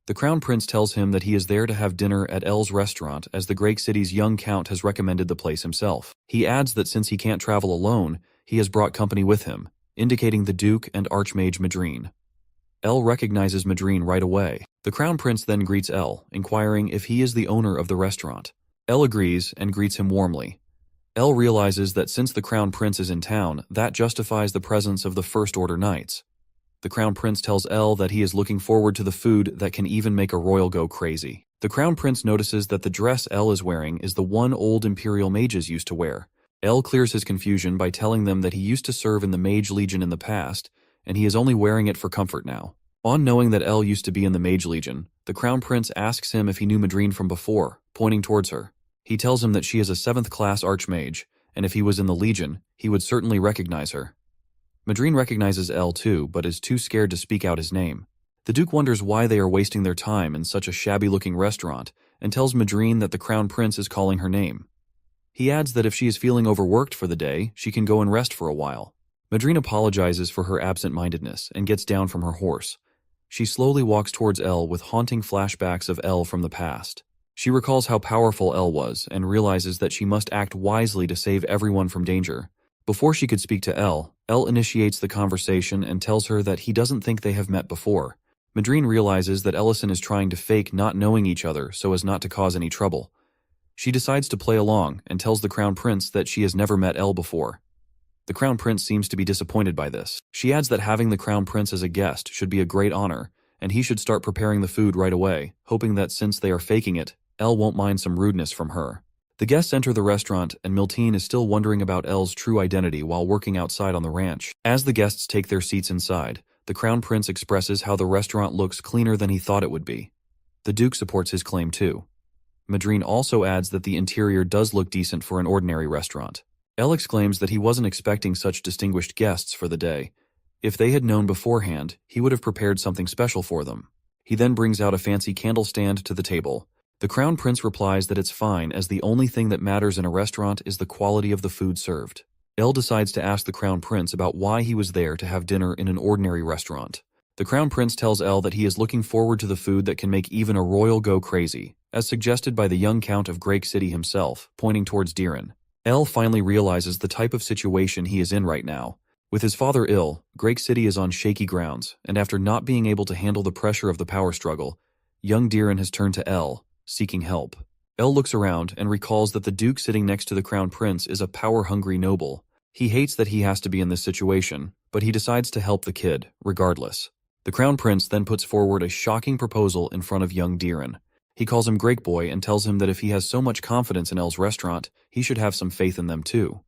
The Crown Prince tells him that he is there to have dinner at Elle's restaurant as the great city's young count has recommended the place himself. He adds that since he can't travel alone, he has brought company with him, indicating the Duke and Archmage Madrine. Elle recognizes Madrine right away. The Crown Prince then greets Elle, inquiring if he is the owner of the restaurant. Elle agrees and greets him warmly. Elle realizes that since the Crown Prince is in town, that justifies the presence of the First Order Knights. The Crown Prince tells Elle that he is looking forward to the food that can even make a royal go crazy. The Crown Prince notices that the dress Elle is wearing is the one old Imperial mages used to wear. Elle clears his confusion by telling them that he used to serve in the Mage Legion in the past, and he is only wearing it for comfort now. On knowing that Elle used to be in the Mage Legion, the Crown Prince asks him if he knew Madrine from before, pointing towards her. He tells him that she is a 7th class Archmage, and if he was in the Legion, he would certainly recognize her. Madrine recognizes Elle too, but is too scared to speak out his name. The Duke wonders why they are wasting their time in such a shabby-looking restaurant, and tells Madrine that the Crown Prince is calling her name. He adds that if she is feeling overworked for the day, she can go and rest for a while. Madrine apologizes for her absent-mindedness and gets down from her horse. She slowly walks towards Elle with haunting flashbacks of Elle from the past. She recalls how powerful Elle was and realizes that she must act wisely to save everyone from danger. Before she could speak to Elle initiates the conversation and tells her that he doesn't think they have met before. Madrine realizes that Ellison is trying to fake not knowing each other so as not to cause any trouble. She decides to play along and tells the Crown Prince that she has never met Elle before. The Crown Prince seems to be disappointed by this. She adds that having the Crown Prince as a guest should be a great honor, and he should start preparing the food right away, hoping that since they are faking it, Elle won't mind some rudeness from her. The guests enter the restaurant, and Miltine is still wondering about Elle's true identity while working outside on the ranch. As the guests take their seats inside, the Crown Prince expresses how the restaurant looks cleaner than he thought it would be. The Duke supports his claim too. Madrine also adds that the interior does look decent for an ordinary restaurant. Elle exclaims that he wasn't expecting such distinguished guests for the day. If they had known beforehand, he would have prepared something special for them. He then brings out a fancy candle stand to the table. The Crown Prince replies that it's fine as the only thing that matters in a restaurant is the quality of the food served. Elle decides to ask the Crown Prince about why he was there to have dinner in an ordinary restaurant. The Crown Prince tells Elle that he is looking forward to the food that can make even a royal go crazy, as suggested by the young Count of Great City himself, pointing towards Rurin. Elle finally realizes the type of situation he is in right now. With his father ill, Great City is on shaky grounds, and after not being able to handle the pressure of the power struggle, young Rurin has turned to Elle, seeking help. Elle looks around and recalls that the Duke sitting next to the Crown Prince is a power-hungry noble. He hates that he has to be in this situation, but he decides to help the kid, regardless. The Crown Prince then puts forward a shocking proposal in front of young Rurin. He calls him Great Boy and tells him that if he has so much confidence in Elle's restaurant, he should have some faith in them too.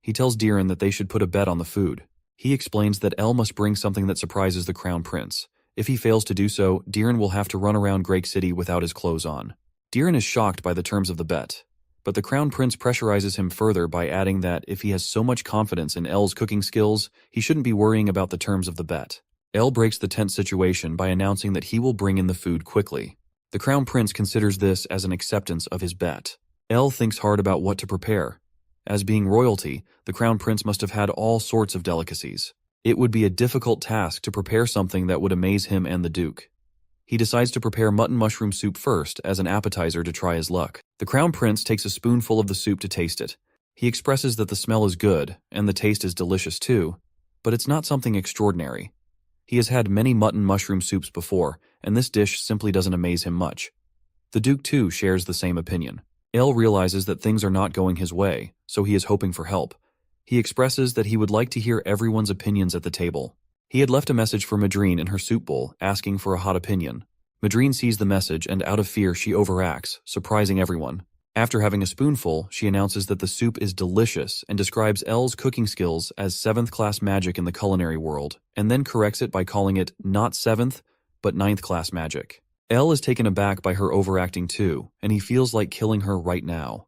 He tells Rurin that they should put a bet on the food. He explains that Elle must bring something that surprises the Crown Prince. If he fails to do so, Rurin will have to run around Great City without his clothes on. Rurin is shocked by the terms of the bet, but the Crown Prince pressurizes him further by adding that if he has so much confidence in Elle's cooking skills, he shouldn't be worrying about the terms of the bet. Elle breaks the tense situation by announcing that he will bring in the food quickly. The Crown Prince considers this as an acceptance of his bet. Elle thinks hard about what to prepare. As being royalty, the Crown Prince must have had all sorts of delicacies. It would be a difficult task to prepare something that would amaze him and the Duke. He decides to prepare mutton mushroom soup first as an appetizer to try his luck. The Crown Prince takes a spoonful of the soup to taste it. He expresses that the smell is good, and the taste is delicious too, but it's not something extraordinary. He has had many mutton mushroom soups before, and this dish simply doesn't amaze him much. The Duke too shares the same opinion. Elle realizes that things are not going his way, so he is hoping for help. He expresses that he would like to hear everyone's opinions at the table. He had left a message for Madrine in her soup bowl, asking for a hot opinion. Madrine sees the message and out of fear she overacts, surprising everyone. After having a spoonful, she announces that the soup is delicious and describes Elle's cooking skills as 7th-class magic in the culinary world, and then corrects it by calling it not 7th, but 9th-class magic. Elle is taken aback by her overacting too, and he feels like killing her right now.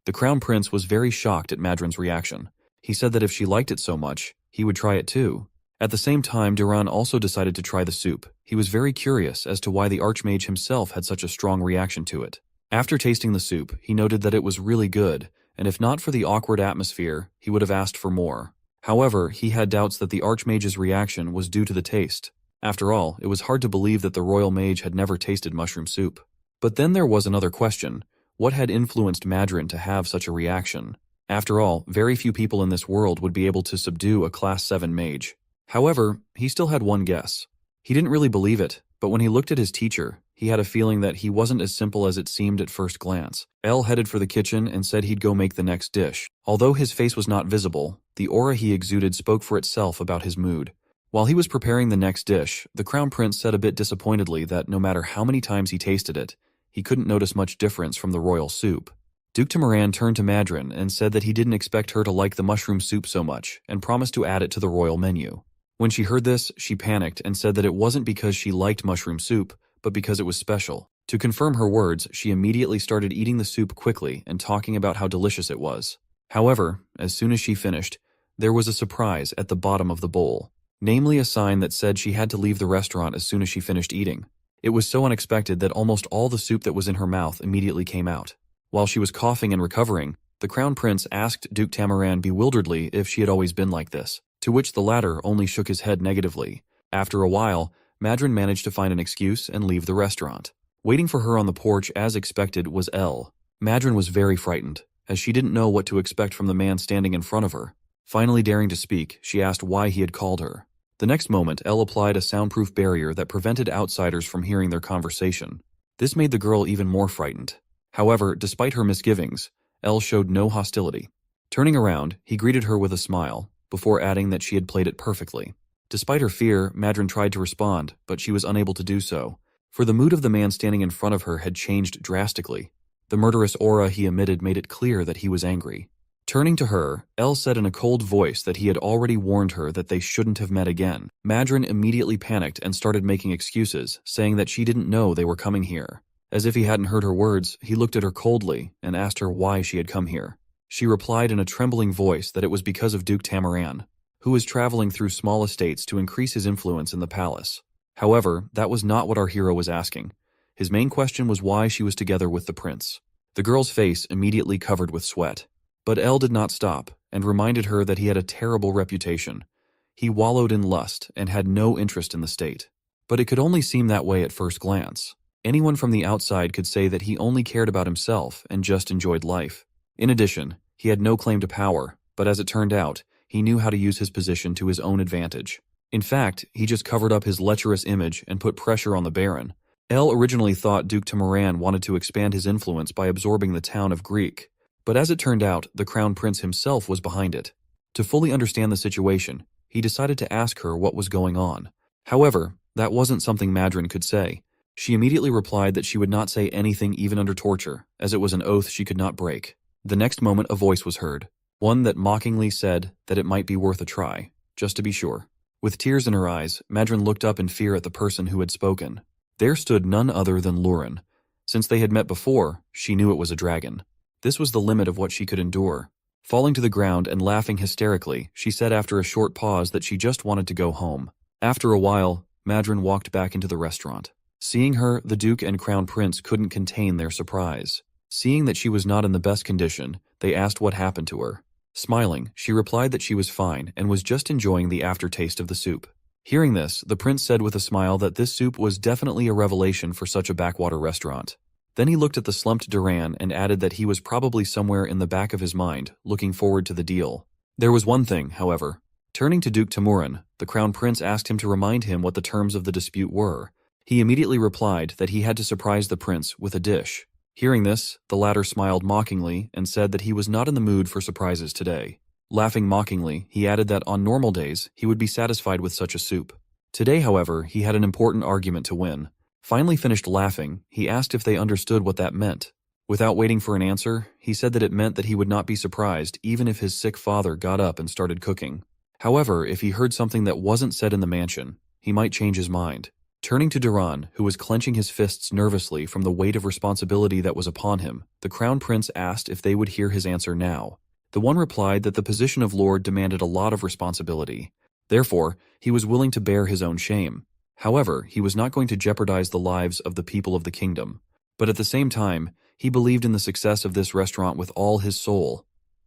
The Crown Prince was very shocked at Madrine's reaction. He said that if she liked it so much, he would try it too. At the same time, Rurin also decided to try the soup. He was very curious as to why the Archmage himself had such a strong reaction to it. After tasting the soup, he noted that it was really good, and if not for the awkward atmosphere, he would have asked for more. However, he had doubts that the Archmage's reaction was due to the taste. After all, it was hard to believe that the royal mage had never tasted mushroom soup. But then there was another question. What had influenced Madrine to have such a reaction? After all, very few people in this world would be able to subdue a Class 7 mage. However, he still had one guess. He didn't really believe it, but when he looked at his teacher, he had a feeling that he wasn't as simple as it seemed at first glance. Elle headed for the kitchen and said he'd go make the next dish. Although his face was not visible, the aura he exuded spoke for itself about his mood. While he was preparing the next dish, the Crown Prince said a bit disappointedly that no matter how many times he tasted it, he couldn't notice much difference from the royal soup. Duke Tamaran turned to Madrine and said that he didn't expect her to like the mushroom soup so much and promised to add it to the royal menu. When she heard this, she panicked and said that it wasn't because she liked mushroom soup, but because it was special. To confirm her words, she immediately started eating the soup quickly and talking about how delicious it was. However, as soon as she finished, there was a surprise at the bottom of the bowl, namely a sign that said she had to leave the restaurant as soon as she finished eating. It was so unexpected that almost all the soup that was in her mouth immediately came out. While she was coughing and recovering, the Crown Prince asked Duke Tamaran bewilderedly if she had always been like this, to which the latter only shook his head negatively. After a while, Madrine managed to find an excuse and leave the restaurant. Waiting for her on the porch as expected was Elle. Madrine was very frightened, as she didn't know what to expect from the man standing in front of her. Finally daring to speak, she asked why he had called her. The next moment, Elle applied a soundproof barrier that prevented outsiders from hearing their conversation. This made the girl even more frightened. However, despite her misgivings, Elle showed no hostility. Turning around, he greeted her with a smile, before adding that she had played it perfectly. Despite her fear, Madrine tried to respond, but she was unable to do so, for the mood of the man standing in front of her had changed drastically. The murderous aura he emitted made it clear that he was angry. Turning to her, Elle said in a cold voice that he had already warned her that they shouldn't have met again. Madrine immediately panicked and started making excuses, saying that she didn't know they were coming here. As if he hadn't heard her words, he looked at her coldly and asked her why she had come here. She replied in a trembling voice that it was because of Duke Tamaran, who was traveling through small estates to increase his influence in the palace. However, that was not what our hero was asking. His main question was why she was together with the prince. The girl's face immediately covered with sweat. But Elle did not stop, and reminded her that he had a terrible reputation. He wallowed in lust and had no interest in the state. But it could only seem that way at first glance. Anyone from the outside could say that he only cared about himself and just enjoyed life. In addition, he had no claim to power, but as it turned out, he knew how to use his position to his own advantage. In fact, he just covered up his lecherous image and put pressure on the Baron. El originally thought Duke Timoran wanted to expand his influence by absorbing the town of Greek, but as it turned out, the Crown Prince himself was behind it. To fully understand the situation, he decided to ask her what was going on. However, that wasn't something Madrin could say. She immediately replied that she would not say anything even under torture, as it was an oath she could not break. The next moment a voice was heard, one that mockingly said that it might be worth a try, just to be sure. With tears in her eyes, Madrin looked up in fear at the person who had spoken. There stood none other than Rurin. Since they had met before, she knew it was a dragon. This was the limit of what she could endure. Falling to the ground and laughing hysterically, she said after a short pause that she just wanted to go home. After a while, Madrin walked back into the restaurant. Seeing her, the Duke and Crown Prince couldn't contain their surprise. Seeing that she was not in the best condition, they asked what happened to her. Smiling, she replied that she was fine and was just enjoying the aftertaste of the soup. Hearing this, the prince said with a smile that this soup was definitely a revelation for such a backwater restaurant. Then he looked at the slumped Duran and added that he was probably somewhere in the back of his mind, looking forward to the deal. There was one thing, however. Turning to Duke Timurin, the Crown Prince asked him to remind him what the terms of the dispute were. He immediately replied that he had to surprise the prince with a dish. Hearing this, the latter smiled mockingly and said that he was not in the mood for surprises today. Laughing mockingly, he added that on normal days, he would be satisfied with such a soup. Today, however, he had an important argument to win. Finally finished laughing, he asked if they understood what that meant. Without waiting for an answer, he said that it meant that he would not be surprised even if his sick father got up and started cooking. However, if he heard something that wasn't said in the mansion, he might change his mind. Turning to Duran, who was clenching his fists nervously from the weight of responsibility that was upon him, the Crown Prince asked if they would hear his answer now. The one replied that the position of Lord demanded a lot of responsibility. Therefore, he was willing to bear his own shame. However, he was not going to jeopardize the lives of the people of the kingdom. But at the same time, he believed in the success of this restaurant with all his soul.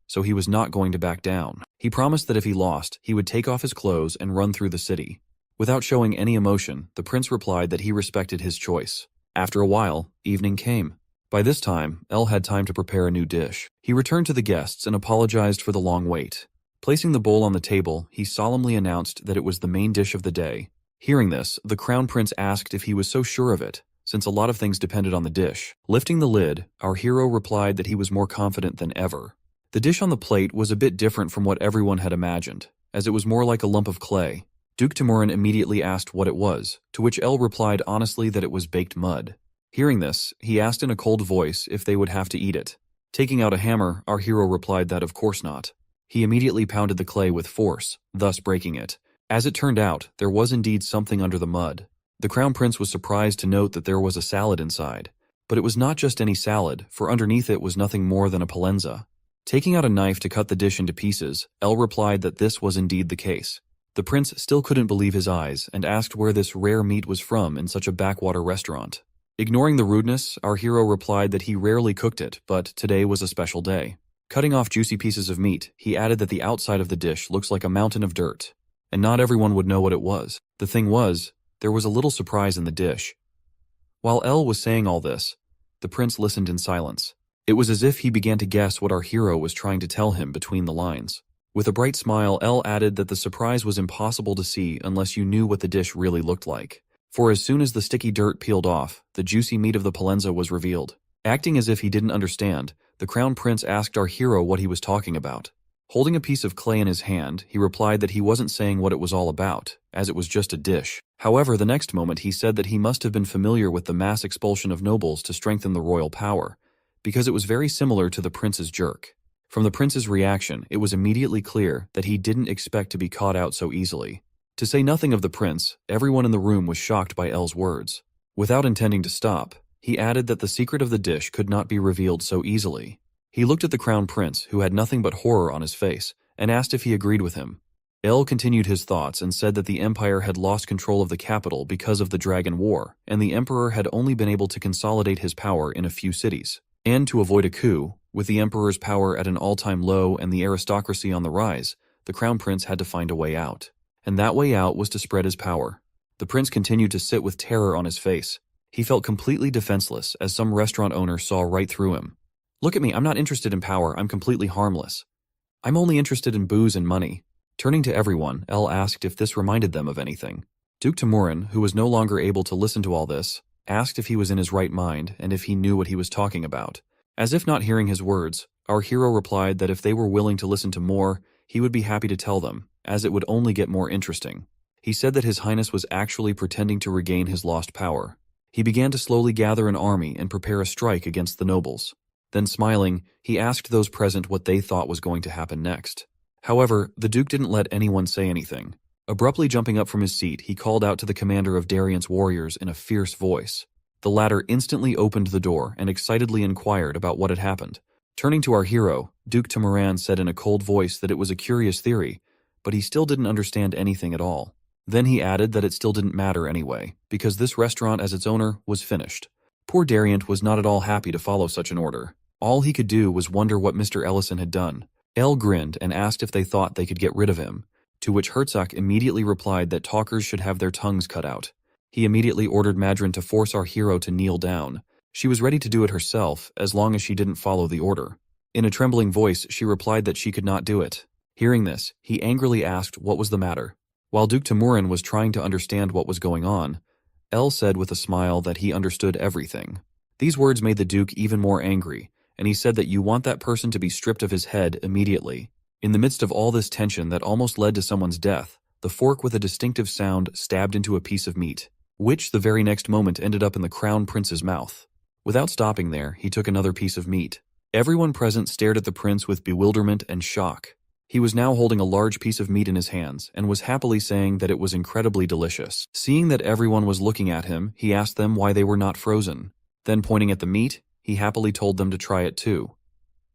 So he was not going to back down. He promised that if he lost, he would take off his clothes and run through the city. Without showing any emotion, the prince replied that he respected his choice. After a while, evening came. By this time, El had time to prepare a new dish. He returned to the guests and apologized for the long wait. Placing the bowl on the table, he solemnly announced that it was the main dish of the day. Hearing this, the Crown Prince asked if he was so sure of it, since a lot of things depended on the dish. Lifting the lid, our hero replied that he was more confident than ever. The dish on the plate was a bit different from what everyone had imagined, as it was more like a lump of clay. Duke Timurin immediately asked what it was, to which El replied honestly that it was baked mud. Hearing this, he asked in a cold voice if they would have to eat it. Taking out a hammer, our hero replied that of course not. He immediately pounded the clay with force, thus breaking it. As it turned out, there was indeed something under the mud. The Crown Prince was surprised to note that there was a salad inside. But it was not just any salad, for underneath it was nothing more than a polenta. Taking out a knife to cut the dish into pieces, El replied that this was indeed the case. The prince still couldn't believe his eyes and asked where this rare meat was from in such a backwater restaurant. Ignoring the rudeness, our hero replied that he rarely cooked it, but today was a special day. Cutting off juicy pieces of meat, he added that the outside of the dish looks like a mountain of dirt, and not everyone would know what it was. The thing was, there was a little surprise in the dish. While El was saying all this, the prince listened in silence. It was as if he began to guess what our hero was trying to tell him between the lines. With a bright smile, El added that the surprise was impossible to see unless you knew what the dish really looked like. For as soon as the sticky dirt peeled off, the juicy meat of the polenta was revealed. Acting as if he didn't understand, the Crown Prince asked our hero what he was talking about. Holding a piece of clay in his hand, he replied that he wasn't saying what it was all about, as it was just a dish. However, the next moment he said that he must have been familiar with the mass expulsion of nobles to strengthen the royal power, because it was very similar to the prince's jerk. From the prince's reaction, it was immediately clear that he didn't expect to be caught out so easily. To say nothing of the prince, everyone in the room was shocked by El's words. Without intending to stop, he added that the secret of the dish could not be revealed so easily. He looked at the Crown Prince, who had nothing but horror on his face, and asked if he agreed with him. El continued his thoughts and said that the empire had lost control of the capital because of the Dragon War, and the emperor had only been able to consolidate his power in a few cities. And to avoid a coup, with the emperor's power at an all-time low and the aristocracy on the rise, the Crown Prince had to find a way out. and that way out was to spread his power. The prince continued to sit with terror on his face. He felt completely defenseless as some restaurant owner saw right through him. "Look at me, I'm not interested in power, I'm completely harmless. I'm only interested in booze and money." Turning to everyone, El asked if this reminded them of anything. Duke Timorin, who was no longer able to listen to all this, asked if he was in his right mind and if he knew what he was talking about. As if not hearing his words, our hero replied that if they were willing to listen to more, he would be happy to tell them, as it would only get more interesting. He said that His Highness was actually pretending to regain his lost power. He began to slowly gather an army and prepare a strike against the nobles. Then smiling, he asked those present what they thought was going to happen next. However, the Duke didn't let anyone say anything. Abruptly jumping up from his seat, he called out to the commander of Darient's warriors in a fierce voice. The latter instantly opened the door and excitedly inquired about what had happened. Turning to our hero, Duke Timorin said in a cold voice that it was a curious theory, but he still didn't understand anything at all. Then he added that it still didn't matter anyway, because this restaurant as its owner was finished. Poor Darient was not at all happy to follow such an order. All he could do was wonder what Mr. Ellison had done. El grinned and asked if they thought they could get rid of him, to which Herzog immediately replied that talkers should have their tongues cut out. He immediately ordered Madrin to force our hero to kneel down. She was ready to do it herself, as long as she didn't follow the order. In a trembling voice, she replied that she could not do it. Hearing this, he angrily asked what was the matter. While Duke Timorin was trying to understand what was going on, El said with a smile that he understood everything. These words made the Duke even more angry, and he said that you want that person to be stripped of his head immediately. In the midst of all this tension that almost led to someone's death, the fork with a distinctive sound stabbed into a piece of meat, which the very next moment ended up in the Crown Prince's mouth. Without stopping there, he took another piece of meat. Everyone present stared at the prince with bewilderment and shock. He was now holding a large piece of meat in his hands and was happily saying that it was incredibly delicious. Seeing that everyone was looking at him, he asked them why they were not frozen. Then pointing at the meat, he happily told them to try it too.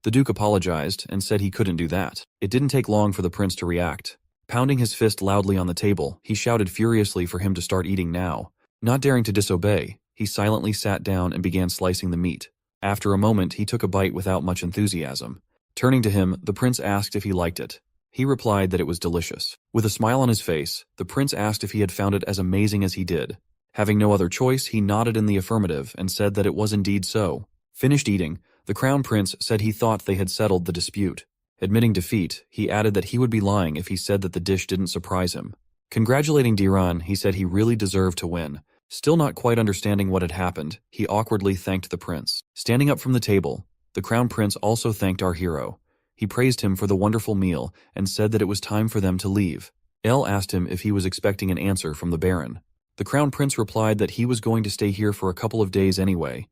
The Duke apologized and said he couldn't do that. It didn't take long for the prince to react. Pounding his fist loudly on the table, he shouted furiously for him to start eating now. Not daring to disobey, he silently sat down and began slicing the meat. After a moment, he took a bite without much enthusiasm. Turning to him, the prince asked if he liked it. He replied that it was delicious. With a smile on his face, the prince asked if he had found it as amazing as he did. Having no other choice, he nodded in the affirmative and said that it was indeed so. Finished eating, the crown prince said he thought they had settled the dispute. Admitting defeat, he added that he would be lying if he said that the dish didn't surprise him. Congratulating Diran, he said he really deserved to win. Still not quite understanding what had happened, he awkwardly thanked the prince. Standing up from the table, the crown prince also thanked our hero. He praised him for the wonderful meal and said that it was time for them to leave. El asked him if he was expecting an answer from the baron. The crown prince replied that he was going to stay here for a couple of days anyway,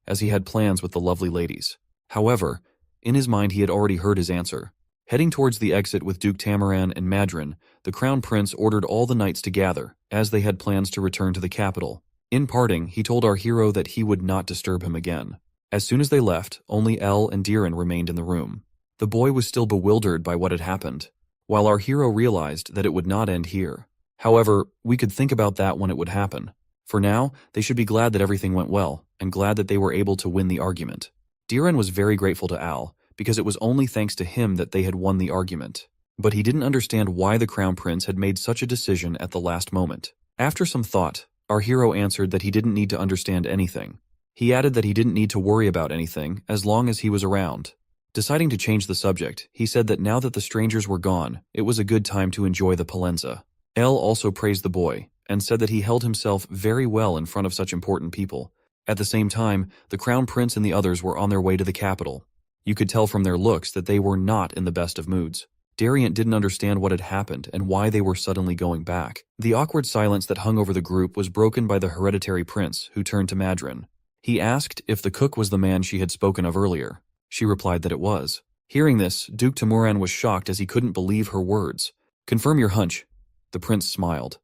as he had plans with the lovely ladies. However, in his mind he had already heard his answer. Heading towards the exit with Duke Tamaran and Madrin, the crown prince ordered all the knights to gather, as they had plans to return to the capital. In parting, he told our hero that he would not disturb him again. As soon as they left, only El and Diran remained in the room. The boy was still bewildered by what had happened, while our hero realized that it would not end here. However, we could think about that when it would happen. For now, they should be glad that everything went well, and glad that they were able to win the argument. Diran was very grateful to Al, because it was only thanks to him that they had won the argument. But he didn't understand why the crown prince had made such a decision at the last moment. After some thought, our hero answered that he didn't need to understand anything. He added that he didn't need to worry about anything as long as he was around. Deciding to change the subject, he said that now that the strangers were gone, it was a good time to enjoy the Palenza. El also praised the boy, and said that he held himself very well in front of such important people. At the same time, the crown prince and the others were on their way to the capital. You could tell from their looks that they were not in the best of moods. Darient didn't understand what had happened and why they were suddenly going back. The awkward silence that hung over the group was broken by the hereditary prince, who turned to Madrin. He asked if the cook was the man she had spoken of earlier. She replied that it was. Hearing this, Duke Timoran was shocked as he couldn't believe her words. Confirm your hunch. The prince smiled.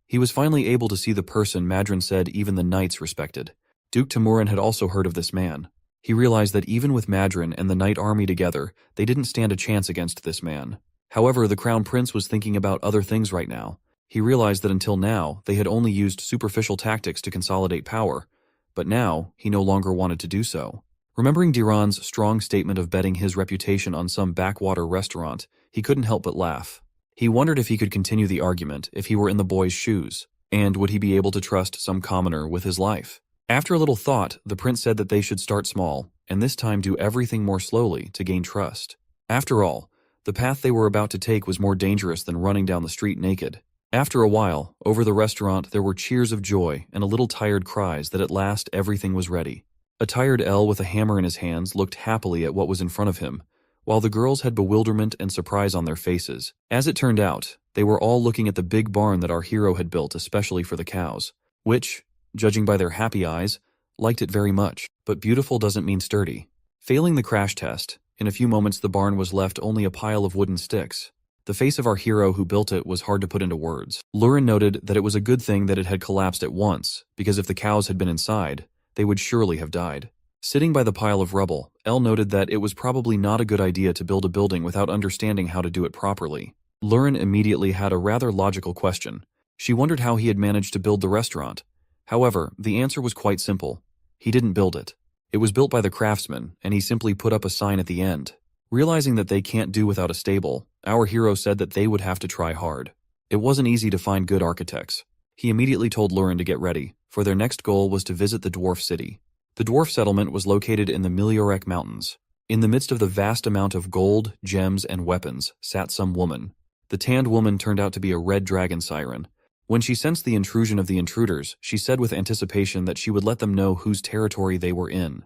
He was finally able to see the person Madrin said even the knights respected. Duke Timoran had also heard of this man. He realized that even with Madrin and the knight army together, they didn't stand a chance against this man. However, the crown prince was thinking about other things right now. He realized that until now, they had only used superficial tactics to consolidate power, but now he no longer wanted to do so. Remembering Diran's strong statement of betting his reputation on some backwater restaurant, he couldn't help but laugh. He wondered if he could continue the argument if he were in the boy's shoes, and would he be able to trust some commoner with his life? After a little thought, the prince said that they should start small, and this time do everything more slowly to gain trust. After all, the path they were about to take was more dangerous than running down the street naked. After a while, over the restaurant there were cheers of joy and a little tired cries that at last everything was ready. A tired L with a hammer in his hands looked happily at what was in front of him, while the girls had bewilderment and surprise on their faces. As it turned out, they were all looking at the big barn that our hero had built especially for the cows, which, judging by their happy eyes, liked it very much. But beautiful doesn't mean sturdy. Failing the crash test, in a few moments the barn was left only a pile of wooden sticks. The face of our hero who built it was hard to put into words. Rurin noted that it was a good thing that it had collapsed at once, because if the cows had been inside, they would surely have died. Sitting by the pile of rubble, Elle noted that it was probably not a good idea to build a building without understanding how to do it properly. Rurin immediately had a rather logical question. She wondered how he had managed to build the restaurant. However, the answer was quite simple. He didn't build it. It was built by the craftsman, and he simply put up a sign at the end. Realizing that they can't do without a stable, our hero said that they would have to try hard. It wasn't easy to find good architects. He immediately told Rurin to get ready, for their next goal was to visit the dwarf city. The dwarf settlement was located in the Miliorek Mountains. In the midst of the vast amount of gold, gems, and weapons sat some woman. The tanned woman turned out to be a red dragon siren. When she sensed the intrusion of the intruders, she said with anticipation that she would let them know whose territory they were in.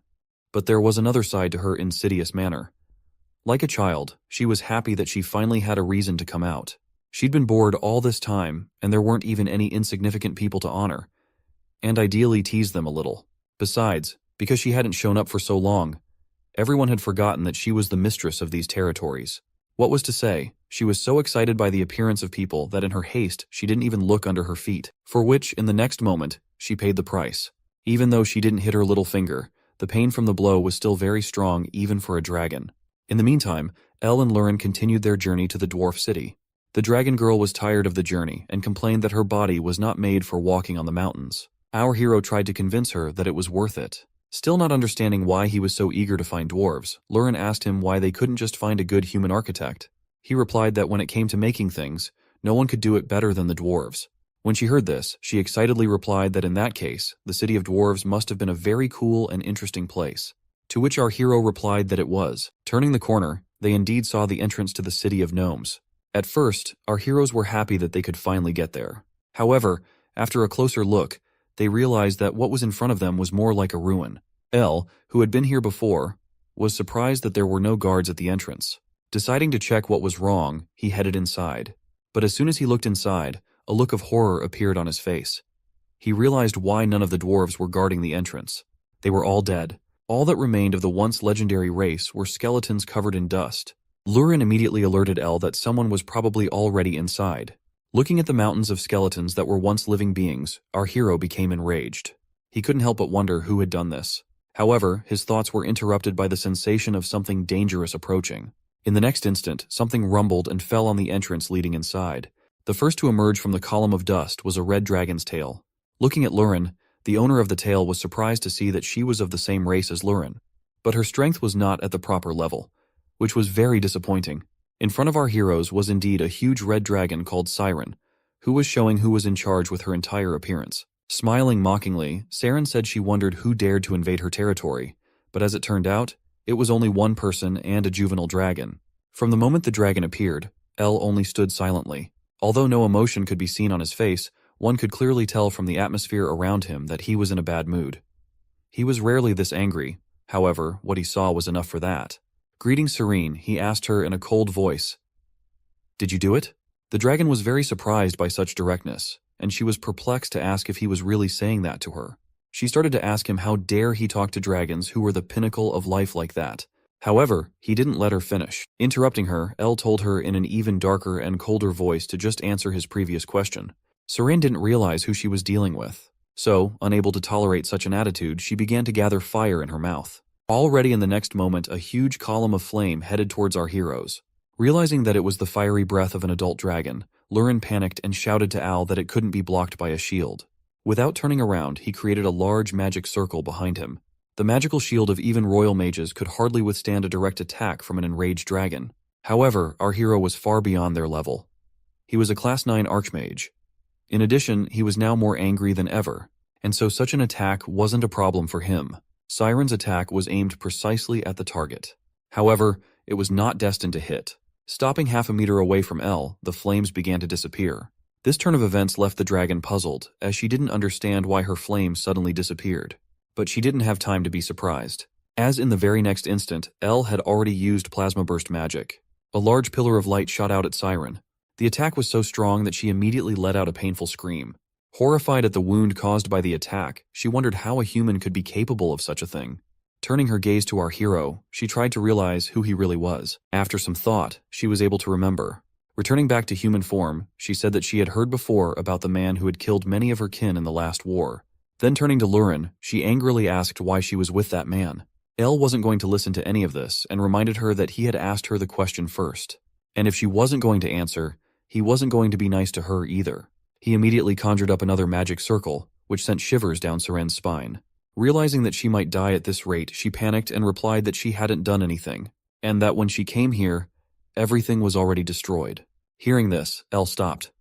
But there was another side to her insidious manner. Like a child, she was happy that she finally had a reason to come out. She'd been bored all this time, and there weren't even any insignificant people to honor, and ideally tease them a little. Besides, because she hadn't shown up for so long, everyone had forgotten that she was the mistress of these territories. What was to say, she was so excited by the appearance of people that in her haste she didn't even look under her feet, for which, in the next moment, she paid the price. Even though she didn't hit her little finger, the pain from the blow was still very strong even for a dragon. In the meantime, Elle and Rurin continued their journey to the dwarf city. The dragon girl was tired of the journey and complained that her body was not made for walking on the mountains. Our hero tried to convince her that it was worth it. Still not understanding why he was so eager to find dwarves, Rurin asked him why they couldn't just find a good human architect. He replied that when it came to making things, no one could do it better than the dwarves. When she heard this, she excitedly replied that in that case, the city of dwarves must have been a very cool and interesting place. To which our hero replied that it was. Turning the corner, they indeed saw the entrance to the city of gnomes. At first, our heroes were happy that they could finally get there. However, after a closer look, they realized that what was in front of them was more like a ruin. Elle, who had been here before, was surprised that there were no guards at the entrance. Deciding to check what was wrong, he headed inside. But as soon as he looked inside, a look of horror appeared on his face. He realized why none of the dwarves were guarding the entrance. They were all dead. All that remained of the once legendary race were skeletons covered in dust. Rurin immediately alerted Elle that someone was probably already inside. Looking at the mountains of skeletons that were once living beings, our hero became enraged. He couldn't help but wonder who had done this. However, his thoughts were interrupted by the sensation of something dangerous approaching. In the next instant, something rumbled and fell on the entrance leading inside. The first to emerge from the column of dust was a red dragon's tail. Looking at Rurin, the owner of the tail was surprised to see that she was of the same race as Rurin. But her strength was not at the proper level, which was very disappointing. In front of our heroes was indeed a huge red dragon called Siren, who was showing who was in charge with her entire appearance. Smiling mockingly, Siren said she wondered who dared to invade her territory, but as it turned out, it was only one person and a juvenile dragon. From the moment the dragon appeared, Elle only stood silently. Although no emotion could be seen on his face, one could clearly tell from the atmosphere around him that he was in a bad mood. He was rarely this angry, however, what he saw was enough for that. Greeting Serene, he asked her in a cold voice, "Did you do it?" The dragon was very surprised by such directness, and she was perplexed to ask if he was really saying that to her. She started to ask him how dare he talk to dragons who were the pinnacle of life like that. However, he didn't let her finish. Interrupting her, Elle told her in an even darker and colder voice to just answer his previous question. Serene didn't realize who she was dealing with. So, unable to tolerate such an attitude, she began to gather fire in her mouth. Already in the next moment, a huge column of flame headed towards our heroes. Realizing that it was the fiery breath of an adult dragon, Rurin panicked and shouted to Al that it couldn't be blocked by a shield. Without turning around, he created a large magic circle behind him. The magical shield of even royal mages could hardly withstand a direct attack from an enraged dragon. However, our hero was far beyond their level. He was a Class 9 Archmage. In addition, he was now more angry than ever, and so such an attack wasn't a problem for him. Siren's attack was aimed precisely at the target. However, it was not destined to hit. Stopping half a meter away from Elle, the flames began to disappear. This turn of events left the dragon puzzled, as she didn't understand why her flames suddenly disappeared. But she didn't have time to be surprised, as in the very next instant, Elle had already used plasma burst magic. A large pillar of light shot out at Siren. The attack was so strong that she immediately let out a painful scream. Horrified at the wound caused by the attack, she wondered how a human could be capable of such a thing. Turning her gaze to our hero, she tried to realize who he really was. After some thought, she was able to remember. Returning back to human form, she said that she had heard before about the man who had killed many of her kin in the last war. Then turning to Rurin, she angrily asked why she was with that man. Elle wasn't going to listen to any of this and reminded her that he had asked her the question first. And if she wasn't going to answer, he wasn't going to be nice to her either. He immediately conjured up another magic circle, which sent shivers down Siren's spine. Realizing that she might die at this rate, she panicked and replied that she hadn't done anything, and that when she came here, everything was already destroyed. Hearing this, Elle stopped,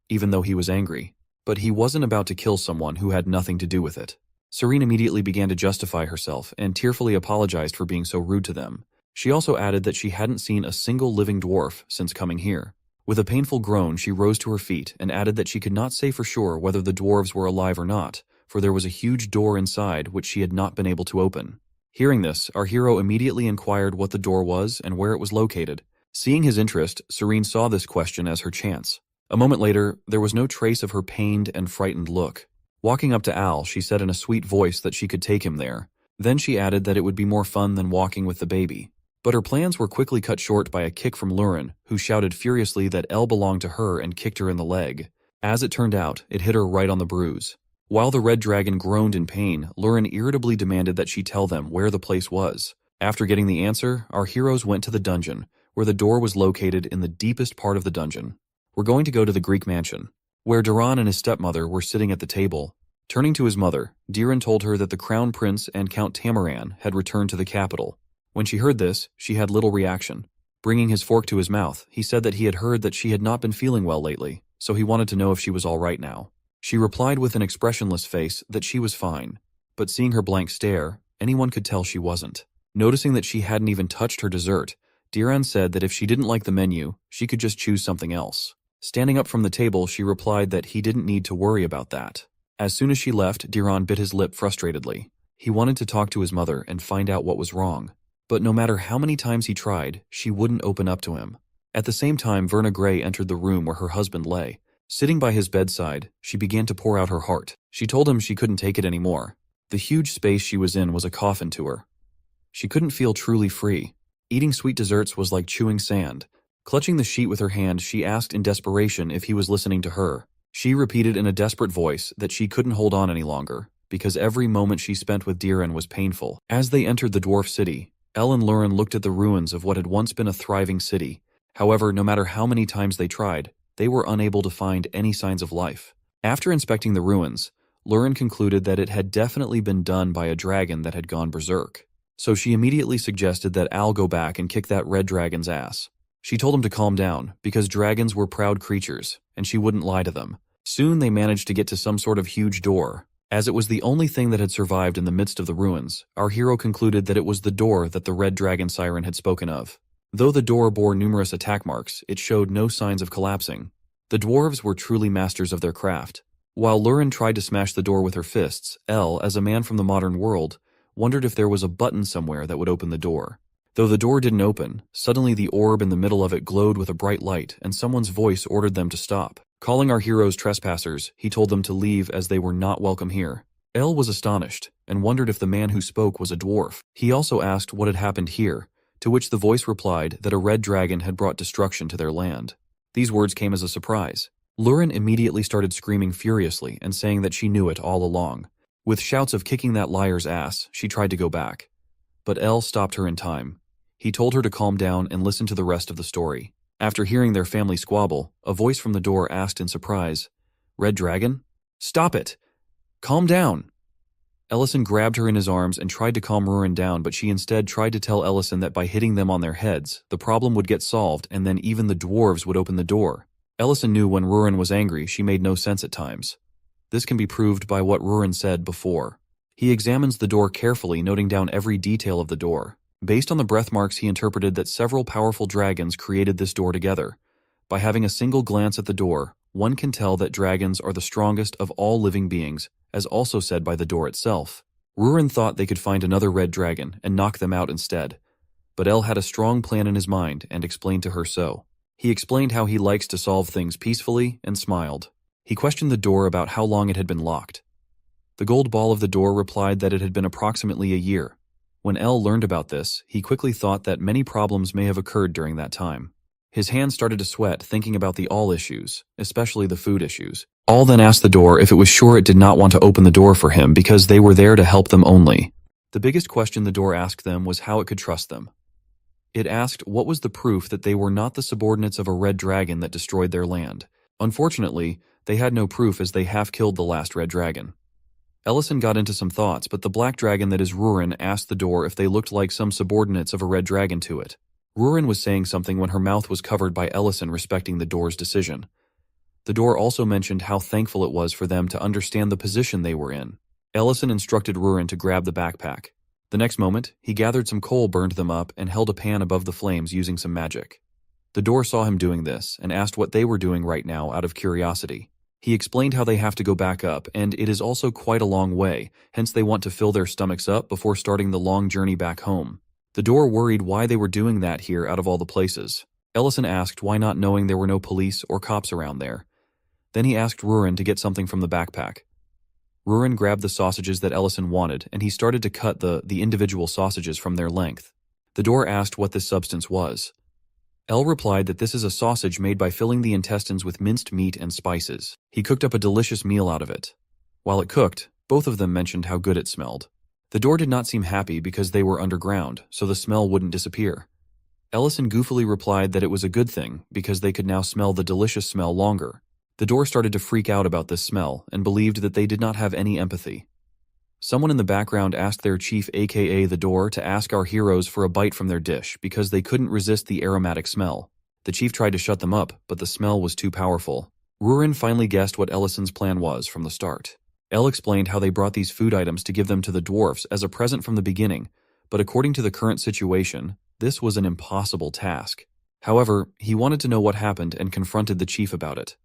even though he was angry. But he wasn't about to kill someone who had nothing to do with it. Serene immediately began to justify herself and tearfully apologized for being so rude to them. She also added that she hadn't seen a single living dwarf since coming here. With a painful groan, she rose to her feet and added that she could not say for sure whether the dwarves were alive or not, for there was a huge door inside which she had not been able to open. Hearing this, our hero immediately inquired what the door was and where it was located. Seeing his interest, Serene saw this question as her chance. A moment later, there was no trace of her pained and frightened look. Walking up to Al, she said in a sweet voice that she could take him there. Then she added that it would be more fun than walking with the baby. But her plans were quickly cut short by a kick from Rurin, who shouted furiously that Elle belonged to her and kicked her in the leg. As it turned out, it hit her right on the bruise. While the red dragon groaned in pain, Rurin irritably demanded that she tell them where the place was. After getting the answer, our heroes went to the dungeon, where the door was located in the deepest part of the dungeon. We're going to go to the Greek mansion, where Duran and his stepmother were sitting at the table. Turning to his mother, Diran told her that the crown prince and Count Tamaran had returned to the capital. When she heard this, she had little reaction. Bringing his fork to his mouth, he said that he had heard that she had not been feeling well lately, so he wanted to know if she was all right now. She replied with an expressionless face that she was fine, but seeing her blank stare, anyone could tell she wasn't. Noticing that she hadn't even touched her dessert, Diran said that if she didn't like the menu, she could just choose something else. Standing up from the table, she replied that he didn't need to worry about that. As soon as she left, Diran bit his lip frustratedly. He wanted to talk to his mother and find out what was wrong. But no matter how many times he tried, she wouldn't open up to him. At the same time, Verna Gray entered the room where her husband lay. Sitting by his bedside, she began to pour out her heart. She told him she couldn't take it anymore. The huge space she was in was a coffin to her. She couldn't feel truly free. Eating sweet desserts was like chewing sand. Clutching the sheet with her hand, she asked in desperation if he was listening to her. She repeated in a desperate voice that she couldn't hold on any longer, because every moment she spent with Diran was painful. As they entered the dwarf city, Elle and Lurin looked at the ruins of what had once been a thriving city. However, no matter how many times they tried, they were unable to find any signs of life. After inspecting the ruins, Lurin concluded that it had definitely been done by a dragon that had gone berserk. So she immediately suggested that Al go back and kick that red dragon's ass. She told him to calm down, because dragons were proud creatures, and she wouldn't lie to them. Soon they managed to get to some sort of huge door. As it was the only thing that had survived in the midst of the ruins, our hero concluded that it was the door that the red dragon siren had spoken of. Though the door bore numerous attack marks, it showed no signs of collapsing. The dwarves were truly masters of their craft. While Lurin tried to smash the door with her fists, Elle, as a man from the modern world, wondered if there was a button somewhere that would open the door. Though the door didn't open, suddenly the orb in the middle of it glowed with a bright light, and someone's voice ordered them to stop. Calling our heroes trespassers, he told them to leave as they were not welcome here. Elle was astonished, and wondered if the man who spoke was a dwarf. He also asked what had happened here, to which the voice replied that a red dragon had brought destruction to their land. These words came as a surprise. Lurin immediately started screaming furiously and saying that she knew it all along. With shouts of kicking that liar's ass, she tried to go back. But Elle stopped her in time. He told her to calm down and listen to the rest of the story. After hearing their family squabble, a voice from the door asked in surprise, "Red Dragon? Stop it! Calm down!" Ellison grabbed her in his arms and tried to calm Rurin down, but she instead tried to tell Ellison that by hitting them on their heads, the problem would get solved and then even the dwarves would open the door. Ellison knew when Rurin was angry she made no sense at times. This can be proved by what Rurin said before. He examines the door carefully, noting down every detail of the door. Based on the breath marks, he interpreted that several powerful dragons created this door together. By having a single glance at the door, one can tell that dragons are the strongest of all living beings, as also said by the door itself. Rurin thought they could find another red dragon and knock them out instead. But El had a strong plan in his mind and explained to her so. He explained how he likes to solve things peacefully and smiled. He questioned the door about how long it had been locked. The gold ball of the door replied that it had been approximately a year. When El learned about this, he quickly thought that many problems may have occurred during that time. His hands started to sweat thinking about the all issues, especially the food issues. All then asked the door if it was sure it did not want to open the door for him because they were there to help them only. The biggest question the door asked them was how it could trust them. It asked what was the proof that they were not the subordinates of a red dragon that destroyed their land. Unfortunately, they had no proof as they half-killed the last red dragon. Ellison got into some thoughts, but the black dragon that is Rurin asked the door if they looked like some subordinates of a red dragon to it. Rurin was saying something when her mouth was covered by Ellison respecting the door's decision. The door also mentioned how thankful it was for them to understand the position they were in. Ellison instructed Rurin to grab the backpack. The next moment, he gathered some coal, burned them up, and held a pan above the flames using some magic. The door saw him doing this and asked what they were doing right now out of curiosity. He explained how they have to go back up, and it is also quite a long way, hence they want to fill their stomachs up before starting the long journey back home. The door worried why they were doing that here out of all the places. Ellison asked why not, knowing there were no police or cops around there. Then he asked Rurin to get something from the backpack. Rurin grabbed the sausages that Ellison wanted, and he started to cut the individual sausages from their length. The door asked what this substance was. El replied that this is a sausage made by filling the intestines with minced meat and spices. He cooked up a delicious meal out of it. While it cooked, both of them mentioned how good it smelled. The door did not seem happy because they were underground, so the smell wouldn't disappear. Ellison goofily replied that it was a good thing because they could now smell the delicious smell longer. The door started to freak out about this smell and believed that they did not have any empathy. Someone in the background asked their chief, aka the door, to ask our heroes for a bite from their dish because they couldn't resist the aromatic smell. The chief tried to shut them up, but the smell was too powerful. Rurin finally guessed what Ellison's plan was from the start. El explained how they brought these food items to give them to the dwarfs as a present from the beginning, but according to the current situation, this was an impossible task. However, he wanted to know what happened and confronted the chief about it.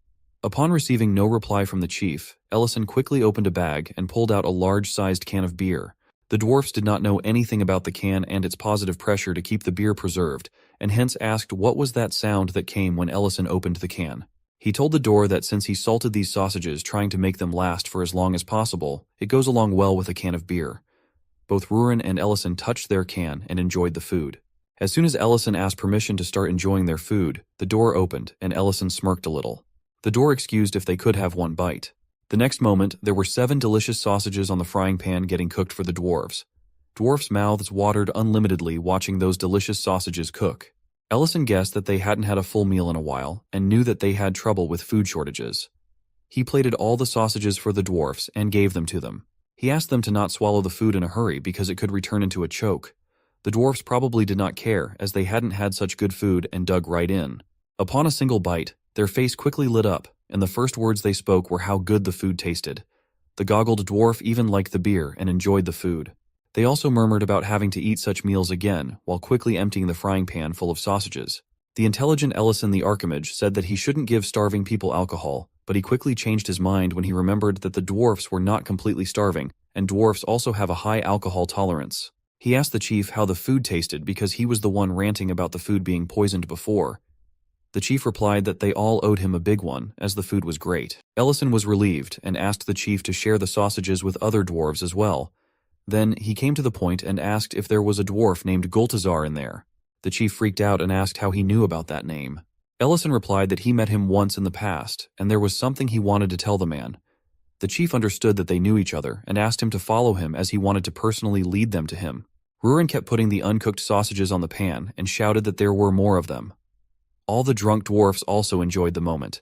Upon receiving no reply from the chief, Ellison quickly opened a bag and pulled out a large-sized can of beer. The dwarfs did not know anything about the can and its positive pressure to keep the beer preserved, and hence asked what was that sound that came when Ellison opened the can. He told the door that since he salted these sausages trying to make them last for as long as possible, it goes along well with a can of beer. Both Rurin and Ellison touched their can and enjoyed the food. As soon as Ellison asked permission to start enjoying their food, the door opened and Ellison smirked a little. The door excused if they could have one bite. The next moment, there were 7 delicious sausages on the frying pan getting cooked for the dwarves. Dwarfs' mouths watered unlimitedly watching those delicious sausages cook. Ellison guessed that they hadn't had a full meal in a while and knew that they had trouble with food shortages. He plated all the sausages for the dwarfs and gave them to them. He asked them to not swallow the food in a hurry because it could return into a choke. The dwarfs probably did not care as they hadn't had such good food and dug right in. Upon a single bite, their face quickly lit up, and the first words they spoke were how good the food tasted. The goggled dwarf even liked the beer and enjoyed the food. They also murmured about having to eat such meals again, while quickly emptying the frying pan full of sausages. The intelligent Ellison the Archmage said that he shouldn't give starving people alcohol, but he quickly changed his mind when he remembered that the dwarfs were not completely starving, and dwarfs also have a high alcohol tolerance. He asked the chief how the food tasted because he was the one ranting about the food being poisoned before. The chief replied that they all owed him a big one, as the food was great. Ellison was relieved and asked the chief to share the sausages with other dwarves as well. Then he came to the point and asked if there was a dwarf named Gultazar in there. The chief freaked out and asked how he knew about that name. Ellison replied that he met him once in the past, and there was something he wanted to tell the man. The chief understood that they knew each other and asked him to follow him as he wanted to personally lead them to him. Rurin kept putting the uncooked sausages on the pan and shouted that there were more of them. All the drunk dwarfs also enjoyed the moment.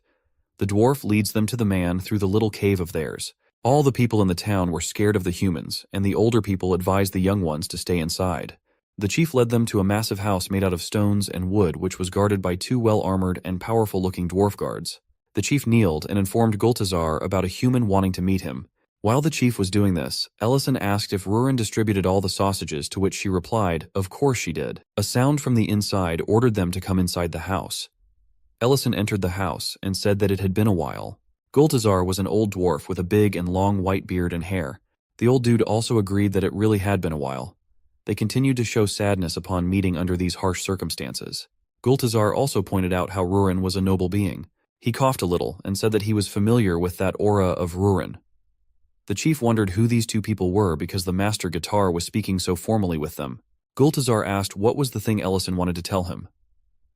The dwarf leads them to the man through the little cave of theirs. All the people in the town were scared of the humans, and the older people advised the young ones to stay inside. The chief led them to a massive house made out of stones and wood which was guarded by two well-armored and powerful-looking dwarf guards. The chief kneeled and informed Gultazar about a human wanting to meet him. While the chief was doing this, Ellison asked if Rurin distributed all the sausages, to which she replied, "Of course she did." A sound from the inside ordered them to come inside the house. Ellison entered the house and said that it had been a while. Gultazar was an old dwarf with a big and long white beard and hair. The old dude also agreed that it really had been a while. They continued to show sadness upon meeting under these harsh circumstances. Gultazar also pointed out how Rurin was a noble being. He coughed a little and said that he was familiar with that aura of Rurin. The chief wondered who these two people were because the master guitar was speaking so formally with them. Gultazar asked what was the thing Ellison wanted to tell him.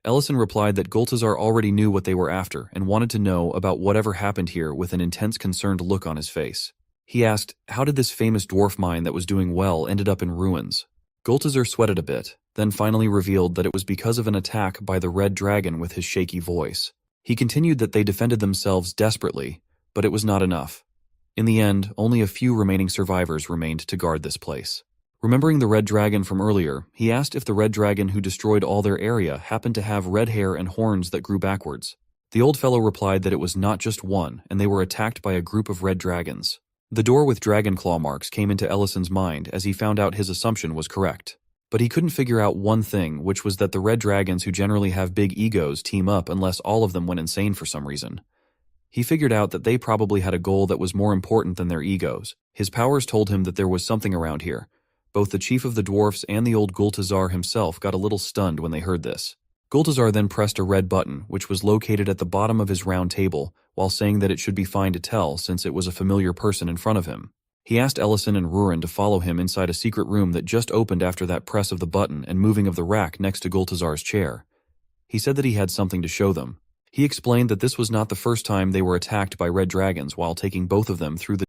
Ellison replied that Gultazar already knew what they were after and wanted to know about whatever happened here with an intense concerned look on his face. He asked, how did this famous dwarf mine that was doing well ended up in ruins? Gultazar sweated a bit, then finally revealed that it was because of an attack by the Red Dragon with his shaky voice. He continued that they defended themselves desperately, but it was not enough. In the end, only a few remaining survivors remained to guard this place. Remembering the Red Dragon from earlier, he asked if the Red Dragon who destroyed all their area happened to have red hair and horns that grew backwards. The old fellow replied that it was not just one, and they were attacked by a group of red dragons. The door with dragon claw marks came into Ellison's mind as he found out his assumption was correct. But he couldn't figure out one thing, which was that the red dragons who generally have big egos team up unless all of them went insane for some reason. He figured out that they probably had a goal that was more important than their egos. His powers told him that there was something around here. Both the chief of the dwarfs and the old Gultazar himself got a little stunned when they heard this. Gultazar then pressed a red button, which was located at the bottom of his round table, while saying that it should be fine to tell since it was a familiar person in front of him. He asked Ellison and Rurin to follow him inside a secret room that just opened after that press of the button and moving of the rack next to Gultazar's chair. He said that he had something to show them. He explained that this was not the first time they were attacked by red dragons while taking both of them through the